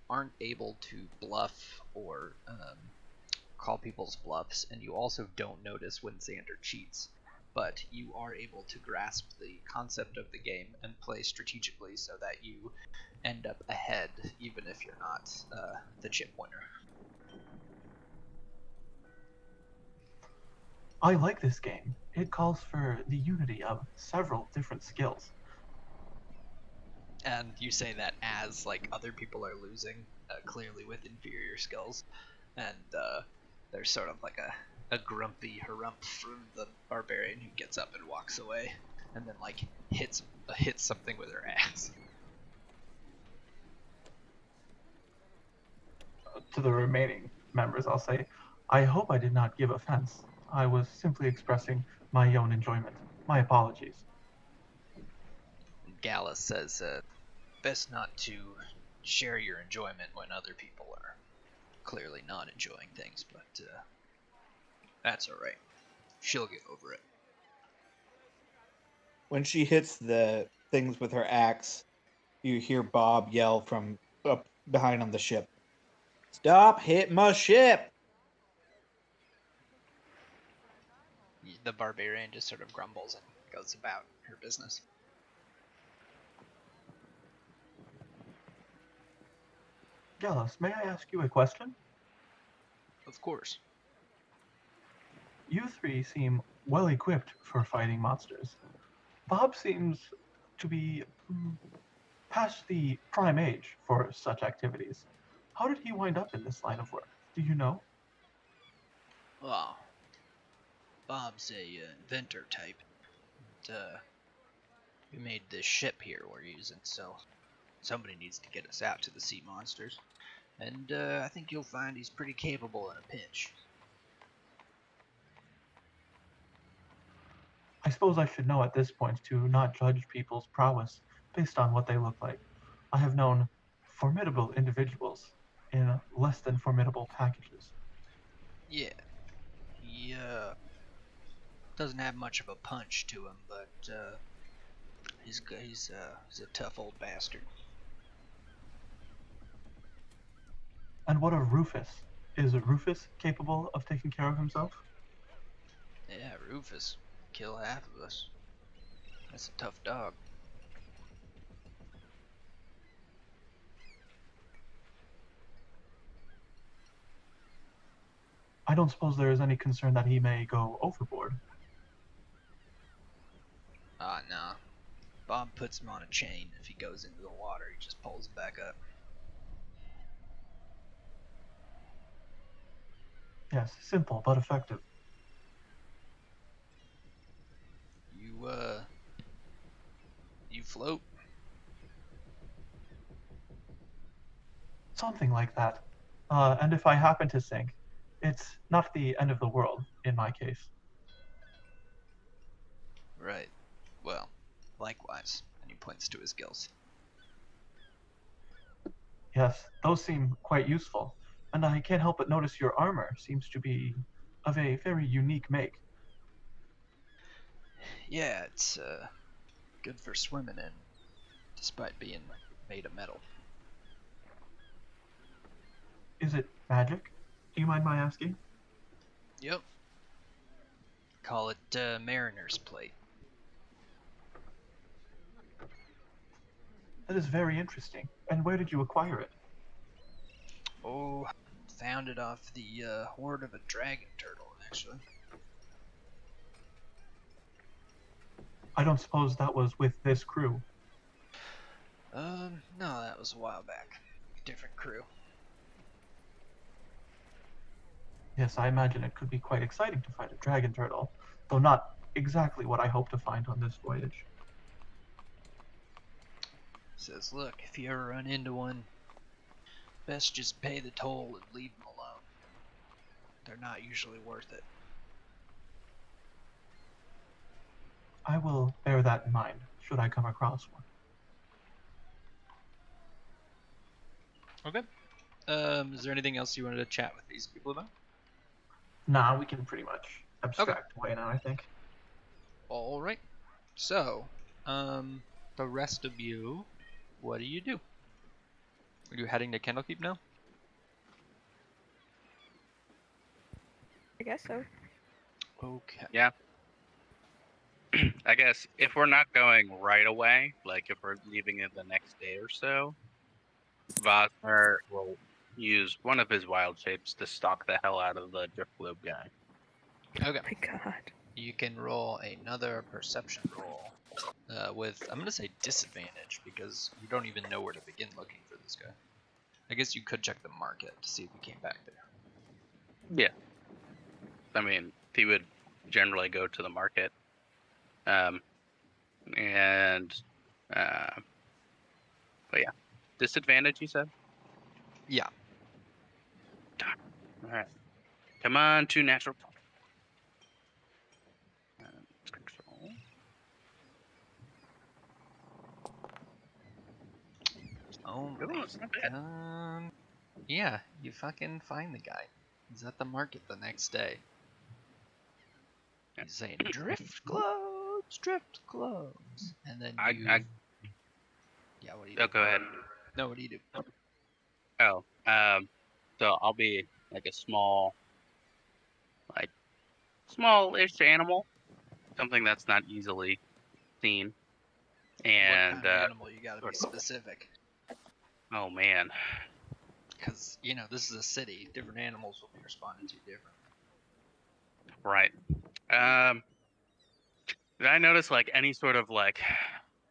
aren't able to bluff or call people's bluffs, and you also don't notice when Xander cheats. But you are able to grasp the concept of the game and play strategically so that you end up ahead, even if you're not the chip winner. I like this game. It calls for the unity of several different skills. And you say that as like other people are losing, clearly with inferior skills, and there's sort of like a grumpy harumph from the barbarian who gets up and walks away, and then like hits something with her axe. To the remaining members, I'll say, I hope I did not give offense. I was simply expressing my own enjoyment. My apologies. And Gallus says, "Best not to share your enjoyment when other people are clearly not enjoying things, but that's all right. She'll get over it." When she hits the things with her axe, you hear Bob yell from up behind on the ship, "Stop hitting my ship!" The barbarian just sort of grumbles and goes about her business. Gallus, may I ask you a question? Of course. You three seem well equipped for fighting monsters. Bob seems to be past the prime age for such activities. How did he wind up in this line of work? Do you know? Oh, Bob's a inventor type. We made this ship here we're using, so somebody needs to get us out to the sea monsters. And I think you'll find he's pretty capable in a pinch. I suppose I should know at this point to not judge people's prowess based on what they look like. I have known formidable individuals in less than formidable packages. Yeah, he doesn't have much of a punch to him, but He's a tough old bastard. And what of Rufus? Is Rufus capable of taking care of himself? Yeah, Rufus. Kill half of us. That's a tough dog. I don't suppose there is any concern that he may go overboard. Ah, nah. Bob puts him on a chain. If he goes into the water, he just pulls him back up. Yes, simple but effective. You float? Something like that. And if I happen to sink, it's not the end of the world in my case. Right. Well, likewise. And he points to his gills. Yes, those seem quite useful, and I can't help but notice your armor seems to be of a very unique make. Yeah, it's good for swimming in, despite being made of metal. Is it magic? Do you mind my asking? Yep. Call it Mariner's Plate. That is very interesting. And where did you acquire it? Oh, found it off the hoard of a dragon turtle, actually. I don't suppose that was with this crew. No, that was a while back. Different crew. Yes, I imagine it could be quite exciting to find a dragon turtle, though not exactly what I hope to find on this voyage. Says, look, if you ever run into one, best just pay the toll and leave them alone. They're not usually worth it. I will bear that in mind, should I come across one. Okay. Is there anything else you wanted to chat with these people about? Nah, we can pretty much abstract away now, I think. All right. So, the rest of you, what do you do? Are you heading to Candlekeep now? I guess so. Okay. Yeah. I guess if we're not going right away, like if we're leaving it the next day or so, Vosner will use one of his wild shapes to stalk the hell out of the drift globe guy. Okay. Oh my god. You can roll another perception roll with, I'm going to say disadvantage, because you don't even know where to begin looking for this guy. I guess you could check the market to see if he came back there. Yeah. I mean, he would generally go to the market. But yeah. Disadvantage, you said? Yeah. Alright. Come on, 2 natural 20. Control. Oh Ooh, my it's not bad. god. Yeah, you fucking find the guy. He's at the market the next day. He's saying, drift globes. And then yeah, what do you do? Oh, go ahead. No, what do you do? Oh, so I'll be like a smallish animal, something that's not easily seen. And what kind of animal? You gotta be specific. oh man, Because, this is a city. Different animals will be responding to different. right. Did I notice like any sort of like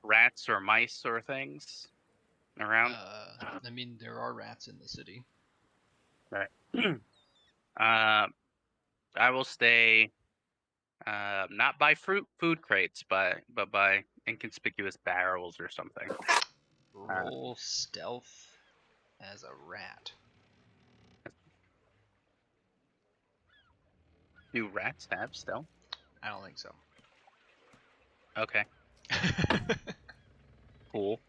rats or mice or things around? I mean, there are rats in the city. Right. I will stay not by food crates, but by inconspicuous barrels or something. Roll stealth as a rat. Do rats have stealth? I don't think so. Okay, cool.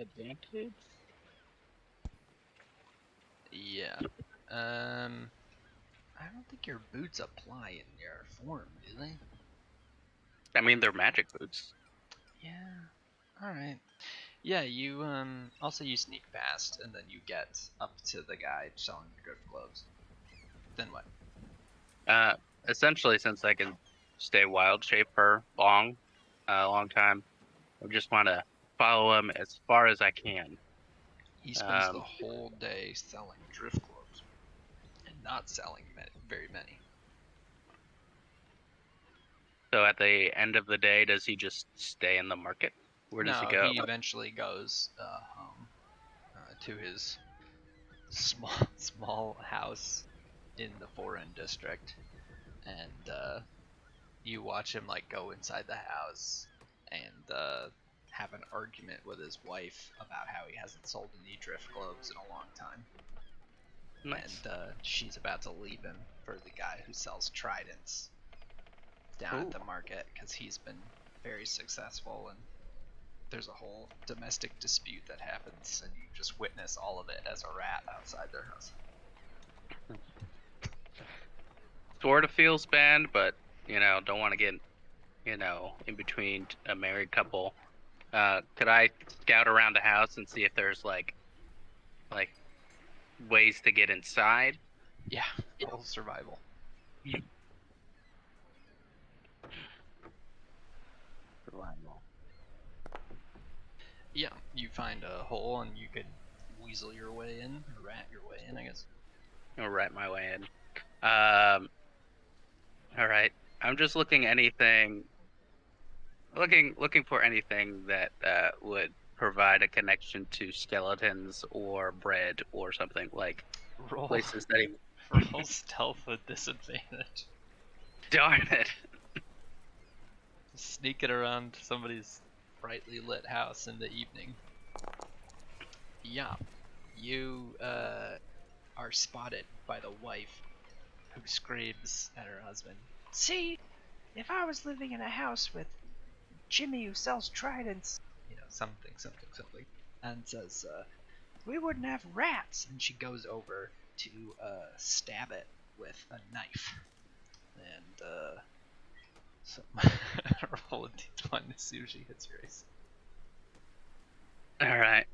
Advantage? Yeah. I don't think your boots apply in your form, do they? I mean, they're magic boots. Yeah. All right. Yeah, you also you sneak past and then you get up to the guy selling the drift gloves. Then what? Essentially, since I can stay wild shape for a long time, I just want to follow him as far as I can. He spends the whole day selling drift gloves and not selling very many. So at the end of the day, does he just stay in the market? Where does he No, go? he eventually goes home to his small house in the foreign district, and you watch him like go inside the house and have an argument with his wife about how he hasn't sold any drift gloves in a long time. Nice. And she's about to leave him for the guy who sells tridents down at the market because he's been very successful, and there's a whole domestic dispute that happens, and you just witness all of it as a rat outside their house. Sort of feels bad, but don't want to get in between a married couple. Could I scout around the house and see if there's like ways to get inside? Yeah, roll survival. Survival. Yeah, you find a hole and you could weasel your way in, or rat your way in, I guess. I'll rat my way in. All right. I'm just looking for anything that would provide a connection to skeletons or bread or something, like places that roll stealth with disadvantage. Darn it. Sneaking around somebody's brightly lit house in the evening. Yeah, you are spotted by the wife, who screams at her husband. See, if I was living in a house with Jimmy who sells tridents, something, and says, we wouldn't have rats. And she goes over to stab it with a knife. And so roll a d20 to see if she hits your ace. All right.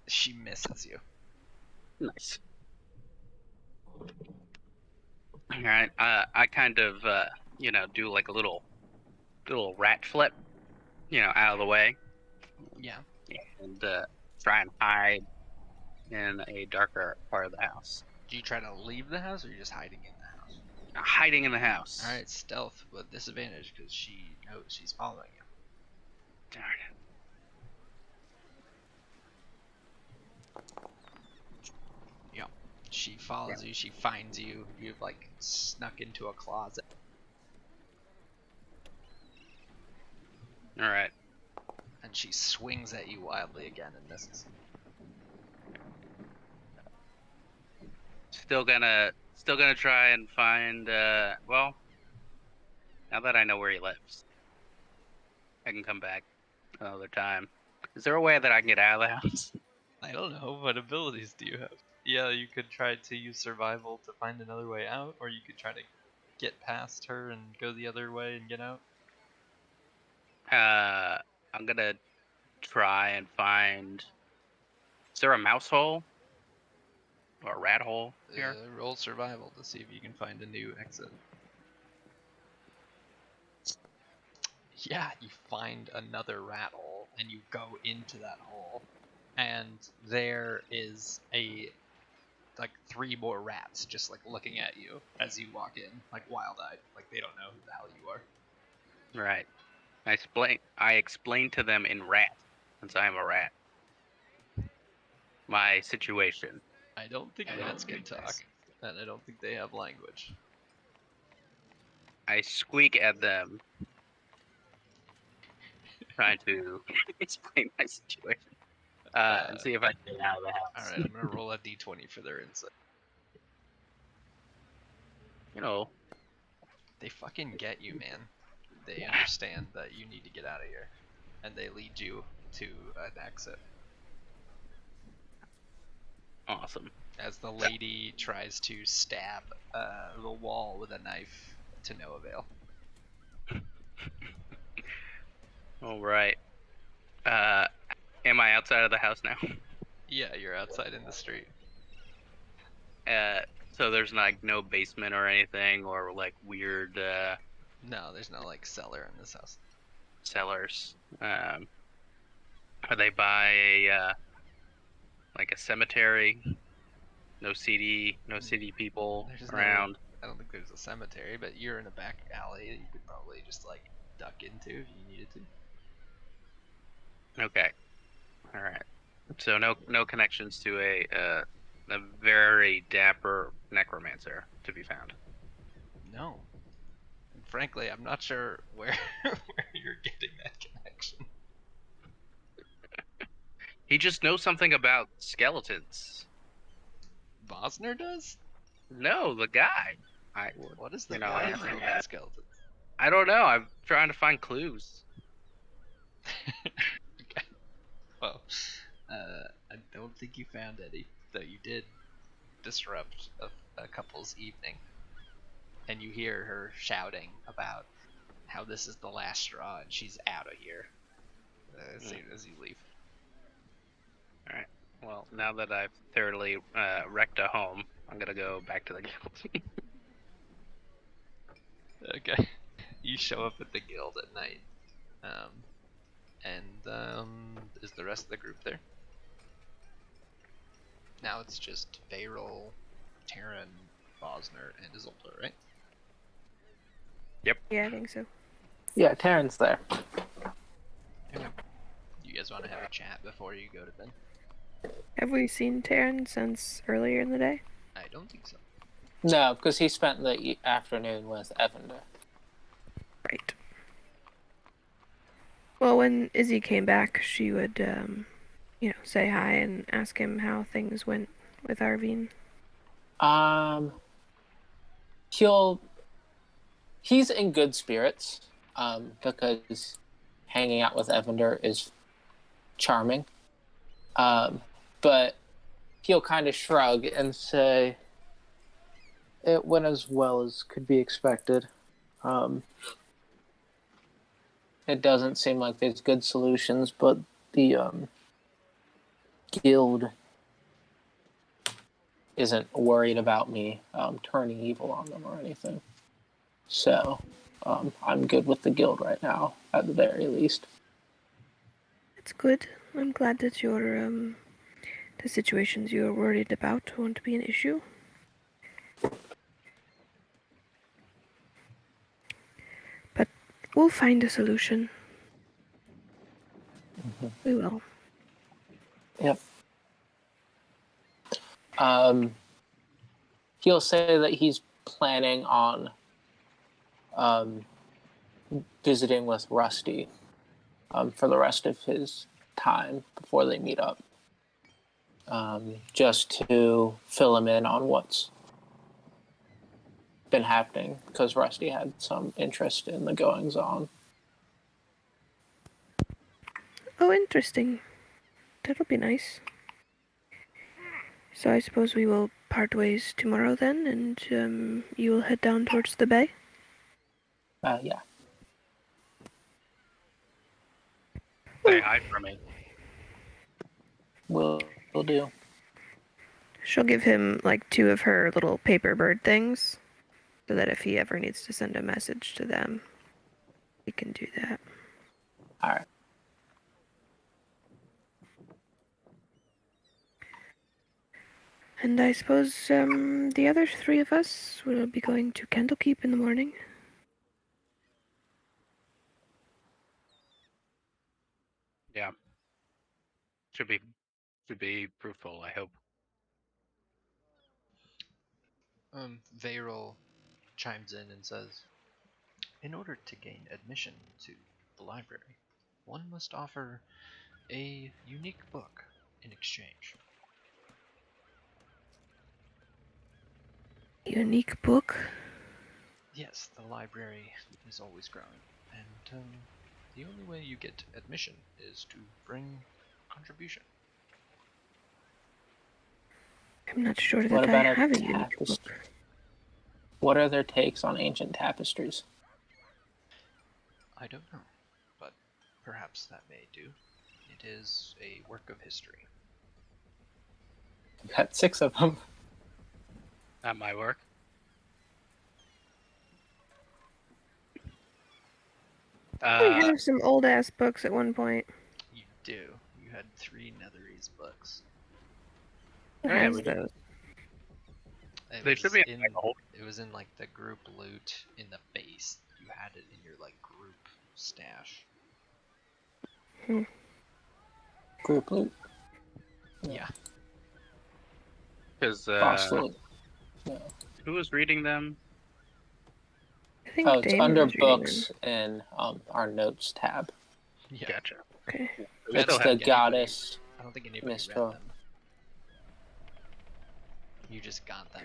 She misses you. Nice. All right. I kind of do like a little rat flip, out of the way. Yeah. And try and hide in a darker part of the house. Do you try to leave the house, or are you just hiding in the house? Hiding in the house. Alright, stealth with disadvantage because she knows she's following you. Darn it. Yeah. She follows you, she finds you, you've like snuck into a closet. Alright. And she swings at you wildly again and misses. Still gonna try and find well, now that I know where he lives, I can come back another time. Is there a way that I can get out of the house? I don't know, what abilities do you have? Yeah, you could try to use survival to find another way out, or you could try to get past her and go the other way and get out. I'm gonna try and find. Is there a mouse hole or a rat hole here? Roll survival to see if you can find a new exit. Yeah, you find another rat hole and you go into that hole, and there is like 3 more rats just like looking at you as you walk in, like wild-eyed, like they don't know who the hell you are. Right. I explain to them in rat, since I am a rat, my situation. I don't think rats can talk, and I don't think they have language. I squeak at them, trying to explain my situation, and see if I can get out of the house. Alright, I'm gonna roll a d20 for their insight. They fucking get you, man. They understand that you need to get out of here, and they lead you to an exit. Awesome. as the lady tries to stab the wall with a knife to no avail. All right. Am I outside of the house now? Yeah, you're outside in the street. So there's like no basement or anything, or like weird No, there's no like cellar in this house. cellars. Are they by a like a cemetery? No CD people There's around. I don't think there's a cemetery, but you're in a back alley that you could probably just like duck into if you needed to. Okay. All right. So no connections to a very dapper necromancer to be found. No. And frankly, I'm not sure where where you're getting that connection. He just knows something about skeletons. Bosner does? No, the guy. What is the You know, guy know about skeletons? I don't know. I'm trying to find clues. Okay. Well, I don't think you found any, though you did disrupt a couple's evening. And you hear her shouting about how this is the last straw and she's out of here as soon as you leave. All right. Well, now that I've thoroughly wrecked a home, I'm gonna go back to the guild. Okay. You show up at the guild at night. Is the rest of the group there? Now it's just Varel, Terran, Bosner, and Isolde, right? Yeah, I think so. Yeah, Taryn's there. Okay. You guys want to have a chat before you go to bed? Have we seen Taryn since earlier in the day? I don't think so. No, because he spent the afternoon with Evander. Right. Well, when Izzy came back, she would, say hi and ask him how things went with Arvine. He's in good spirits, because hanging out with Evander is charming. But he'll kind of shrug and say, it went as well as could be expected. It doesn't seem like there's good solutions, but the guild isn't worried about me turning evil on them or anything. So I'm good with the guild right now, at the very least. That's good. I'm glad that the situations you're worried about won't be an issue. But we'll find a solution. Mm-hmm. We will. Yep. He'll say that he's planning on visiting with Rusty for the rest of his time before they meet up. Just to fill him in on what's been happening, because Rusty had some interest in the goings-on. Oh, interesting. That'll be nice. So I suppose we will part ways tomorrow then, and you will head down towards the bay? Yeah. Say hi for me. Will do. She'll give him, 2 of her little paper bird things, so that if he ever needs to send a message to them, he can do that. All right. And I suppose the other 3 of us will be going to Candlekeep in the morning. Yeah. Should be fruitful, I hope. Varel chimes in and says, in order to gain admission to the library, one must offer a unique book in exchange. Unique book? Yes, the library is always growing, and the only way you get admission is to bring contribution. I'm not sure What that I about a have a unique tapestry? book. What are their takes on ancient tapestries? I don't know, but perhaps that may do. It is a work of history. We've got 6 of them. That might work. We have some old ass books at one point. You do. You had 3 Netherese books. Who Oh, yeah, has we- those? They should be in like old. it was in like the group loot in the base. You had it in your like group stash. Group loot. Yeah. Because Boss loot. Yeah. who was reading them? I think Oh, it's Damon under was reading them. books in our notes tab. Yeah. Gotcha. Okay. We It's still the have anybody- goddess. I don't think anybody Mistral. read them. You just got them.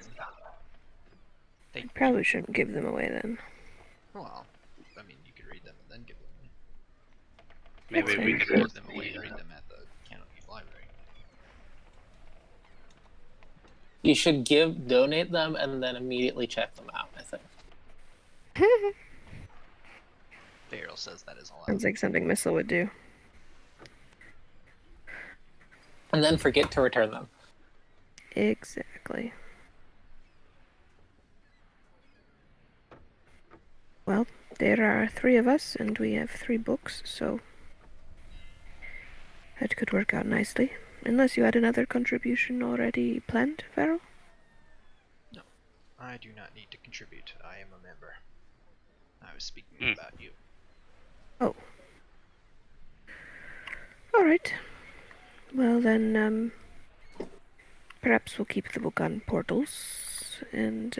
I probably shouldn't give them away then. Well, I mean, you could read them and then give them away. Maybe That's we fine. can give them away and read them at the Candlekeep Library. You should donate them and then immediately check them out, I think. Farrell says that is allowed. Sounds like something Missile would do. And then forget to return them. Exactly. Well, there are 3 of us, and we have 3 books, so that could work out nicely. Unless you had another contribution already planned, Farrell? No, I do not need to contribute. I am a member. I was speaking about you. Oh. Alright. Well then, perhaps we'll keep the book on portals, and,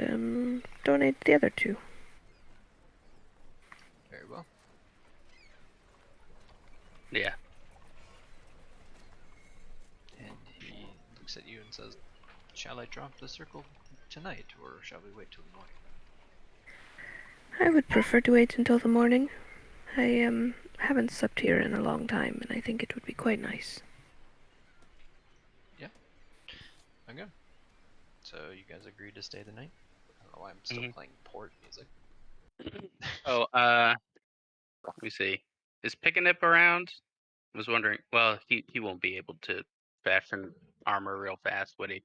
donate the other 2. Very well. Yeah. And he looks at you and says, "Shall I drop the circle tonight, or shall we wait till the morning?" I would prefer to wait until the morning. I haven't slept here in a long time, and I think it would be quite nice. Okay. So you guys agreed to stay the night? I don't know why I'm still playing port music. Oh, let me see. Is Pickanip around? I was wondering. Well, he won't be able to fashion armor real fast, would he?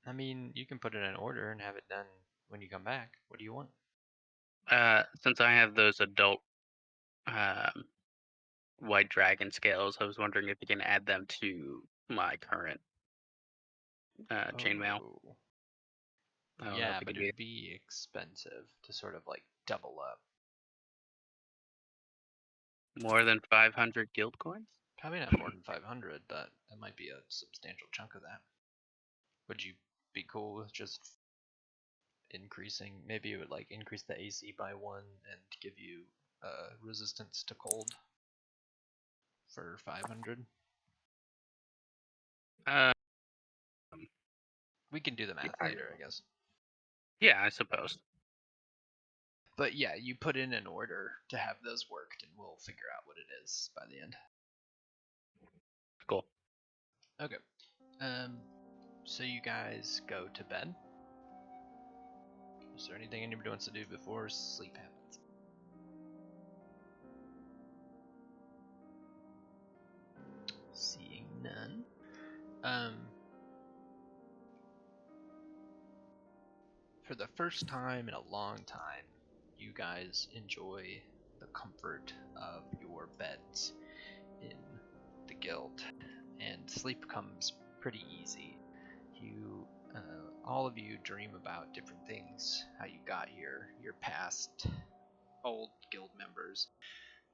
I mean, you can put it in order and have it done when you come back. What do you want? Since I have those adult white dragon scales, I was wondering if you can add them to my current chainmail. Oh. I don't know Yeah, if you but can do it'd be expensive to sort of like double up. more than 500 guild coins. Probably not more than 500, but that might be a substantial chunk of that. Would you be cool with just increasing? Maybe it would like increase the AC by 1 and give you resistance to cold for 500. We can do the math later, I guess. Yeah, I suppose. But yeah, you put in an order to have those worked, and we'll figure out what it is by the end. Cool. Okay. So you guys go to bed. Is there anything anybody wants to do before sleep happens? Seeing none. For the first time in a long time, you guys enjoy the comfort of your beds in the guild, and sleep comes pretty easy. You, all of you dream about different things, how you got here, your past old guild members.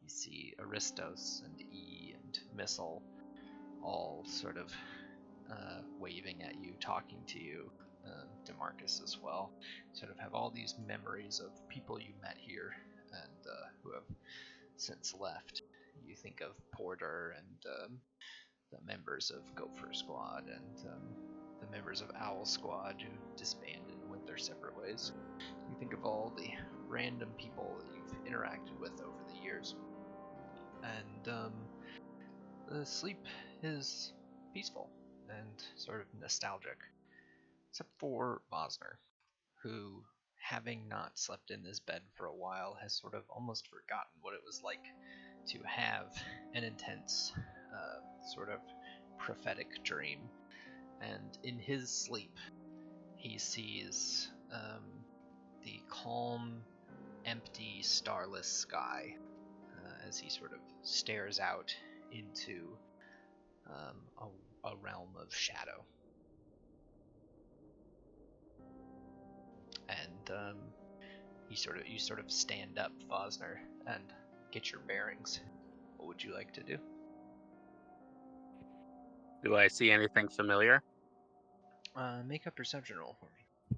You see Aristos and E and Missile all sort of waving at you, talking to you, Demarcus as well. Sort of have all these memories of people you met here and who have since left. You think of Porter and the members of Gopher Squad and the members of Owl Squad who disbanded and went their separate ways. You think of all the random people that you've interacted with over the years. And the sleep is peaceful and sort of nostalgic. except for Vosner, who, having not slept in this bed for a while, has sort of almost forgotten what it was like to have an intense, sort of prophetic dream. And in his sleep, he sees the calm, empty, starless sky as he sort of stares out into a realm of shadow. And you sort of stand up, Vosner, and get your bearings. What would you like to do? Do I see anything familiar? Make a perception roll for me.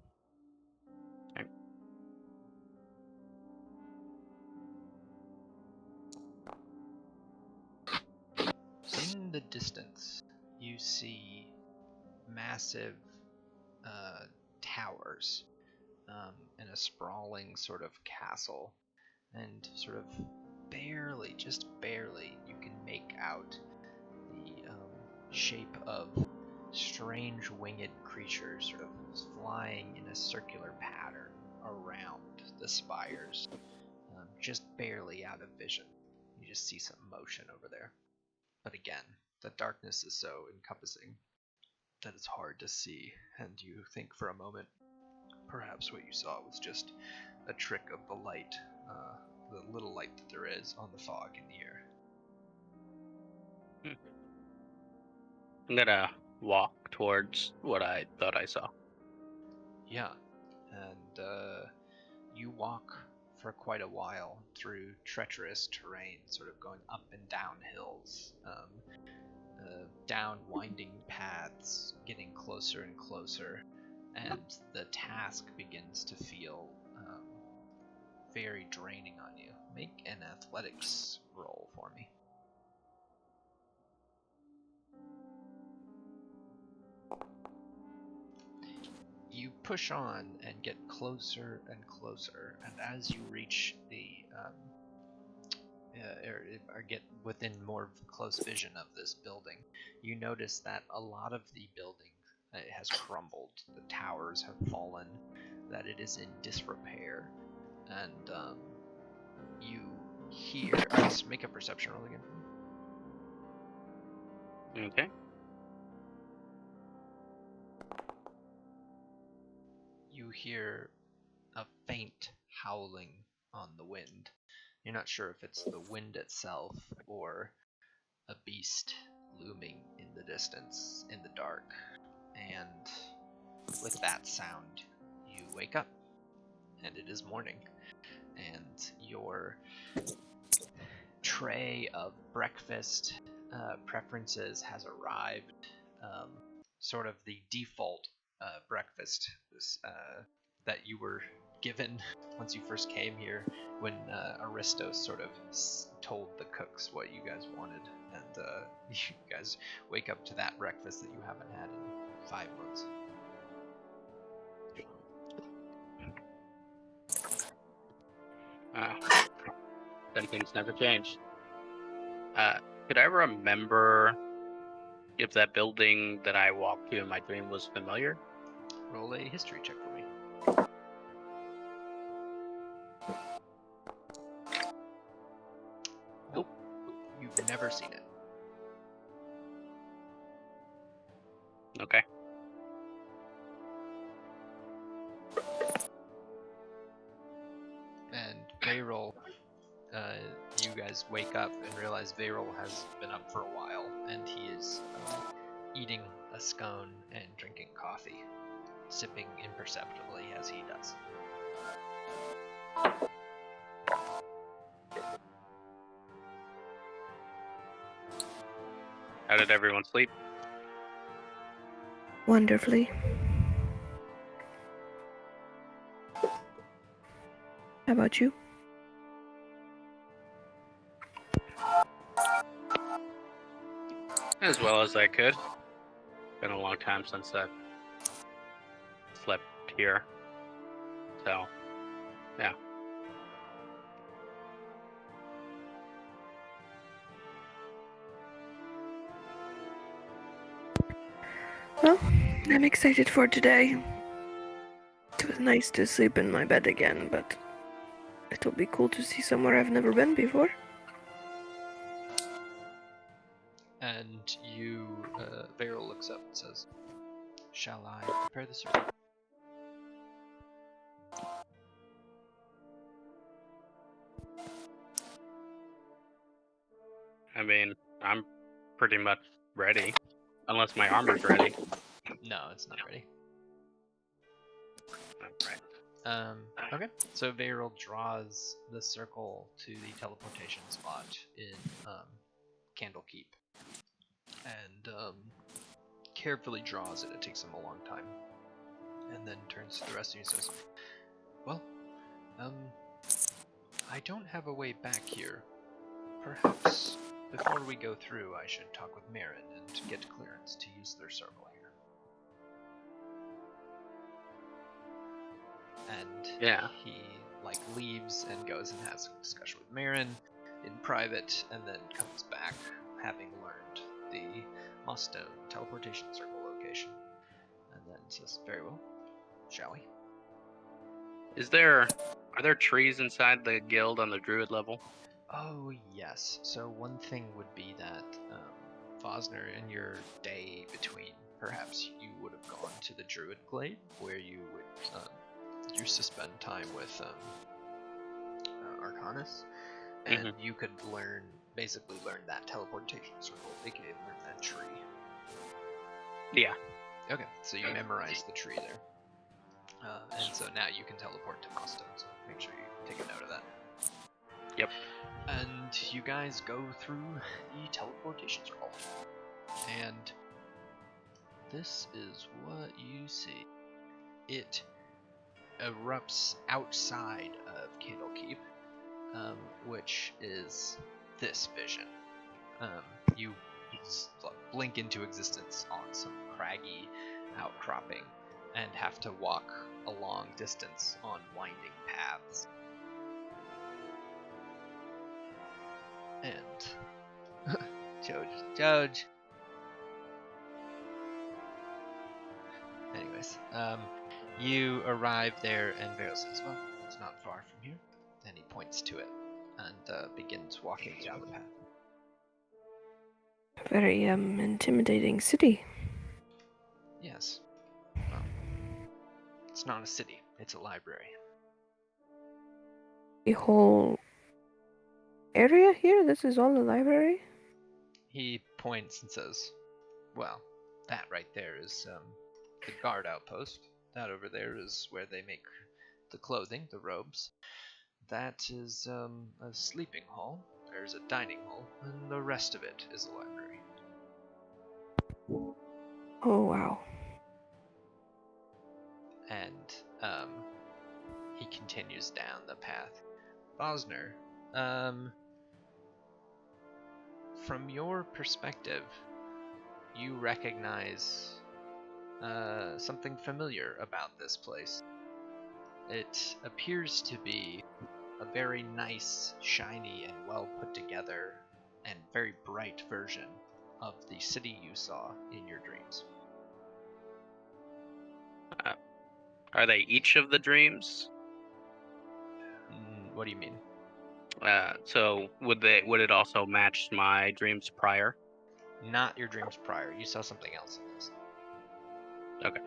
Okay. In the distance, you see massive towers in a sprawling sort of castle, and sort of barely, just barely, you can make out the shape of strange winged creatures sort of flying in a circular pattern around the spires, just barely out of vision. You just see some motion over there. But again, the darkness is so encompassing that it's hard to see, and you think for a moment perhaps what you saw was just a trick of the light, the little light that there is on the fog in the air. I'm gonna walk towards what I thought I saw. Yeah, and you walk for quite a while through treacherous terrain, sort of going up and down hills, down winding paths, getting closer and closer, and the task begins to feel very draining on you. Make an athletics roll for me. You push on and get closer and closer, and as you reach the or get within more close vision of this building, you notice that a lot of the building has crumbled. The towers have fallen, that it is in disrepair, and you hear. Let's make a perception roll again. Okay. You hear a faint howling on the wind. You're not sure if it's the wind itself or a beast looming in the distance in the dark. And with that sound, you wake up, and it is morning, and your tray of breakfast preferences has arrived. Sort of the default breakfast that you were given once you first came here, when Aristos sort of told the cooks what you guys wanted, and you guys wake up to that breakfast that you haven't had in 5 months. Then things never change. Could I remember if that building that I walked to in my dream was familiar? Roll a history check for me. Nope. You've never seen it. Okay. And Veyrol, you guys wake up and realize Veyrol has been up for a while, and he is eating a scone and drinking coffee, sipping imperceptibly as he does. How did everyone sleep? Wonderfully. How about you? As well as I could. Been a long time since I've slept here. So, yeah. Well, I'm excited for today. It was nice to sleep in my bed again, but it'll be cool to see somewhere I've never been before. And you, Varel looks up and says, "Shall I prepare the circle?" I mean, I'm pretty much ready, unless my armor's ready. No, it's not ready. Alright. Okay. So Varel draws the circle to the teleportation spot in Candlekeep, and carefully draws it. It takes him a long time, and then turns to the rest of you and says, "Well, I don't have a way back here. Perhaps before we go through, I should talk with Marin and get clearance to use their circle here." And Yeah. he leaves and goes and has a discussion with Marin in private, and then comes back having learned the Mossstone teleportation circle location, and then says, "Very well, shall we?" Are there trees inside the guild on the druid level? Oh yes. So one thing would be that Fosner, in your day between, perhaps you would have gone to the druid glade where you would used to spend time with Arcanus, and you could basically learn that teleportation circle, aka learn that tree. Yeah. Okay, so you memorize the tree there. And so now you can teleport to Mossstone, so make sure you take a note of that. Yep. And you guys go through the teleportation circle. And this is what you see. It erupts outside of Candlekeep, which is this vision. You blink into existence on some craggy outcropping and have to walk a long distance on winding paths. And Joj. Anyways, you arrive there, and Varel says, "Well, it's not far from here." And he points to it and begins walking down the path. A very intimidating city. Yes. Well, it's not a city, it's a library. The whole area here? This is all a library? He points and says, "Well, that right there is the guard outpost. That over there is where they make the clothing, the robes. That is a sleeping hall. There's a dining hall, and the rest of it is a library." Oh, wow. And he continues down the path. Bosner, from your perspective, you recognize something familiar about this place. It appears to be a very nice, shiny, and well put together and very bright version of the city you saw in your dreams. Are they each of the dreams? What do you mean? So would it also match my dreams prior? Not your dreams prior. You saw something else in this. Okay.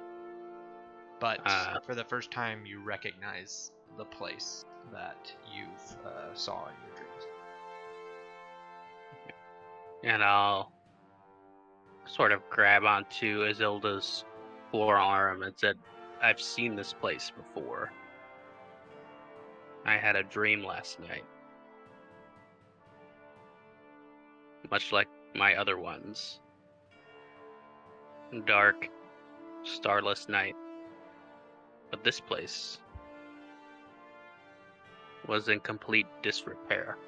But for the first time, you recognize the place that you saw in your dreams. And I'll sort of grab onto Isilda's forearm and said, "I've seen this place before. I had a dream last night. Much like my other ones. Dark, starless night. But this place was in complete disrepair."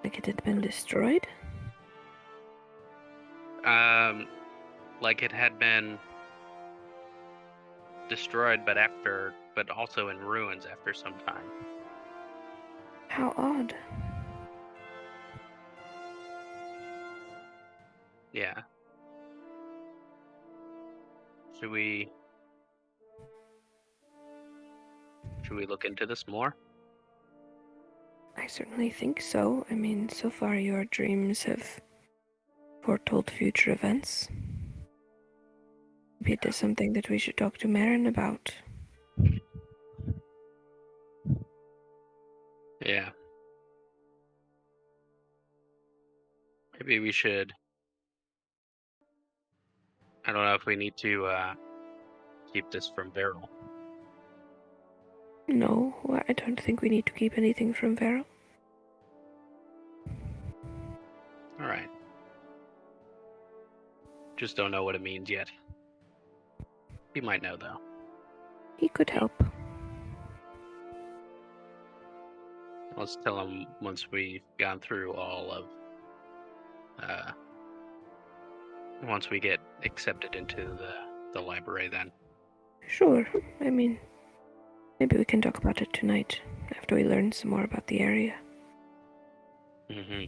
Like it had been destroyed? Like it had been destroyed, but also in ruins after some time. How odd. Yeah. Should we look into this more? I certainly think so. I mean, so far your dreams have foretold future events. Maybe it is something that we should talk to Marin about. Yeah. Maybe we should. I don't know if we need to keep this from Beryl. No, I don't think we need to keep anything from Varel. All right. Just don't know what it means yet. He might know though. He could help. Let's tell him once we've gone through all of. Once we get accepted into the library, then. Sure. I mean, maybe we can talk about it tonight, after we learn some more about the area. Mm-hmm.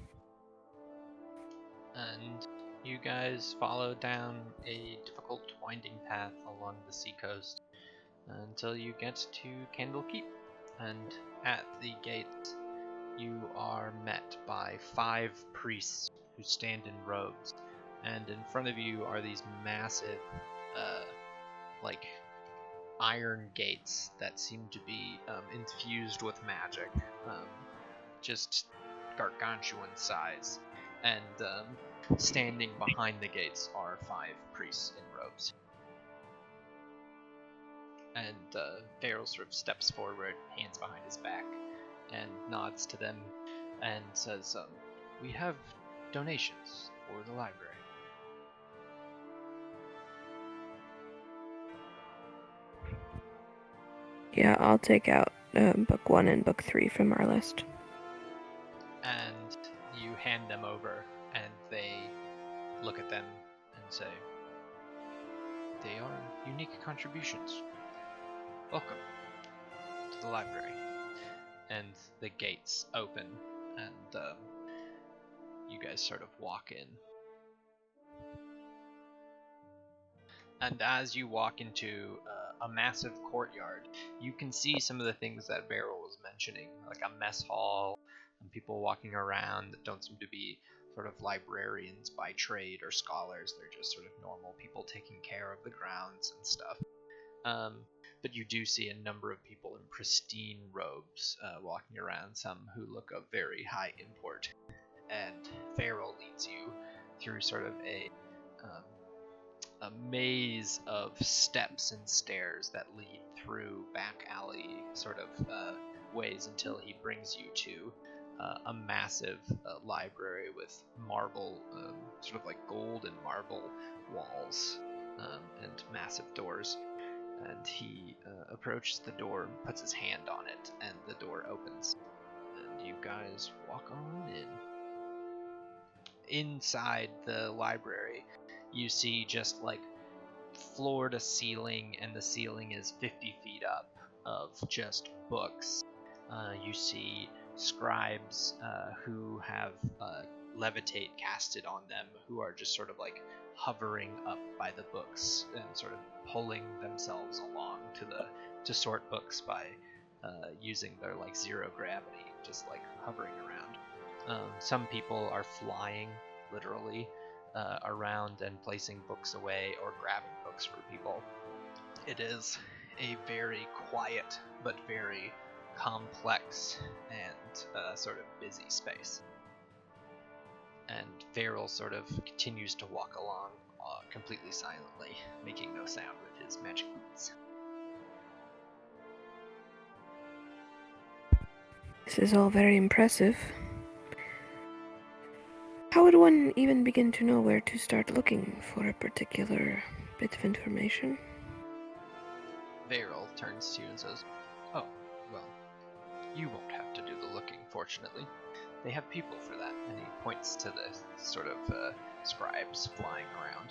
And you guys follow down a difficult winding path along the seacoast until you get to Candle Keep. And at the gates, you are met by 5 priests who stand in robes. And in front of you are these massive, like, iron gates that seem to be infused with magic. Just gargantuan size. And standing behind the gates are 5 priests in robes. And Varel sort of steps forward, hands behind his back, and nods to them and says, we have donations for the library. Yeah, I'll take out book 1 and book 3 from our list. And you hand them over, and they look at them and say, they are unique contributions. Welcome to the library. And the gates open, and you guys sort of walk in. And as you walk into a massive courtyard, you can see some of the things that Beryl was mentioning, like a mess hall and people walking around that don't seem to be sort of librarians by trade or scholars. They're just sort of normal people taking care of the grounds and stuff. But you do see a number of people in pristine robes walking around, some who look of very high import. And Beryl leads you through sort of a maze of steps and stairs that lead through back alley sort of ways until he brings you to a massive library with marble, sort of like gold and marble walls and massive doors. And he approaches the door and puts his hand on it, and the door opens. And you guys walk on in. Inside the library, you see just like floor to ceiling, and the ceiling is 50 feet up of just books. You see scribes who have levitate casted on them, who are just sort of like hovering up by the books and sort of pulling themselves along to sort books by using their like zero gravity, just like hovering around. Some people are flying, literally, around and placing books away or grabbing books for people. It is a very quiet but very complex and sort of busy space. And Varel sort of continues to walk along completely silently, making no sound with his magic boots. This is all very impressive. How would one even begin to know where to start looking for a particular bit of information? Varel turns to you and says, oh, well, you won't have to do the looking, fortunately. They have people for that. And he points to the sort of scribes flying around.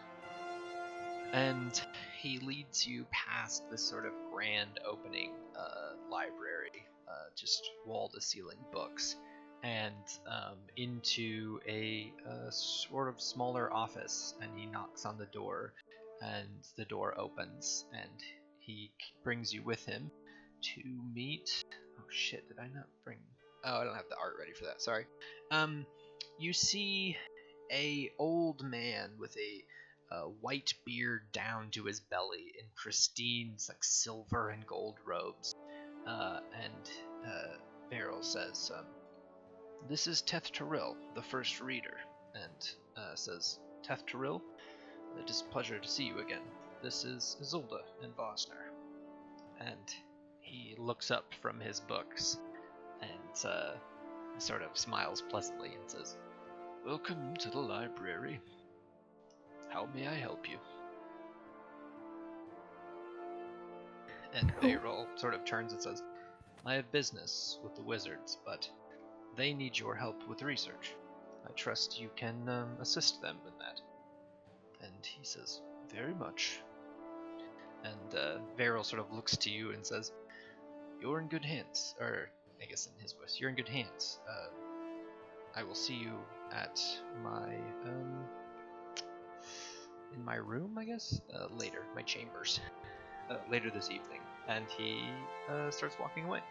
And he leads you past this sort of grand opening library, just wall-to-ceiling books. and into a sort of smaller office, and he knocks on the door, and the door opens, and he brings you with him to meet. Oh shit! Did I not bring? Oh, I don't have the art ready for that. Sorry. You see a old man with a white beard down to his belly in pristine, like silver and gold robes, and Beryl says, "This is Teth Terrell, the first reader," and says, "Teth Terrell, it is a pleasure to see you again. This is Isolde and Vosner." And he looks up from his books and sort of smiles pleasantly and says, "Welcome to the library. How may I help you?" And Beryl sort of turns and says, "I have business with the wizards, but they need your help with research. I trust you can assist them in that." And he says, "Very much." And Beryl sort of looks to you and says, "You're in good hands," or I guess in his voice, "You're in good hands. I will see you at my in my room, I guess, later, my chambers, later this evening." And he starts walking away.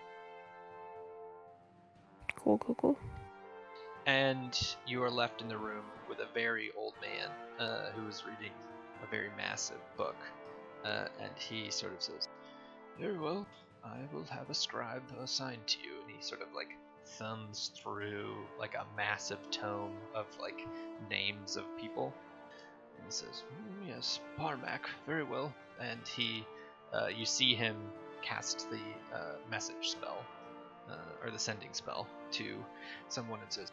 Cool. And you are left in the room with a very old man who is reading a very massive book. And he sort of says, "Very well, I will have a scribe assigned to you." And he sort of like thumbs through like a massive tome of like names of people. And he says, "Yes, Parmac, very well." And he, you see him cast the message spell, or the sending spell to someone and says,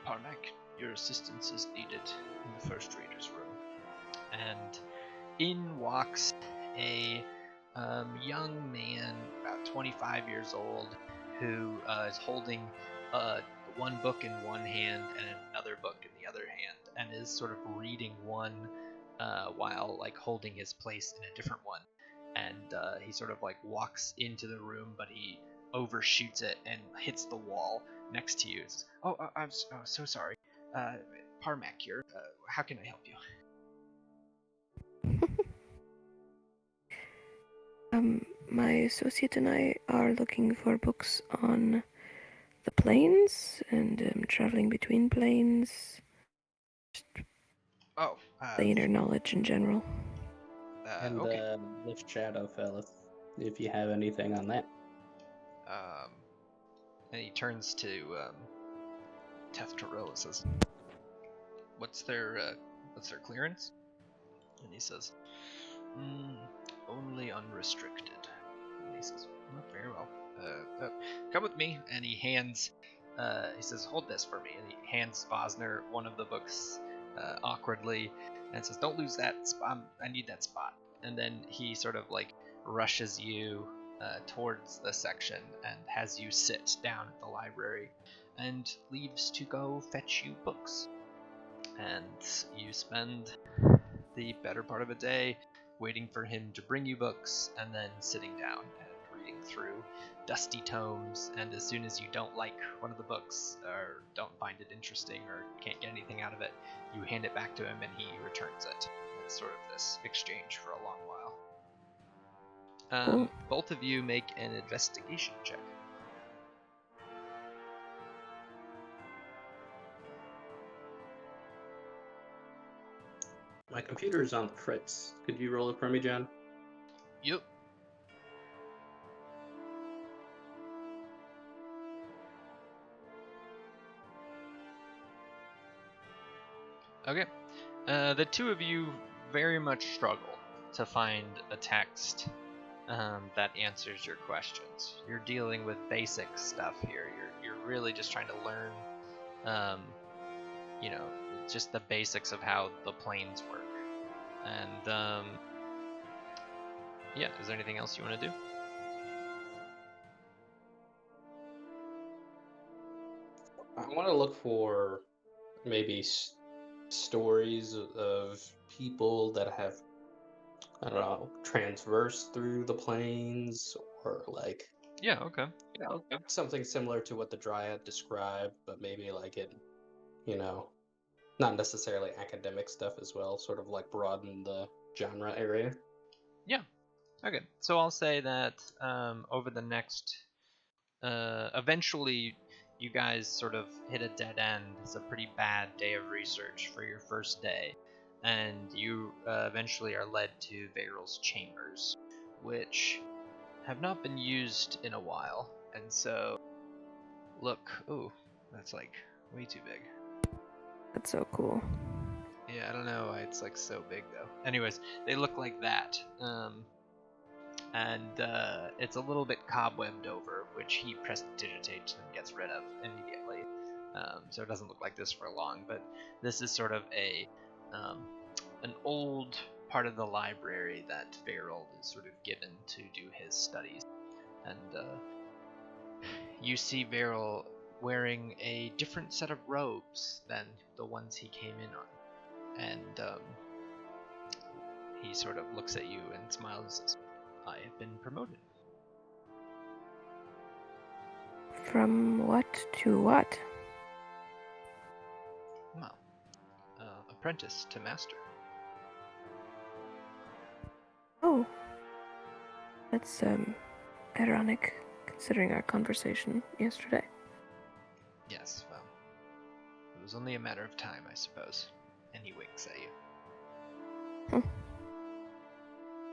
"Parmac, your assistance is needed in the first reader's room." And in walks a young man, about 25 years old, who is holding one book in one hand and another book in the other hand, and is sort of reading one while like holding his place in a different one. And he sort of like walks into the room, but he overshoots it and hits the wall next to you. Says, I'm so sorry. Parmac here. How can I help you?" My associate and I are looking for books on the planes and traveling between planes, Oh, planar knowledge in general. And okay. the Shadowfell, if you have anything on that. And he turns to Teth Terrell and says, what's their clearance?" And he says, "Only unrestricted." And he says, "Oh, very well. Come with me." And he hands, he says, "Hold this for me." And he hands Vosner one of the books awkwardly and says, "Don't lose that spot. I need that spot." And then he sort of like rushes you towards the section and has you sit down at the library and leaves to go fetch you books. And you spend the better part of a day waiting for him to bring you books, and then sitting down and reading through dusty tomes. And as soon as you don't like one of the books, or don't find it interesting, or can't get anything out of it, you hand it back to him and he returns it. It's sort of this exchange for a long while. Cool. Both of you make an investigation check. My computer's on the fritz. Could you roll it for me, John? Yep. Okay. The two of you very much struggle to find a text that answers your questions. You're dealing with basic stuff here. You're really just trying to learn, just the basics of how the planes work. And yeah, is there anything else you want to do? I want to look for maybe stories of people that have, I don't know, transversed through the planes, or like Yeah, okay. Something similar to what the Dryad described, but maybe like in, not necessarily academic stuff as well, sort of like broaden the genre area. Yeah. Okay. So I'll say that over the next, eventually, you guys sort of hit a dead end. It's a pretty bad day of research for your first day, and you eventually are led to Varyl's chambers, which have not been used in a while. And so, look, ooh, that's like way too big. That's so cool. Yeah, I don't know why it's like so big though. Anyways, they look like that. And it's a little bit cobwebbed over, which he prestidigitates and gets rid of immediately. So it doesn't look like this for long, but this is sort of an old part of the library that Varyl is sort of given to do his studies. And you see Varyl wearing a different set of robes than the ones he came in on. And he sort of looks at you and smiles and says, I have been promoted. From what to what? Well, apprentice to master. Oh. That's, ironic, considering our conversation yesterday. Yes, well, it was only a matter of time, I suppose. And he winks at you.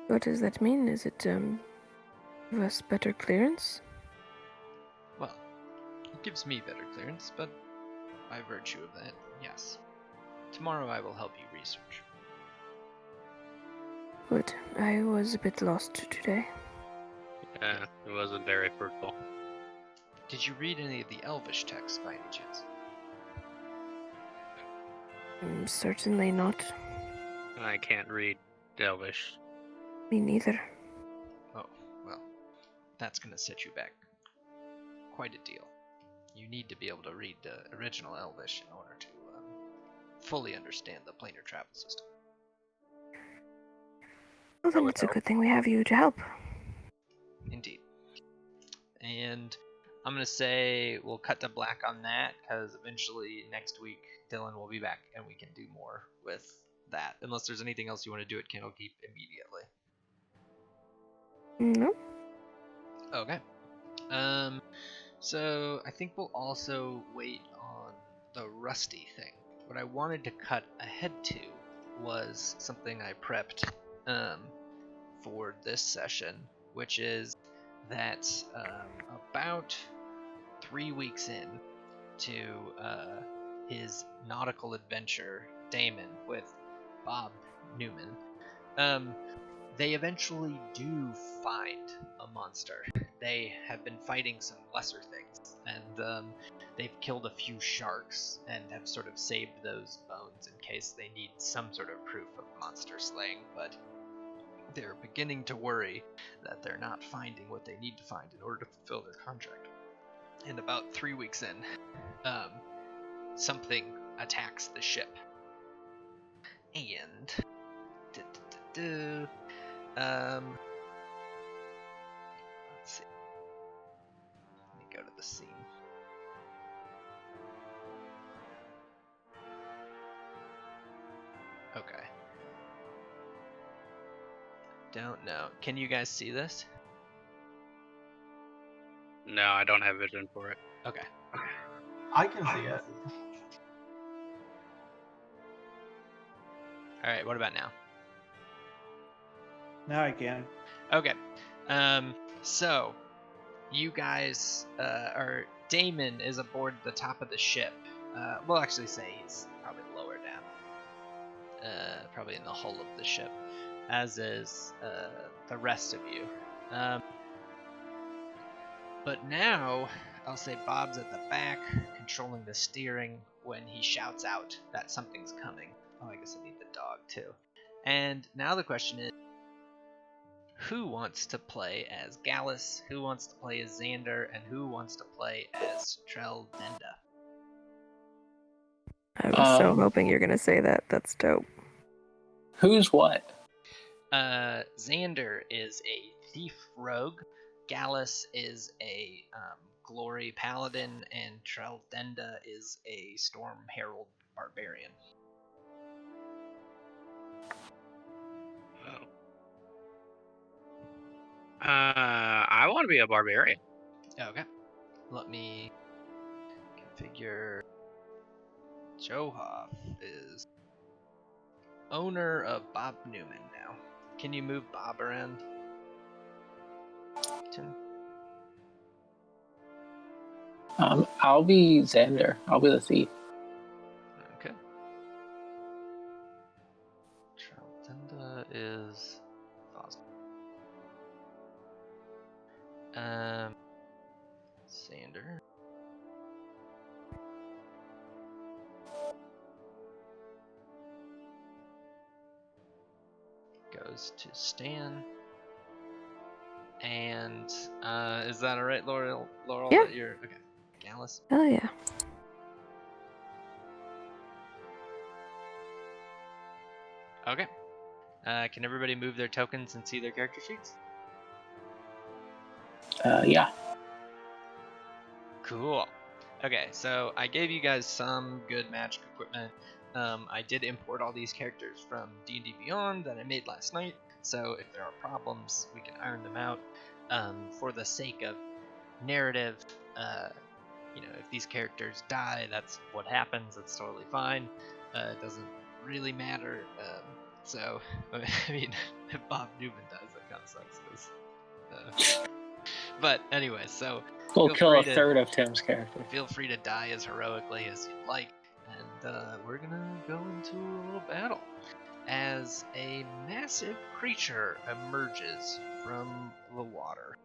What does that mean? Is it, give us better clearance? Well, it gives me better clearance, but by virtue of that, yes. Tomorrow I will help you research. Good. I was a bit lost today. Yeah, it wasn't very fruitful. Did you read any of the Elvish texts by any chance? Certainly not. I can't read Elvish. Me neither. Oh, well, that's gonna set you back quite a deal. You need to be able to read the original Elvish in order to fully understand the planar travel system. Well, then it's a good thing we have you to help. Indeed. And I'm going to say we'll cut to black on that, because eventually next week Dylan will be back and we can do more with that. Unless there's anything else you want to do at Candlekeep immediately. No. Okay. So I think we'll also wait on the Rusty thing. What I wanted to cut ahead to was something I prepped for this session, which is that about 3 weeks in to his nautical adventure, Damon, with Bob Newman, they eventually do find a monster. They have been fighting some lesser things, and they've killed a few sharks and have sort of saved those bones in case they need some sort of proof of monster slaying, but they're beginning to worry that they're not finding what they need to find in order to fulfill their contract. And about 3 weeks in, something attacks the ship. And let's see. Let me go to the scene. Okay. Don't know. Can you guys see this? No, I don't have vision for it. Okay. I can see it. Alright, what about now? Now I can. Okay. So you guys or Damon is aboard the top of the ship. We'll actually say he's probably lower down. Probably in the hull of the ship, as is the rest of you. But now I'll say Bob's at the back, controlling the steering when he shouts out that something's coming. Oh, I guess I need the dog too. And now the question is, who wants to play as Gallus, who wants to play as Xander, and who wants to play as Treldenda? I was so hoping you're gonna say that. That's dope. Who's what? Xander is a thief rogue, Gallus is a glory paladin, and Traldenda is a storm herald barbarian. Oh. I want to be a barbarian. Okay. Let me configure. Johoff is owner of Bob Newman now. Can you move Bob around? Tim? I'll be Xander. I'll be the thief. Okay. Traldenda is Fossil. Xander. Goes to Stan. And is that alright, Laurel? Yeah. That you're okay. Gallus. Hell yeah. Okay. Can everybody move their tokens and see their character sheets? Yeah. Cool. Okay, so I gave you guys some good magic equipment. I did import all these characters from D&D Beyond that I made last night, so if there are problems, we can iron them out. For the sake of narrative, if these characters die, that's what happens. That's totally fine. It doesn't really matter. So, I mean, if Bob Newman dies, that kind of sucks. But anyway, so We'll feel kill free a to- third of Tim's character. feel free to die as heroically as you'd like, and we're gonna go into a little battle as a massive creature emerges from the water.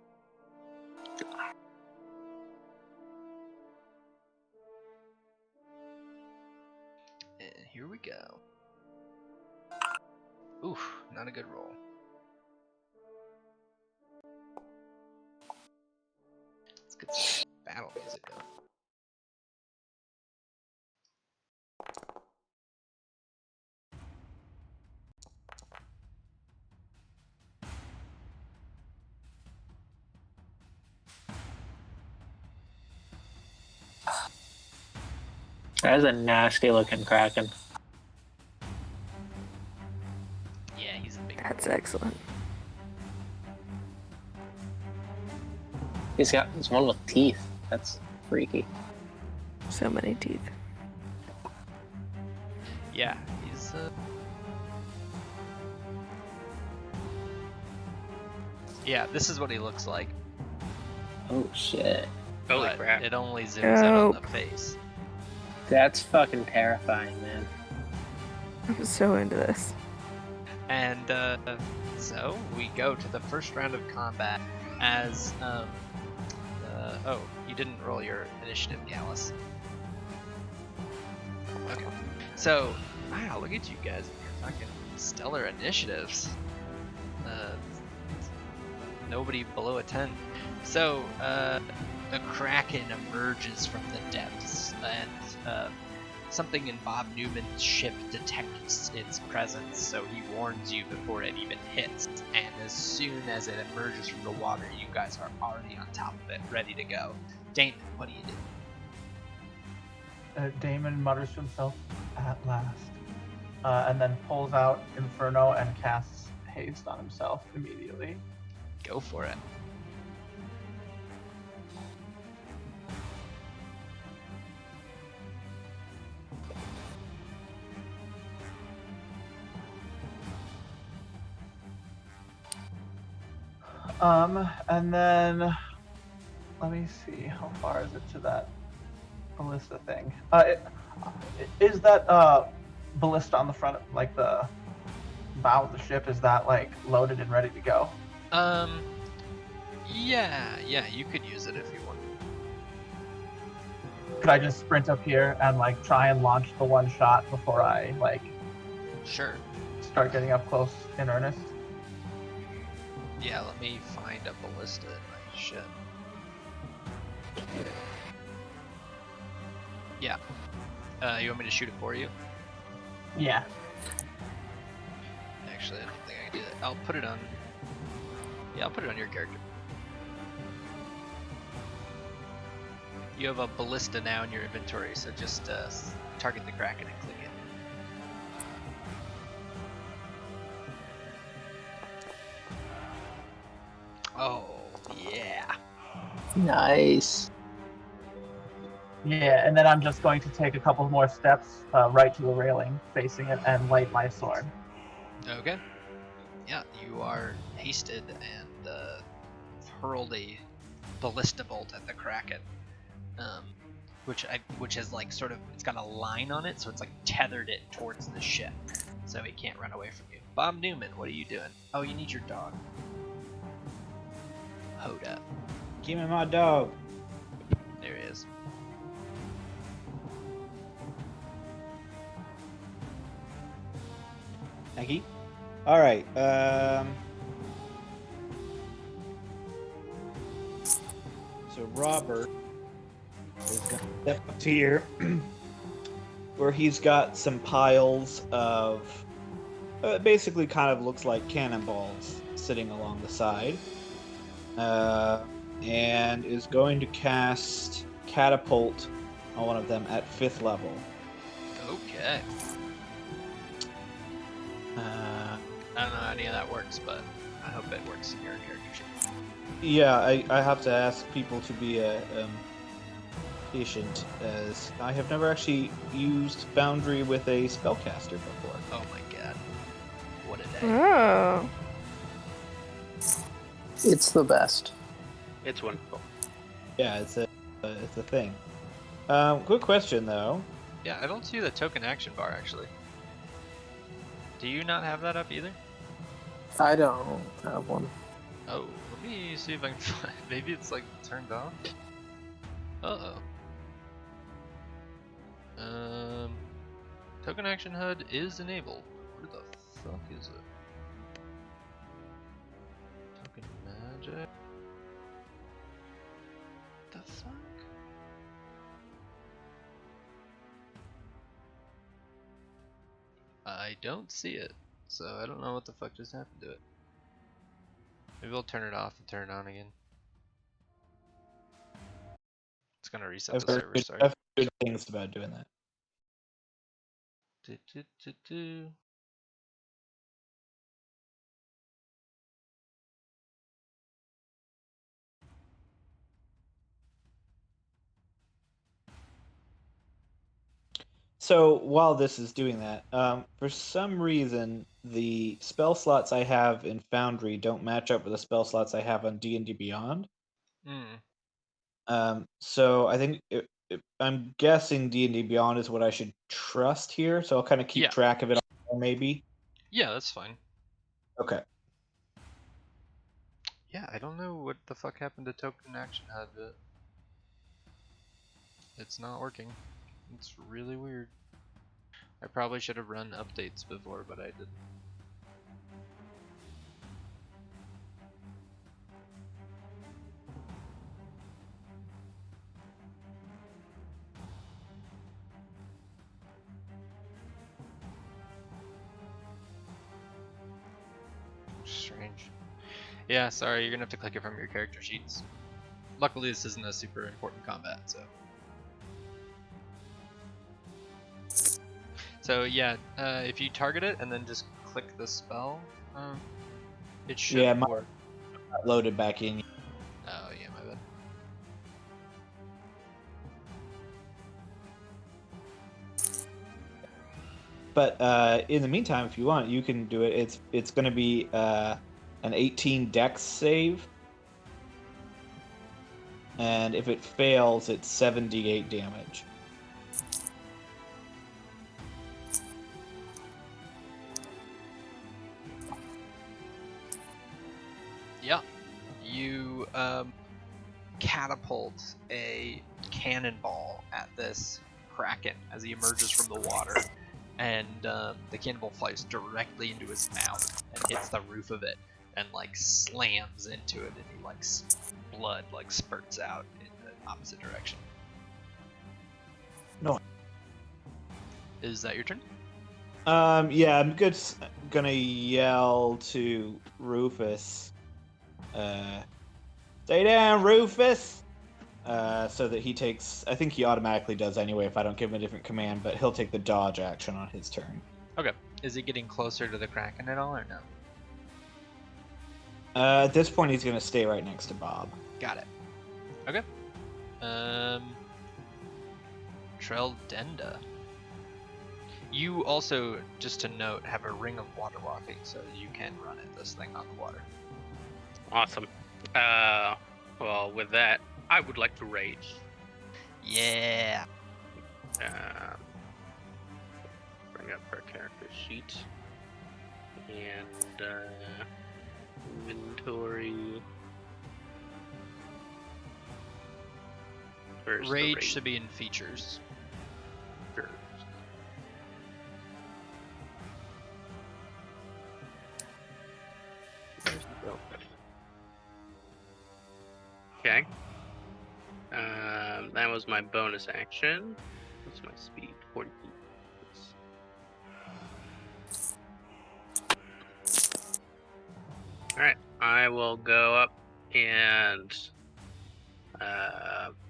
And here we go. Oof, not a good roll. Let's get some battle music though. That is a nasty looking kraken. Yeah, he's a big That's excellent. He's one with teeth. That's freaky. So many teeth. Yeah, he's yeah, this is what he looks like. Oh shit. Holy but crap. It only zooms in on the Dope. face. That's fucking terrifying, man. I'm so into this. And so we go to the first round of combat as oh, you didn't roll your initiative, Gallus. Okay. So, wow, look at you guys with your fucking stellar initiatives. Nobody below a 10. So, the Kraken emerges from the depths, and something in Bob Newman's ship detects its presence, so he warns you before it even hits. And as soon as it emerges from the water, you guys are already on top of it, ready to go. Damon, what do you do? Damon mutters to himself, "At last," and then pulls out Inferno and casts Haste on himself immediately. Go for it. And then let me see, how far is it to that ballista thing? Is that ballista on the front, like the bow of the ship, is that like loaded and ready to go? Yeah, you could use it if you want. Could I just sprint up here and like try and launch the one shot before I like Sure. start getting up close in earnest? Yeah, let me find a ballista in my ship. Yeah. You want me to shoot it for you? Yeah. Actually, I don't think I can do that. I'll put it on. Yeah, I'll put it on your character. You have a ballista now in your inventory, so just target the Kraken and click it. Oh, yeah. Nice. Yeah, and then I'm just going to take a couple more steps right to the railing, facing it, and light my sword. Okay. Yeah, you are hasted and hurled a ballista bolt at the Kraken, which is like sort of, it's got a line on it, so it's like tethered it towards the ship, so it can't run away from you. Bob Newman, what are you doing? Oh, you need your dog. Hold up. Give me my dog. There he is. Thank you. All right. So Robert is going to step up to here, where he's got some piles of, basically kind of looks like cannonballs sitting along the side, and is going to cast Catapult on one of them at 5th level. Okay. I don't know how any of that works, but I hope it works in your character sheet. Yeah, I have to ask people to be patient, as I have never actually used Foundry with a spellcaster before. Oh my god. What a day. Oh. It's the best. It's wonderful. Yeah, it's a thing. Quick question though. Yeah, I don't see the token action bar actually. Do you not have that up either? I don't have one. Oh, let me see if I can find. Maybe it's like turned on. Token action HUD is enabled. Where the fuck is it? Token magic. The fuck? I don't see it, so I don't know what the fuck just happened to it. Maybe we'll turn it off and turn it on again. It's gonna reset the server, sorry. I've heard good things about doing that. So while this is doing that, for some reason the spell slots I have in Foundry don't match up with the spell slots I have on D&D Beyond. So I think I'm guessing D&D Beyond is what I should trust here. So I'll kind of keep track of it, maybe. Yeah, that's fine. Okay. Yeah, I don't know what the fuck happened to token action HUD, but it's not working. It's really weird. I probably should have run updates before, but I didn't. Strange. Yeah, sorry, you're gonna have to click it from your character sheets. Luckily, this isn't a super important combat, so. So yeah, if you target it and then just click the spell, it should work. Loaded back in. Oh yeah, my bad. But in the meantime, if you want, you can do it. It's going to be an 18 Dex save, and if it fails, it's 7d8 damage. Yeah, you catapult a cannonball at this Kraken as he emerges from the water, and the cannonball flies directly into his mouth and hits the roof of it and like slams into it, and he like blood like spurts out in the opposite direction. No. Is that your turn? Yeah, I'm gonna yell to Rufus. Stay down, Rufus! so that he takes. I think he automatically does anyway if I don't give him a different command, but he'll take the dodge action on his turn. Okay. Is he getting closer to the Kraken at all, or no? At this point, he's going to stay right next to Bob. Got it. Okay. Treldenda. You also, just to note, have a ring of water walking, so you can run at this thing on the water. Awesome. Well, with that, I would like to rage. Yeah. Bring up her character sheet. And, inventory. Where's the Rage should be in features. Sure. Where's the bill? Okay. That was my bonus action. What's my speed? 40 feet. Alright, I will go up and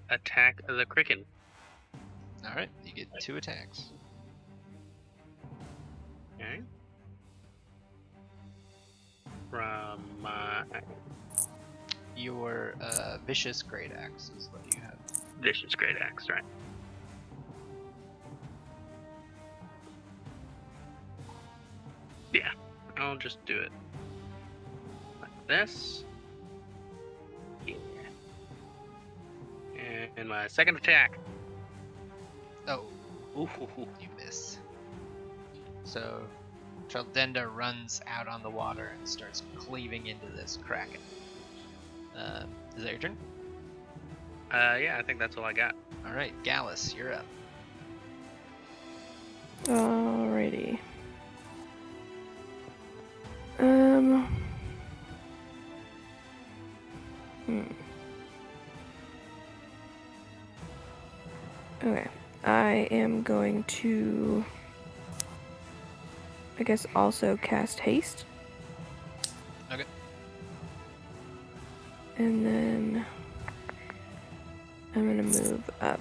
attack the Kraken. Alright, you get 2 attacks. Okay. From my Your vicious great axe is what you have. vicious great axe, right? Yeah, I'll just do it like this. Yeah. And my second attack. Oh, ooh, you miss. So, Treldenda runs out on the water and starts cleaving into this Kraken. Is that your turn? Yeah, I think that's all I got. Alright, Gallus, you're up. Alrighty. Okay. I am going to, I guess, also cast haste. Okay. And then I'm gonna move up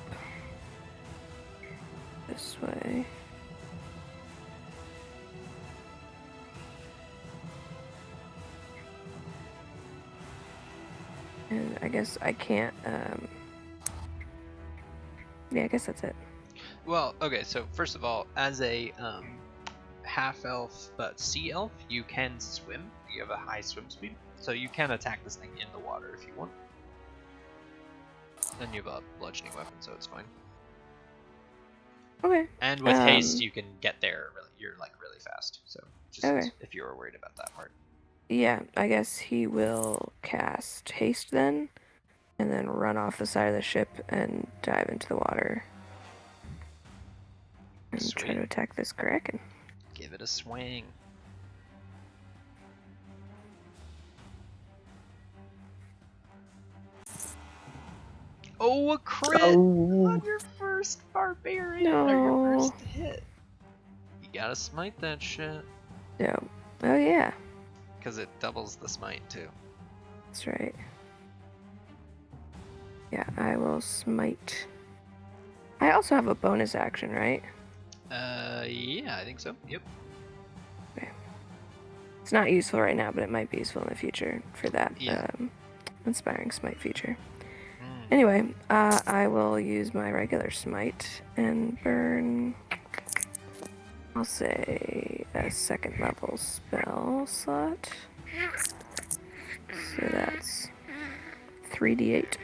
this way. And I guess I can't, yeah, I guess that's it. Well, okay, so first of all, as a half-elf but sea elf, you can swim. You have a high swim speed, so you can attack this thing in the water if you want. And you have a bludgeoning weapon, so it's fine. Okay. And with haste, you can get there. You're like really fast. So just Okay. if you were worried about that part. Yeah, I guess he will cast haste then, and then run off the side of the ship and dive into the water. And try Sweet. to attack this Kraken. Give it a swing. Oh, a crit on your first barbarian or your No. first hit. You gotta smite that shit. Yeah. Oh yeah, Because it doubles the smite too. that's right. Yeah, I will smite. I also have a bonus action, right? Yeah, I think so. Yep. It's not useful right now, but it might be useful in the future for that Yeah. inspiring smite feature. Mm. Anyway, I will use my regular smite and burn, I'll say, a second level spell slot. So that's 3d8.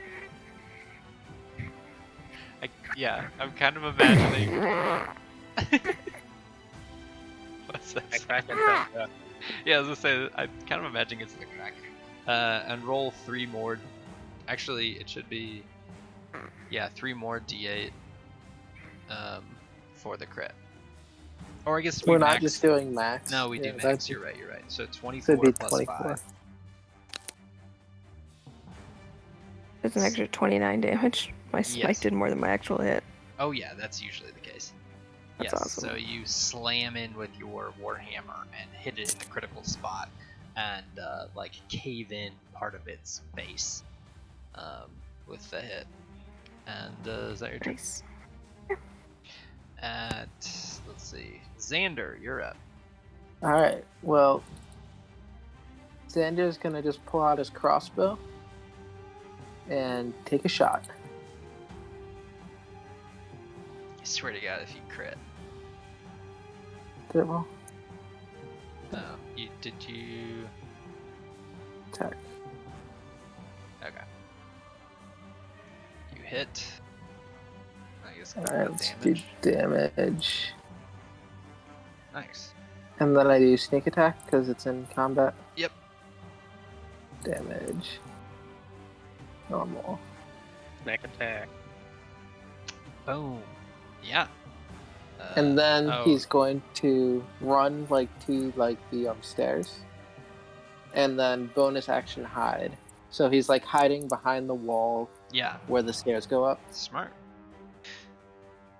Yeah, I'm kind of imagining. What's that? I cracked myself up. Yeah, I was gonna say, I'm kind of imagining it's the Kraken. And roll 3 more. Actually, it should be, 3 more d8 for the crit. Or I guess We're not max. just doing max. No, we do Yeah, max. that's- You're right. So So 24 it'd be plus 24. 5. That's an extra 29 damage. My smite Yes. did more than my actual hit. Oh yeah, that's usually the case. That's Yes, awesome. so you slam in with your warhammer and hit it in the critical spot, and cave in part of its base with the hit. And is that your turn? Nice. Let's see. Xander, you're up. Alright, well, Xander's gonna just pull out his crossbow and take a shot. I swear to God, if you crit. Did it roll? No. Did you? Attack. Okay. You hit. I guess Alright, let's do damage. Nice. And then I do sneak attack because it's in combat. Yep. Damage. Normal. Neck attack. Boom. Yeah. And then oh, he's going to run to the stairs. And then bonus action hide. So he's hiding behind the wall yeah. where the stairs go up. Smart.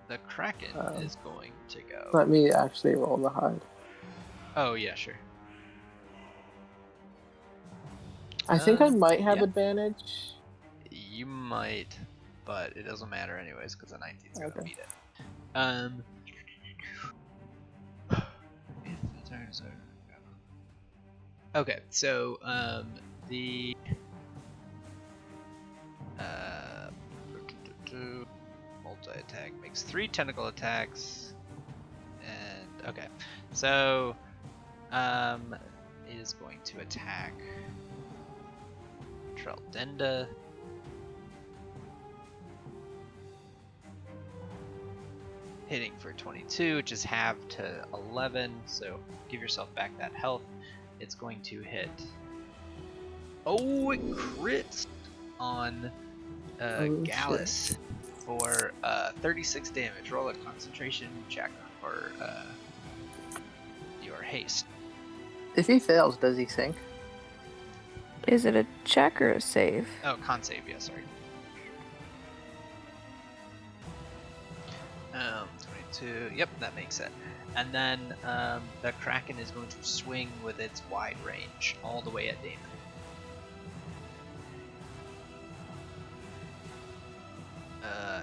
The Kraken is going to go. Let me actually roll the hide. Oh yeah, sure. I think I might have advantage. You might, but it doesn't matter anyways because the 19's gonna Okay. beat it. If the turn is over. Okay, so the multi-attack makes 3 tentacle attacks, and okay, so it is going to attack Treldenda. Hitting for 22, which is halved to 11, so give yourself back that health. It's going to hit. Oh, it crits on Gallus for 36 damage. Roll a concentration check for your haste. If he fails, does he sink? Is it a check or a save? Oh, con save, yeah, sorry. 22, yep, that makes it. And then the Kraken is going to swing with its wide range all the way at Damon.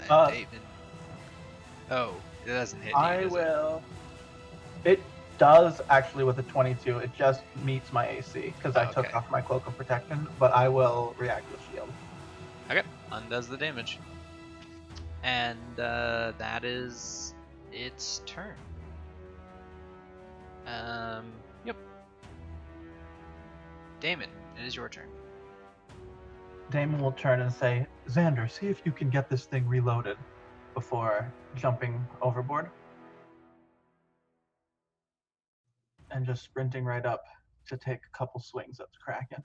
And Damon. Oh, it doesn't hit you, does it? It does actually with a 22. It just meets my AC because I took Okay. off my cloak of protection, but I will react with shield. Okay, undoes the damage. And that is its turn. Yep. Damon, it is your turn. Damon will turn and say, Xander, see if you can get this thing reloaded before jumping overboard. And just sprinting right up to take a couple swings at the Kraken.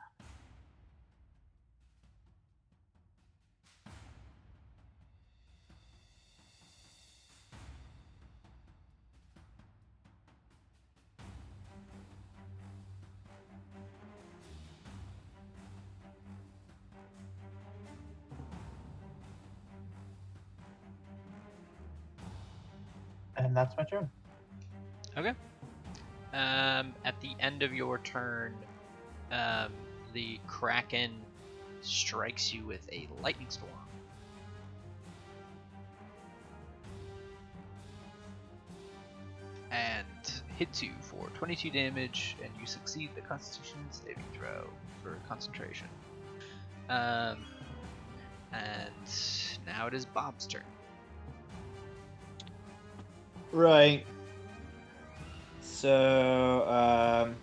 And that's my turn. Okay. At the end of your turn, the Kraken strikes you with a lightning storm. And hits you for 22 damage, and you succeed the Constitution saving throw for concentration. And now it is Bob's turn. Right. So,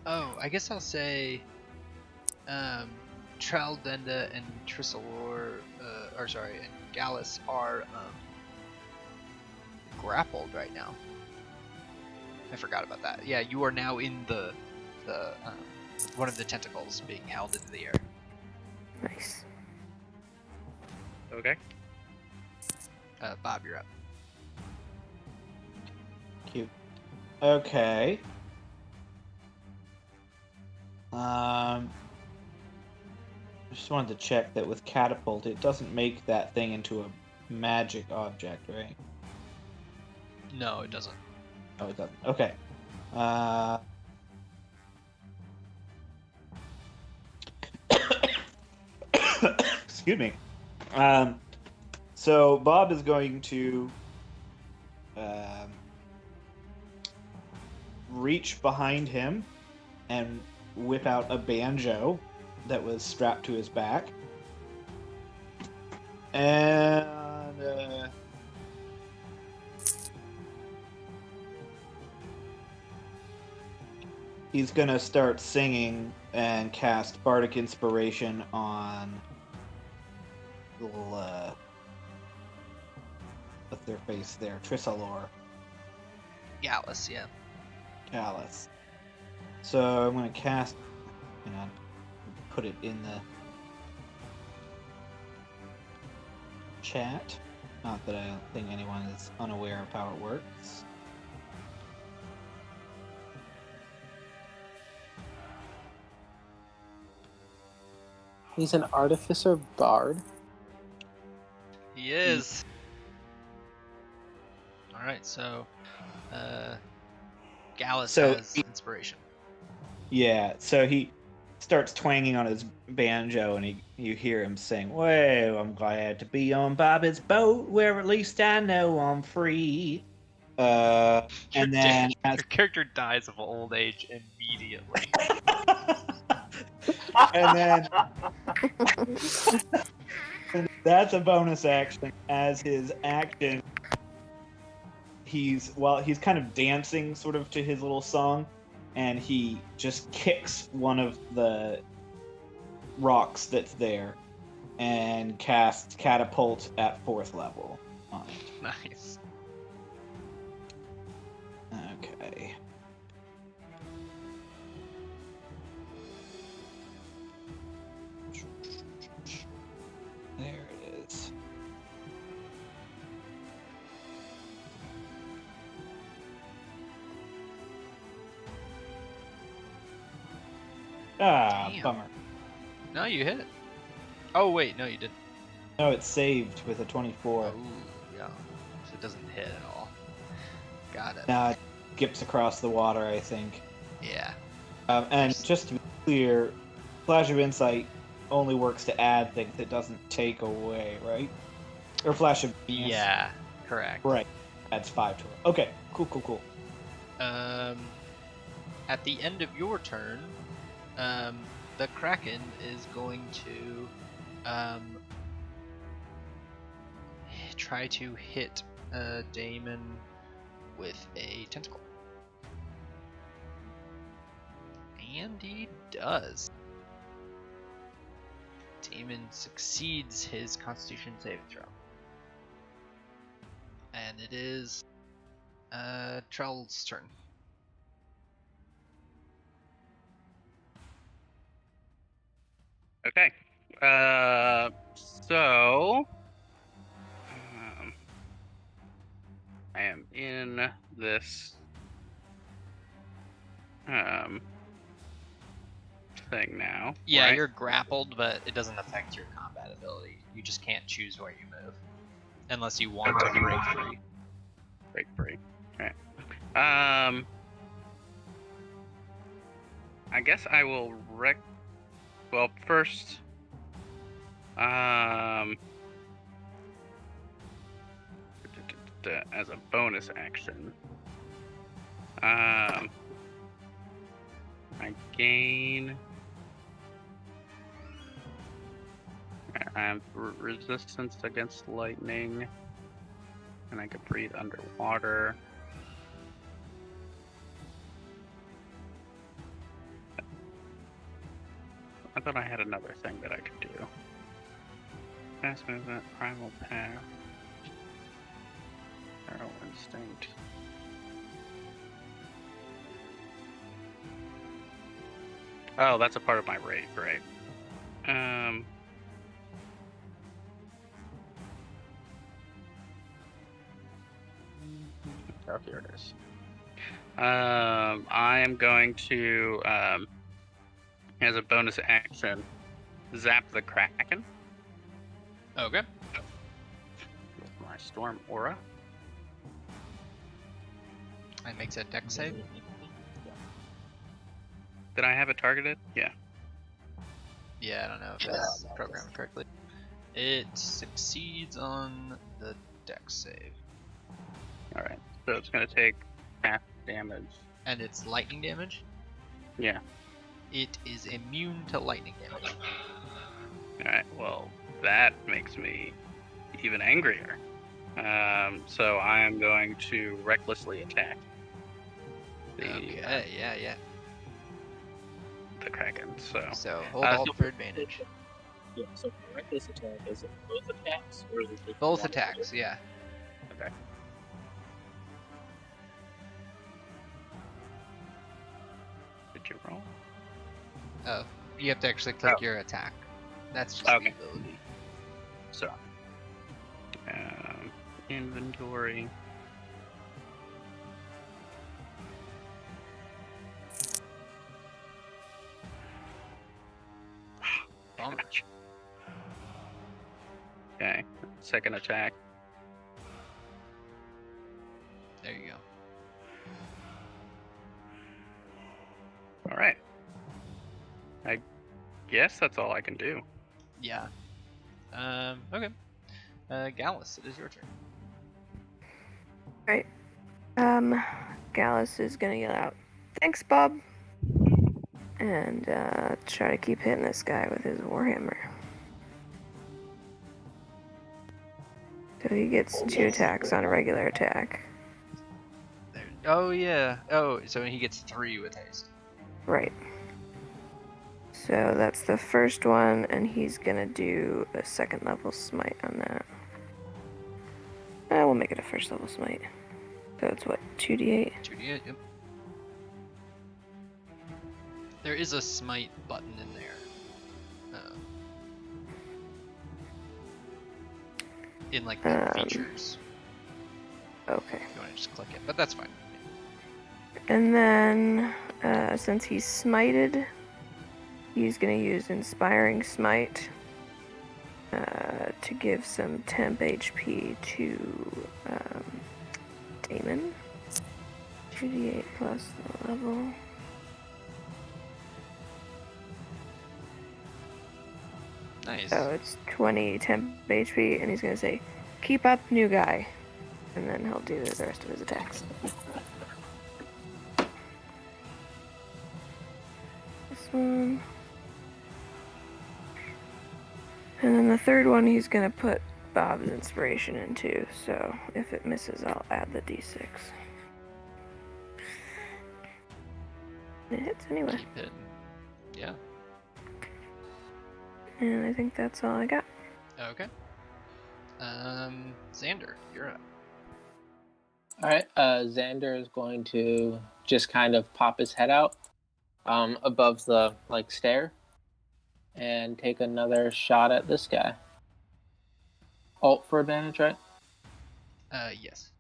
Oh, I guess I'll say Traldenda and Trisalor, and Gallus are grappled right now. I forgot about that. Yeah, you are now in the one of the tentacles being held into the air. Nice. Okay. Bob, you're up. cute. Okay. I just wanted to check that with catapult, it doesn't make that thing into a magic object, right? No, it doesn't. Oh, it doesn't. Okay. Excuse Excuse me. So Bob is going to reach behind him and whip out a banjo that was strapped to his back. And he's going to start singing and cast Bardic Inspiration on little, what's their face there? Trisalor. Gallus, yeah. Gallus. So I'm going to cast... Hang on. Put it in the chat. Not that I don't think anyone is unaware of how it works. He's an artificer bard. He is. All right, so Gallus has inspiration. Yeah, so he starts twanging on his banjo, and you hear him sing, "Well, I'm glad to be on Bobby's boat, where at least I know I'm free." And then your character dies of old age immediately. and then that's a bonus action. As his action, he's kind of dancing sort of to his little song, and he just kicks one of the rocks that's there and casts Catapult at 4th level on it. Nice. Okay. There it is. Damn. Bummer. No, you hit it. Oh, wait, no, you didn't. No, it's saved with a 24. Ooh, yeah. So it doesn't hit at all. Got it. Now it skips across the water, I think. Yeah. And just to be clear, Flash of Insight only works to add things. It doesn't take away, right? Or Flash of Genius. Yeah, correct. Right. Adds 5 to it. Okay, cool. At the end of your turn, the Kraken is going to try to hit Damon with a tentacle. And he does. Damon succeeds his Constitution saving throw. And it is Trell's turn. Okay. So I am in this thing now. Yeah, right? you're grappled, but it doesn't affect your combat ability. You just can't choose where you move. Unless you want to break free. Break free. Okay. I guess I will well, first, as a bonus action, I gain. I have resistance against lightning, and I can breathe underwater. I thought I had another thing that I could do. Fast movement, primal path, feral instinct. Oh, that's a part of my rate, right? Oh, here it is. I am going to, as a bonus action, zap the Kraken Okay. with my Storm Aura. And makes a dex save. Did I have it targeted? Yeah. Yeah, I don't know if it's programmed correctly. It succeeds on the dex save. All right. So it's gonna take half damage. And it's lightning damage? Yeah. It is immune to lightning damage. All right. Well, that makes me even angrier. So I am going to recklessly attack Okay, yeah. the Kraken. So hold alt so- for advantage. Yeah, so for reckless attack, is it both attacks or is it just Both one attacks, yeah. Okay. Did you roll? Oh, you have to actually click Oh. your attack. That's just Okay. the ability. So, inventory. Bummer. Okay, second attack. There you go. All right. I guess that's all I can do. Yeah. Okay. Gallus, it is your turn. Gallus is gonna yell out, "Thanks, Bob," and try to keep hitting this guy with his warhammer. So he gets 2 attacks on a regular attack. There. Oh yeah. Oh, so he gets 3 with haste. Right. So that's the first one, and he's gonna do a 2nd level smite on that. We'll make it a 1st level smite. So it's what, 2d8? 2d8, yep. There is a smite button in there. In like the features. Okay. If you want to just click it, but that's fine. And then, since he's smited, he's gonna use Inspiring Smite to give some temp HP to Damon. 2d8 plus the level. Nice. So it's 20 temp HP, and he's gonna say, "Keep up, new guy," and then he'll do the rest of his attacks. This one. And then the third one he's gonna put Bob's inspiration into, so if it misses, I'll add the d6. It hits anyway. Keep hitting. Yeah. And I think that's all I got. Okay. Xander, you're up. Alright, Xander is going to just kind of pop his head out above the stair and take another shot at this guy. Alt for advantage, right? Yes.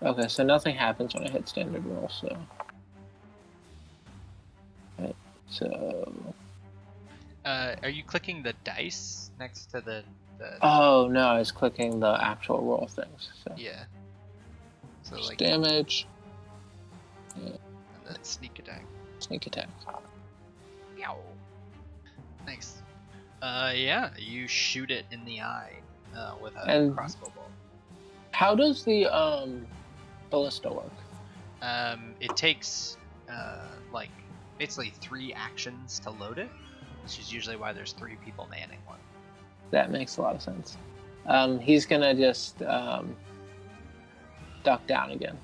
Okay, so nothing happens when I hit standard roll, so. Right, so. Are you clicking the dice next to the Oh no, I was clicking the actual roll things. So. Yeah. So Just like damage. and then sneak attack. Sneak attack. Yow. Nice. Yeah, you shoot it in the eye with a And- crossbow bolt. How does the ballista work? It takes like basically 3 actions to load it, which is usually why there's 3 people manning one. That makes a lot of sense. He's gonna just duck down again.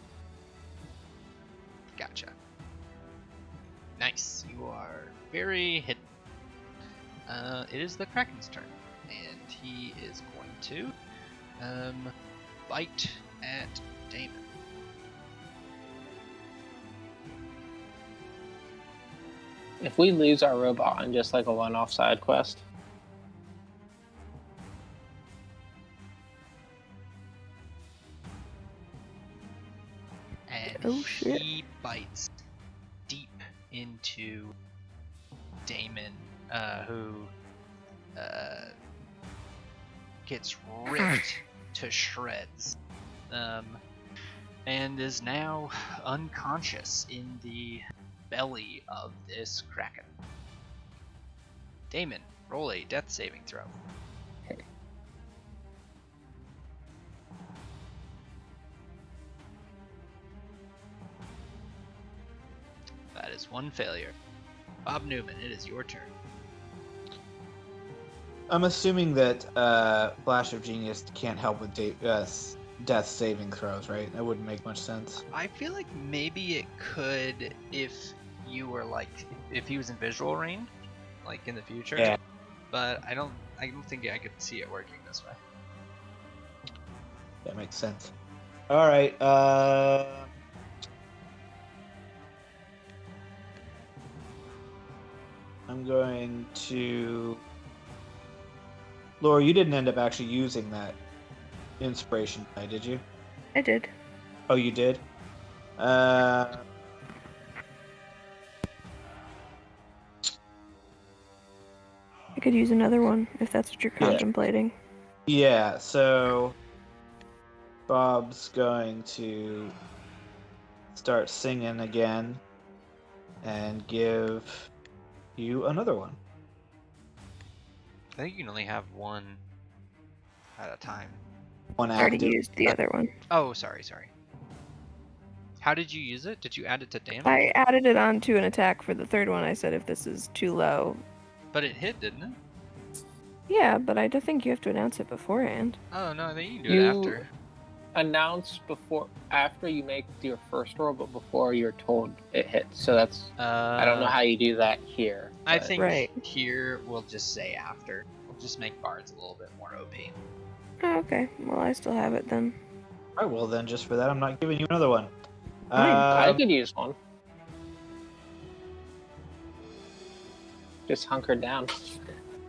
Gotcha. Nice. You are very hidden. It is the Kraken's turn, and he is going to bite at Damon. If we lose our robot on just like a one-off side quest, And Oh, shit. he bites deep into Damon, who gets ripped to shreds, and is now unconscious in the belly of this Kraken. Damon, Roll a death saving throw. That is one failure. Bob Newman, it is your turn. I'm assuming that Flash of Genius can't help with death saving throws, right? That wouldn't make much sense. I feel like maybe it could if you were like if he was in visual range, like in the future. Yeah. But I don't think I could see it working this way. That makes sense. All right. I'm going to. Laura, you didn't end up actually using that inspiration die, did you? I did. Oh, you did? I could use another one if that's what you're contemplating. Yeah, so Bob's going to start singing again and give you another one. I think you can only have one at a time. One I already active. used the other one. Oh, sorry. How did you use it? Did you add it to damage? I added it onto an attack for the third one. I said if this is too low. But it hit, didn't it? Yeah, but I don't think you have to announce it beforehand. Oh no, I think you can do it after. Announce after you make your first roll, but before you're told it hits. So that's I don't know how you do that here. I but- think Right. here we'll just say after. We'll just make bards a little bit more OP. Oh, okay. Well, I still have it then. All right, well then, just for that, I'm not giving you another one. I could use one. Just hunker down.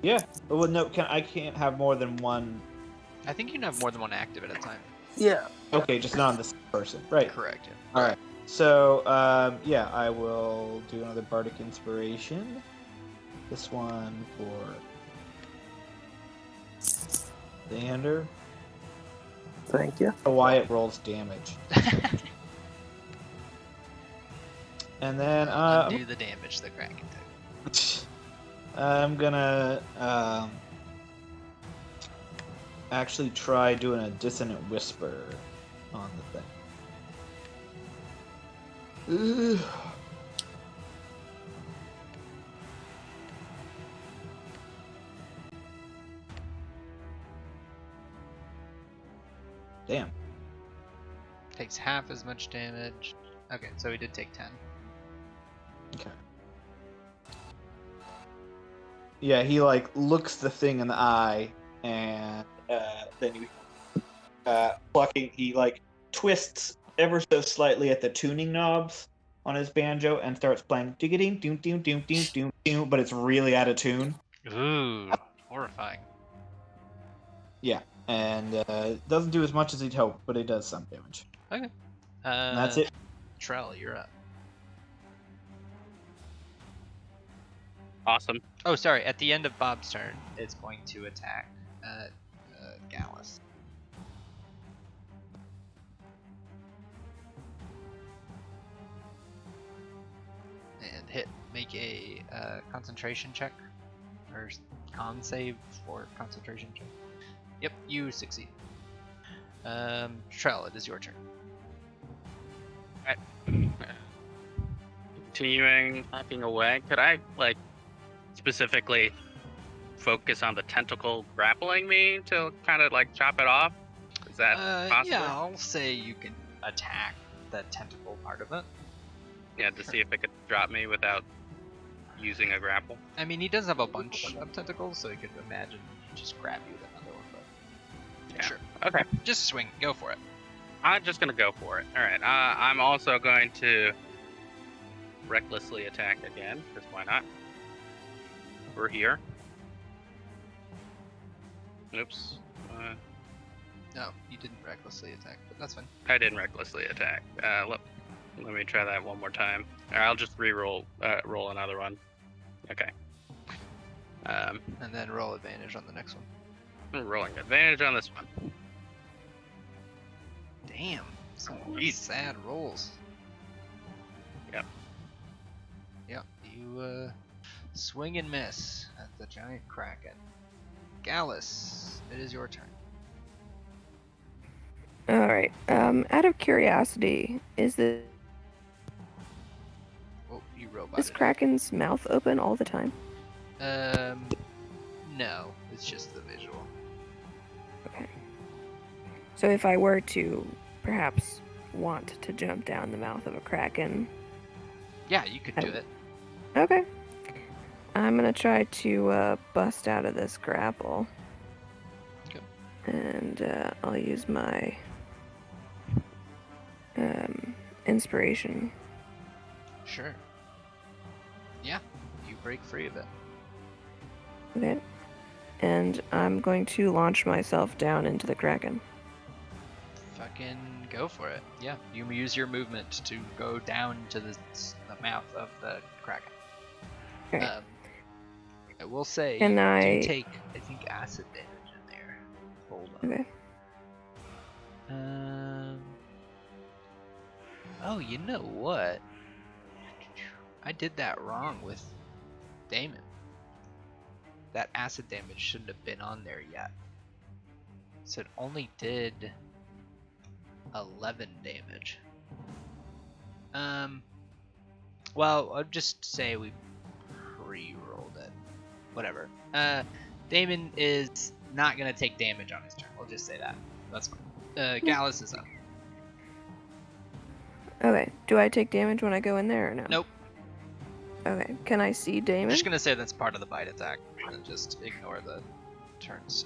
Yeah. Well, no, I can't have more than one. I think you can have more than one active at a time. Yeah. Okay, just not on this person. Right. Correct. Yeah. All right. So, yeah, I will do another bardic inspiration. This one for Xander. Thank you. Wyatt rolls damage. And then Undo the damage the Kraken took. I'm gonna actually try doing a dissonant whisper on the thing. Ugh. Damn. Takes half as much damage. Okay, so he did take 10. Okay. Yeah, he like looks the thing in the eye, and then he plucking. He like twists ever so slightly at the tuning knobs on his banjo and starts playing ding doom doom doom doom doom doom, but it's really out of tune. Ooh, horrifying. Yeah, and doesn't do as much as he'd hoped, but it does some damage. Okay. And that's it. Trell, you're up. Awesome. Oh, sorry. At the end of Bob's turn, it's going to attack Gallus. And hit. Make a concentration check. Or con save for concentration check. Yep, you succeed. Trell, it is your turn. Continuing hacking away. Could I like specifically focus on the tentacle grappling me to kind of like chop it off? Is that possible? Yeah, I'll say you can attack the tentacle part of it. Yeah, to see if it could drop me without using a grapple. I mean, he does have a bunch of tentacles, so he could imagine just grab you with another one. But Yeah. sure, Okay. just swing, go for it. I'm just gonna go for it. All right. I'm also going to recklessly attack again, because why not? We're here. Oops. No, you didn't recklessly attack, but that's fine. I didn't recklessly attack. Let me try that one more time. Or I'll just roll another one. Okay. And then roll advantage on the next one. I'm rolling advantage on this one. Damn, some Sweet. sad rolls. Yep. Yeah, you swing and miss at the giant kraken. Gallus, it is your turn. All right. Out of curiosity, is this Oh, you roboted. this kraken's mouth open all the time? No, it's just the visual. Okay. So if I were to perhaps want to jump down the mouth of a kraken, Yeah, you could do it. okay. I'm gonna try to bust out of this grapple. Okay. And I'll use my inspiration. Sure. Yeah, you break free of it. Okay. And I'm going to launch myself down into the kraken. Fucking go for it. Yeah, you use your movement to go down to the mouth of the kraken. Okay. I will say, Can you I- do take, I think, acid damage in there. Hold on. Okay. Oh, you know what? I did that wrong with Damon. That acid damage shouldn't have been on there yet. So it only did 11 damage. Well, I'll just say we pre-rolled it. Whatever. Damon is not gonna take damage on his turn. We'll just say that. That's fine. Gallus is up. Okay. Do I take damage when I go in there or no? Nope. Okay. Can I see Damon? I'm just gonna say that's part of the bite attack, and just ignore the turns.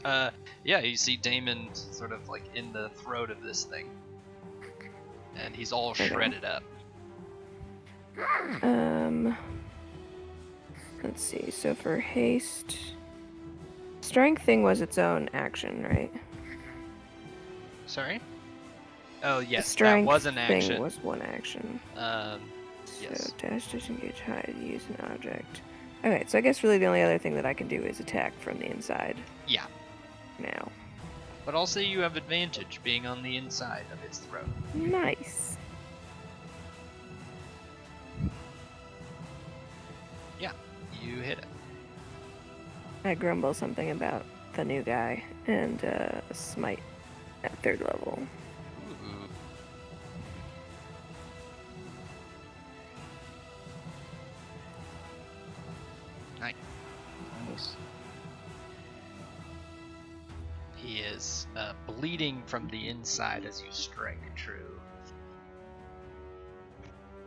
Yeah, you see Damon sort of like in the throat of this thing, and he's all shredded up. Let's see. So for haste, strength thing was its own action, right? Sorry? Oh yes, the strength that was an thing action. was one action. Yes. So dash, disengage, hide, use an object. Okay, so I guess really the only other thing that I can do is attack from the inside. Yeah. Now. But also you have advantage being on the inside of its throat. Nice. Yeah, you hit it. I grumble something about the new guy and smite at 3rd level. Ooh. Nice. He is bleeding from the inside as you strike true.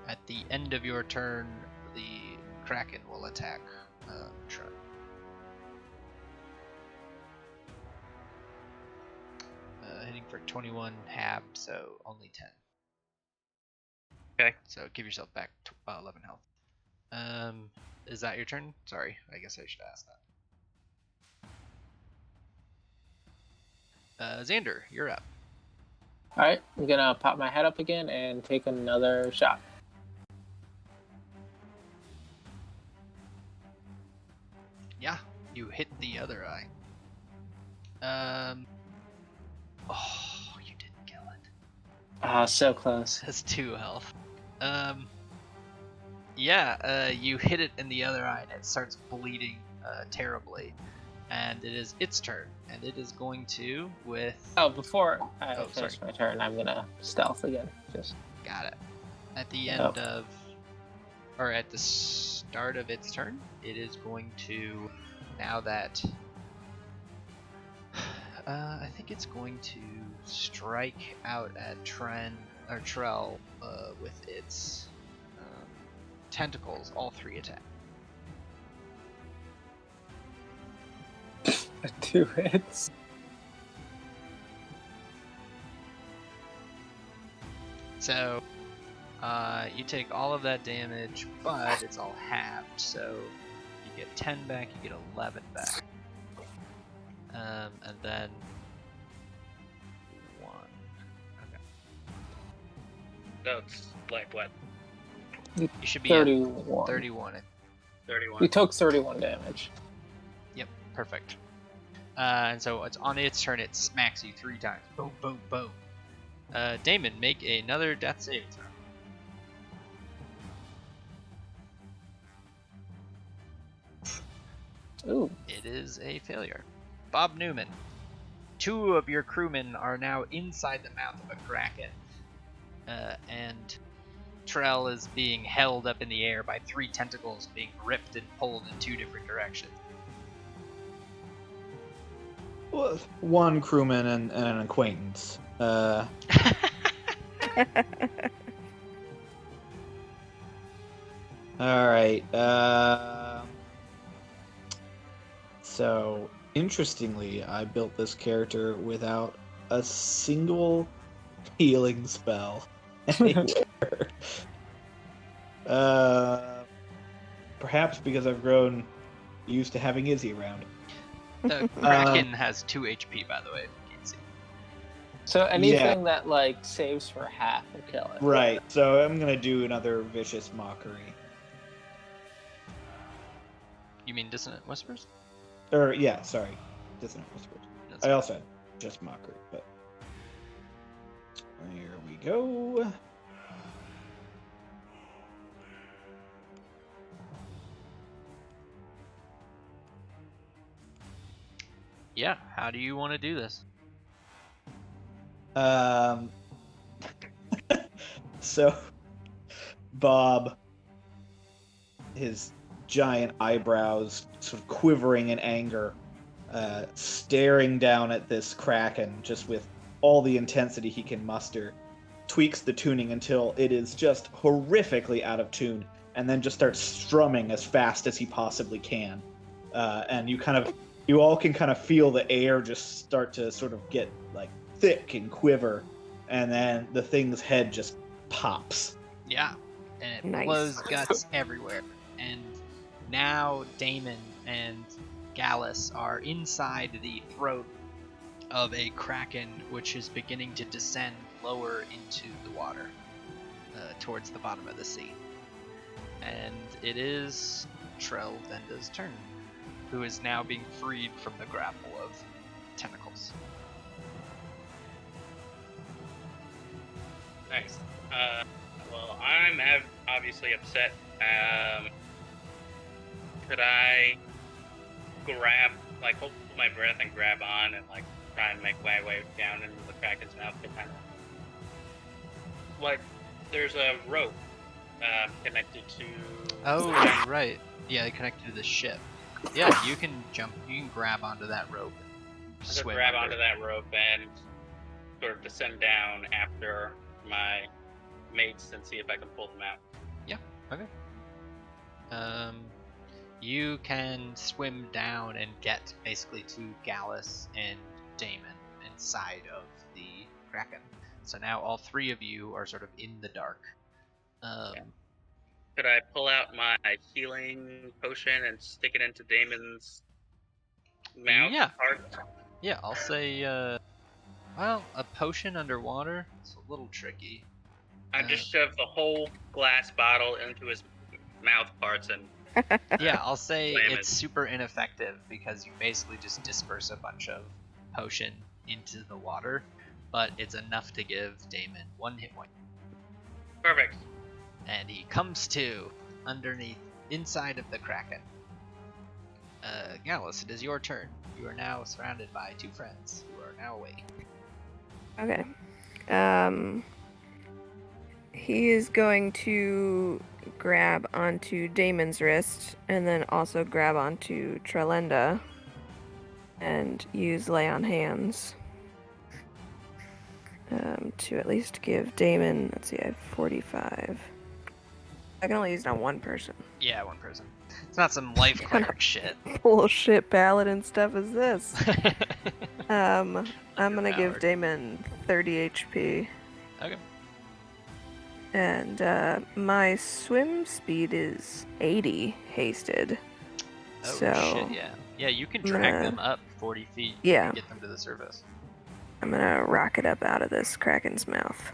At the end of your turn, the Kraken will attack Trent. Hitting for 21 half, so only 10. Okay. So give yourself back 11 health. Is that your turn? Sorry, I guess I should ask that. Xander, you're up. Alright, I'm gonna pop my head up again and take another shot. Yeah, you hit the other eye. Oh, you didn't kill it. Ah, so close. Has 2 health. Yeah, you hit it in the other eye and it starts bleeding terribly. And it is its turn, and it is going to with... Oh, before I Oh, finish sorry. my turn, I'm gonna stealth again. Just Got it. At the end of... Or at the start of its turn, it is going to... Now that... I think it's going to strike out at Trell with its tentacles, all 3 attack. 2 hits. So, you take all of that damage, but it's all halved, so you get 10 back, you get 11 back. And then 1. Okay. No, it's like what? You should be at 31. 31. 31. We took 31 damage. Yep, perfect. And so it's on its turn, it smacks you 3 times. Boom, boom, boom. Damon, make another death saving throw. Ooh. It is a failure. Bob Newman. 2 of your crewmen are now inside the mouth of a kraken, and Trell is being held up in the air by 3 tentacles being ripped and pulled in 2 different directions. Well, one crewman and an acquaintance. All right. So, interestingly, I built this character without a single healing spell anywhere. Perhaps because I've grown used to having Izzy around. The kraken has 2 HP, by the way, if you can't see. So anything that like saves for half will kill it. Right. So I'm gonna do another vicious mockery. You mean Dissonant Whispers? Or yeah, sorry, Dissonant Whispers. That's I also had just mockery, but here we go. Yeah, how do you want to do this? So Bob, his giant eyebrows sort of quivering in anger, staring down at this kraken just with all the intensity he can muster, tweaks the tuning until it is just horrifically out of tune, and then just starts strumming as fast as he possibly can. And you all can kind of feel the air just start to sort of get like thick and quiver, and then the thing's head just pops. Yeah, and it Nice. blows guts everywhere. And now Damon and Gallus are inside the throat of a kraken, which is beginning to descend lower into the water, towards the bottom of the sea. And it is Trell Venda's turn, who is now being freed from the grapple of tentacles. Nice. Well, I'm obviously upset. Could I grab, like, hold my breath and grab on and, like, try and make my way down into the kraken's mouth to kind of, like, there's a rope connected to... Oh, right. Yeah, connected to the ship. Yeah, you can grab onto that rope. I could grab onto that rope and sort of descend down after my mates and see if I can pull them out. Yeah, okay. You can swim down and get basically to Gallus and Damon inside of the kraken. So now all 3 of you are sort of in the dark. Could I pull out my healing potion and stick it into Damon's mouth part? Yeah, I'll say, well, a potion underwater, it's a little tricky. I just shoved the whole glass bottle into his mouth parts and... Yeah, I'll say it's super ineffective because you basically just disperse a bunch of potion into the water, but it's enough to give Damon 1 hit point. Perfect. And he comes to underneath, inside of the kraken. Gallus, it is your turn. You are now surrounded by 2 friends who are now awake. Okay. He is going to grab onto Damon's wrist and then also grab onto Trelenda and use Lay on Hands to at least give Damon, let's see, I have 45. I can only use it on 1 person. Yeah, 1 person. It's not some life cleric shit. Bullshit paladin stuff is this? I'm gonna give Damon 30 HP. Okay. And my swim speed is 80 hasted. Oh so shit, yeah. Yeah, you can drag them up 40 feet yeah. to get them to the surface. I'm gonna rocket up out of this kraken's mouth.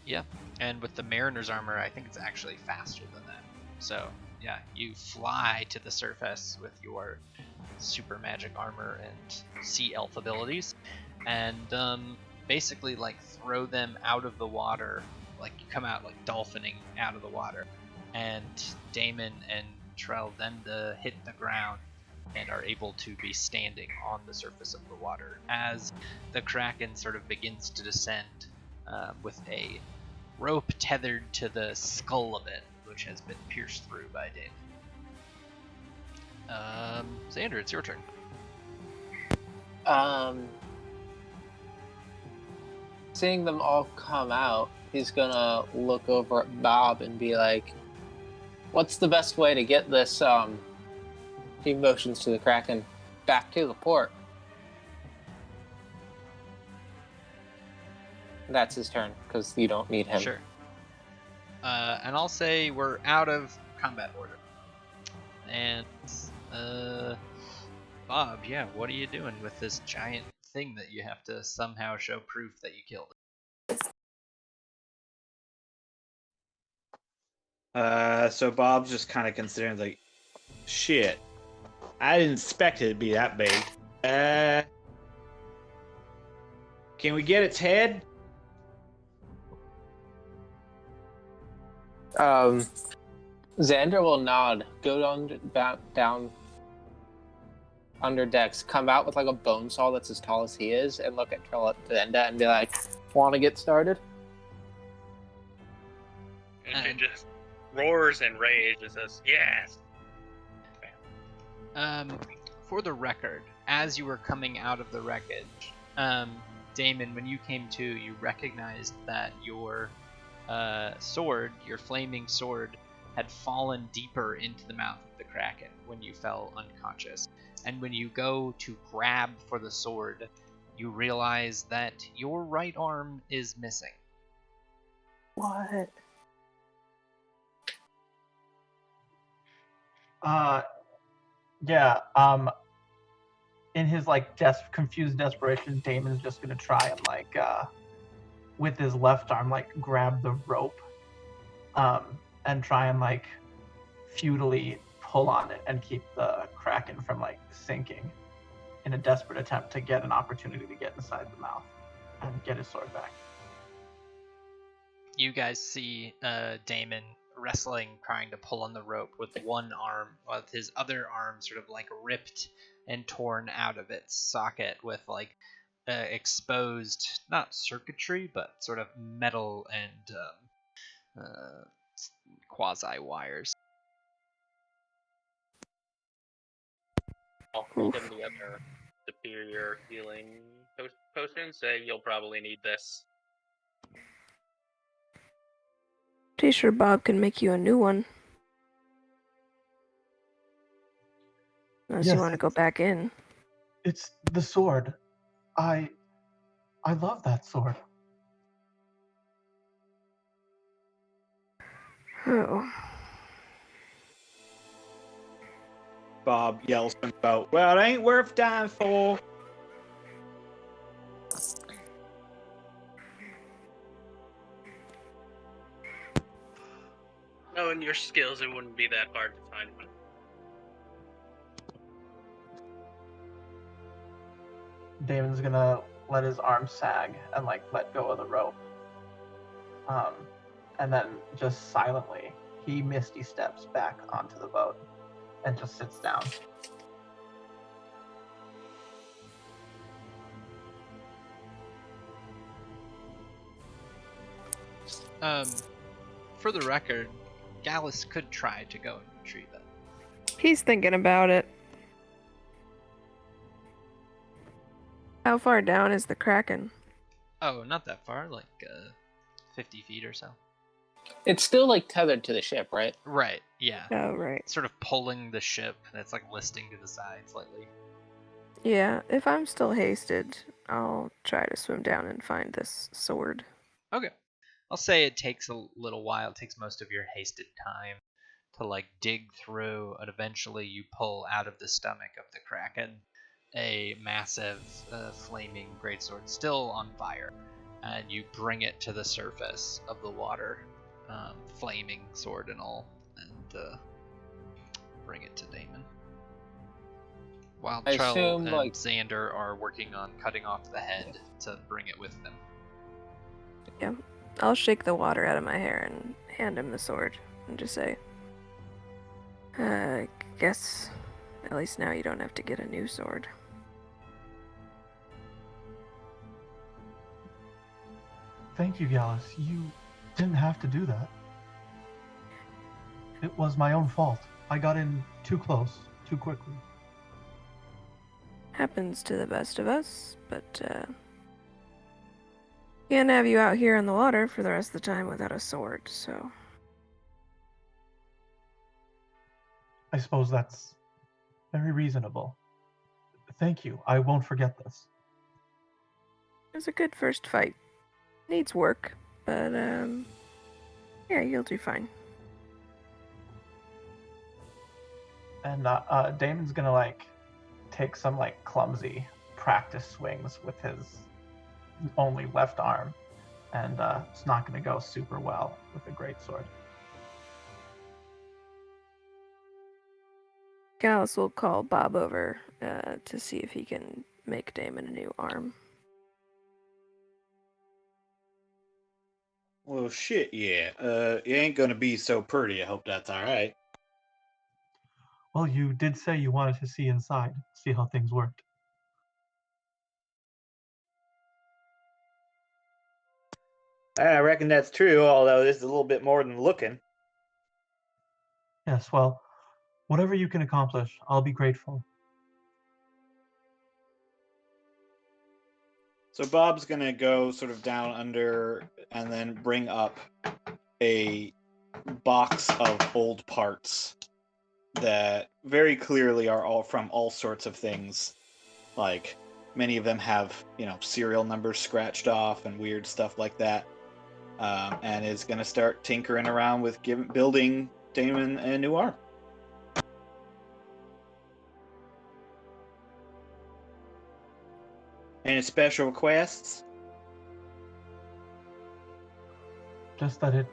Yeah, and with the Mariner's armor, I think it's actually faster than that. So, yeah, you fly to the surface with your super magic armor and sea elf abilities, and basically, like, throw them out of the water. Like, you come out, like, dolphining out of the water. And Damon and Trell then hit the ground, and are able to be standing on the surface of the water as the Kraken sort of begins to descend with a rope tethered to the skull of it, which has been pierced through by Dave. Xander, it's your turn. Seeing them all come out, he's gonna look over at Bob and be like, "What's the best way to get this?" He motions to the Kraken back to the port. That's his turn because you don't need him. Sure. And I'll say we're out of combat order. And Bob, yeah, what are you doing with this giant thing that you have to somehow show proof that you killed So Bob's just kind of considering, like, shit, I didn't expect it to be that big. Can we get its head? Xander will nod, go down under decks, come out with like a bone saw that's as tall as he is, and look at Trelenda and be like, "Want to get started?" And she just roars in rage and says, "Yes." For the record, as you were coming out of the wreckage, Damon, when you came to, you recognized that your sword, your flaming sword, had fallen deeper into the mouth of the Kraken when you fell unconscious. And when you go to grab for the sword, you realize that your right arm is missing. What? Yeah. In his like confused desperation, Damon's just gonna try and like with his left arm like grab the rope, and try and like futilely pull on it and keep the Kraken from like sinking, in a desperate attempt to get an opportunity to get inside the mouth and get his sword back. You guys see Damon wrestling, trying to pull on the rope with one arm, with his other arm sort of like ripped and torn out of its socket with like exposed, not circuitry, but sort of metal and quasi wires. I'll hold him the other superior healing potion. Say you'll probably need this. Pretty sure Bob can make you a new one. Unless Yes. you want to go back in. It's the sword. I love that sword. Oh. Bob yells about, well, it ain't worth dying for. Knowing your skills, it wouldn't be that hard to find one. Damon's gonna let his arm sag and like let go of the rope. And then just silently, he misty steps back onto the boat and just sits down. For the record, Gallus could try to go and retrieve it. He's thinking about it. How far down is the Kraken? Oh, not that far, like 50 feet or so. It's still like tethered to the ship, right? Right, yeah. Oh, right. Sort of pulling the ship, and it's like listing to the side slightly. Yeah, if I'm still hasted, I'll try to swim down and find this sword. Okay. I'll say it takes a little while. It takes most of your hasted time to like dig through, and eventually you pull out of the stomach of the Kraken a massive flaming greatsword, still on fire, and you bring it to the surface of the water, flaming sword and all, and bring it to Damon. While I Trell assume, and like- Xander are working on cutting off the head to bring it with them. Yeah, I'll shake the water out of my hair and hand him the sword and just say, guess At least now you don't have to get a new sword. Thank you, Gallus. You didn't have to do that. It was my own fault. I got in too close, too quickly. Happens to the best of us, but can't have you out here in the water for the rest of the time without a sword, so... I suppose that's very reasonable. Thank you. I won't forget this. It was a good first fight. Needs work, but yeah, you'll do fine. And Damon's gonna like take some like clumsy practice swings with his only left arm, and it's not gonna go super well with a greatsword. Gallus will call Bob over to see if he can make Damon a new arm. Well, shit, yeah. It ain't gonna be so pretty. I hope that's all right. Well, you did say you wanted to see inside, see how things worked. I reckon that's true, although this is a little bit more than looking. Yes, well, whatever you can accomplish, I'll be grateful. So Bob's gonna go sort of down under and then bring up a box of old parts that very clearly are all from all sorts of things. Like, many of them have, serial numbers scratched off and weird stuff like that. And is going to start tinkering around with building Damon a new arm. Any special requests? Just that it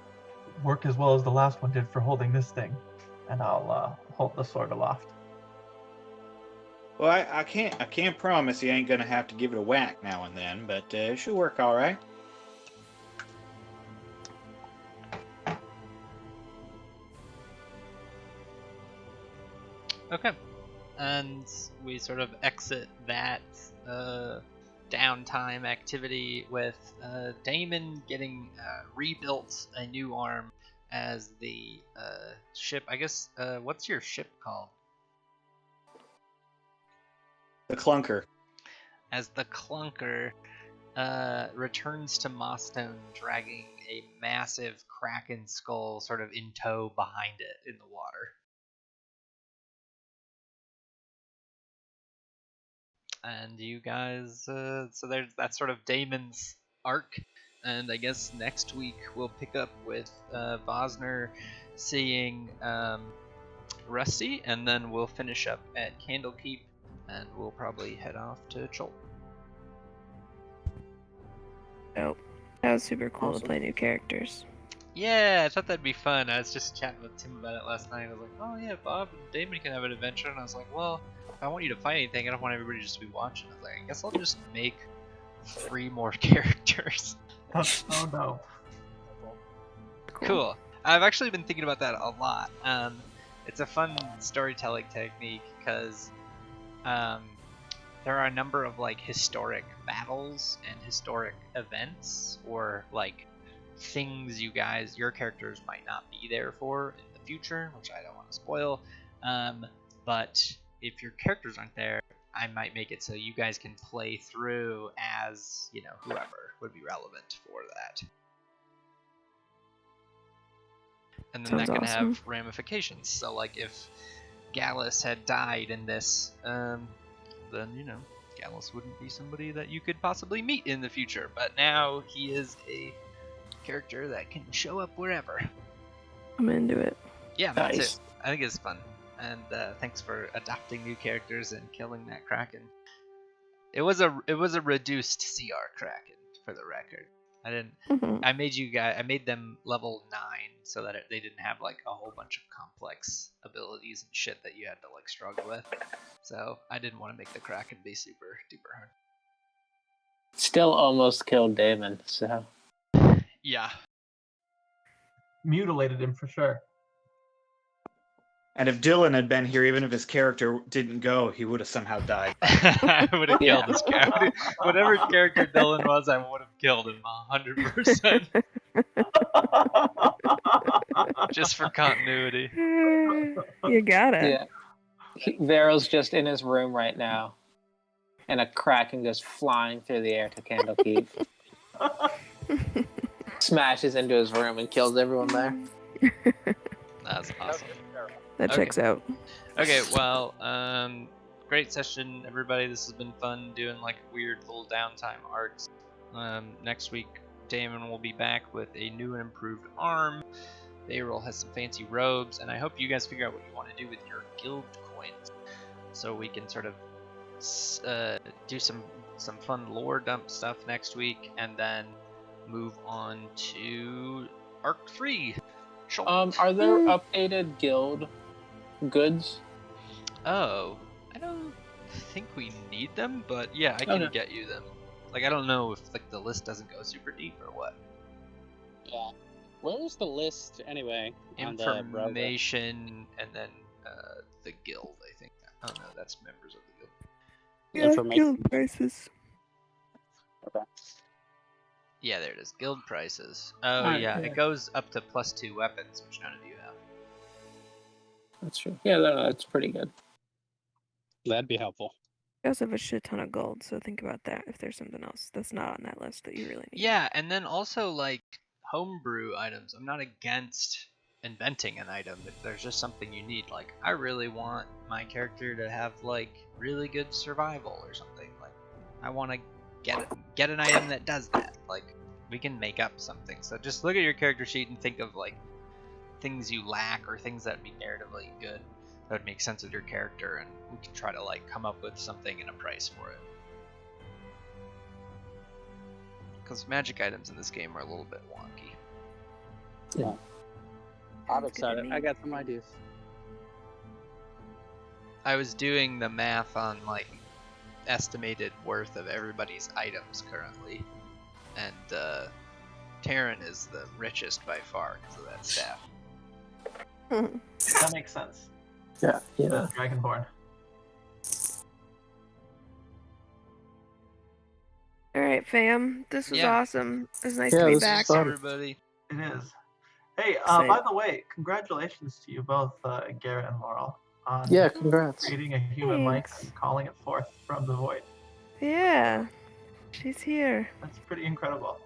work as well as the last one did for holding this thing, and I'll hold the sword aloft. Well, I can't promise you ain't gonna have to give it a whack now and then, but it should work all right. Okay, and we sort of exit that downtime activity with Damon getting rebuilt a new arm as the ship. I guess what's your ship called? The Clunker. As the Clunker returns to Mossstone, dragging a massive kraken skull sort of in tow behind it in the water. And you guys, so that's sort of Damon's arc. And I guess next week we'll pick up with Vosner seeing Rusty, and then we'll finish up at Candlekeep, and we'll probably head off to Chult. Oh, that was super cool Awesome. to play new characters. Yeah, I thought that'd be fun. I was just chatting with Tim about it last night. I was like, oh yeah, Bob and Damon can have an adventure. And I was like, well, if I want you to fight anything, I don't want everybody just to be watching. I was like, I guess I'll just make 3 more characters. Oh no. Cool. I've actually been thinking about that a lot. It's a fun storytelling technique because there are a number of like historic battles and historic events, or like things your characters might not be there for in the future, which I don't want to spoil. But if your characters aren't there, I might make it so you guys can play through as, whoever would be relevant for that. And then Sounds that can awesome. have ramifications. So like if Gallus had died in this, then, Gallus wouldn't be somebody that you could possibly meet in the future. But now he is a character that can show up wherever. I'm into it. Yeah, Nice. me too. I think it's fun. And thanks for adopting new characters and killing that Kraken. It was a reduced CR Kraken, for the record. I made them level 9 so that they didn't have like a whole bunch of complex abilities and shit that you had to like struggle with. So I didn't want to make the Kraken be super duper hard. Still almost killed Damon, so. Yeah. Mutilated him for sure. And if Dylan had been here, even if his character didn't go, he would have somehow died. I would have Yeah. killed this character. Whatever character Dylan was, I would have killed him 100%. Just for continuity. You gotta. Yeah. Vero's just in his room right now, and a kraken goes flying through the air to Candlekeep. Smashes into his room and kills everyone there. That's awesome. That Okay. checks out. Okay, well, great session, everybody. This has been fun doing like weird little downtime arcs. Next week, Damon will be back with a new and improved arm. Bayroll has some fancy robes, and I hope you guys figure out what you want to do with your guild coins, so we can sort of do some fun lore dump stuff next week, and then move on to Arc 3. Are there updated guild goods? Oh, I don't think we need them, but yeah, I can Okay. get you them. Like, I don't know if like the list doesn't go super deep or what. Yeah. Where is the list anyway? On the browser? Information and then the guild, I think. Oh no, that's members of the guild. Yeah, Information. guild prices. Okay. Yeah, there it is. Guild prices. Oh Alright, yeah, yeah. it goes up to +2 weapons, which none of you have. That's true. Yeah, that's pretty good. That'd be helpful. You also have a shit ton of gold, so think about that if there's something else that's not on that list that you really need. Yeah, and then also like homebrew items. I'm not against inventing an item if there's just something you need. Like, I really want my character to have like really good survival or something. Like, I want to get an item that does that. Like, we can make up something. So just look at your character sheet and think of like things you lack or things that'd be narratively good that would make sense with your character, and we can try to like come up with something and a price for it. Because magic items in this game are a little bit wonky. I'm Sounds good to excited. me. I got some ideas. I was doing the math on like estimated worth of everybody's items currently, and Taryn is the richest by far because of that staff. That makes sense. Yeah, yeah. The Dragonborn. All right, fam. This was Yeah. awesome. It was nice Yeah, to be this was back. fun. Everybody. It is. Hey, Excited. by the way, congratulations to you both, Garrett and Laurel, on Yeah, congrats. creating a human link Thanks. and calling it forth from the void. Yeah, she's here. That's pretty incredible.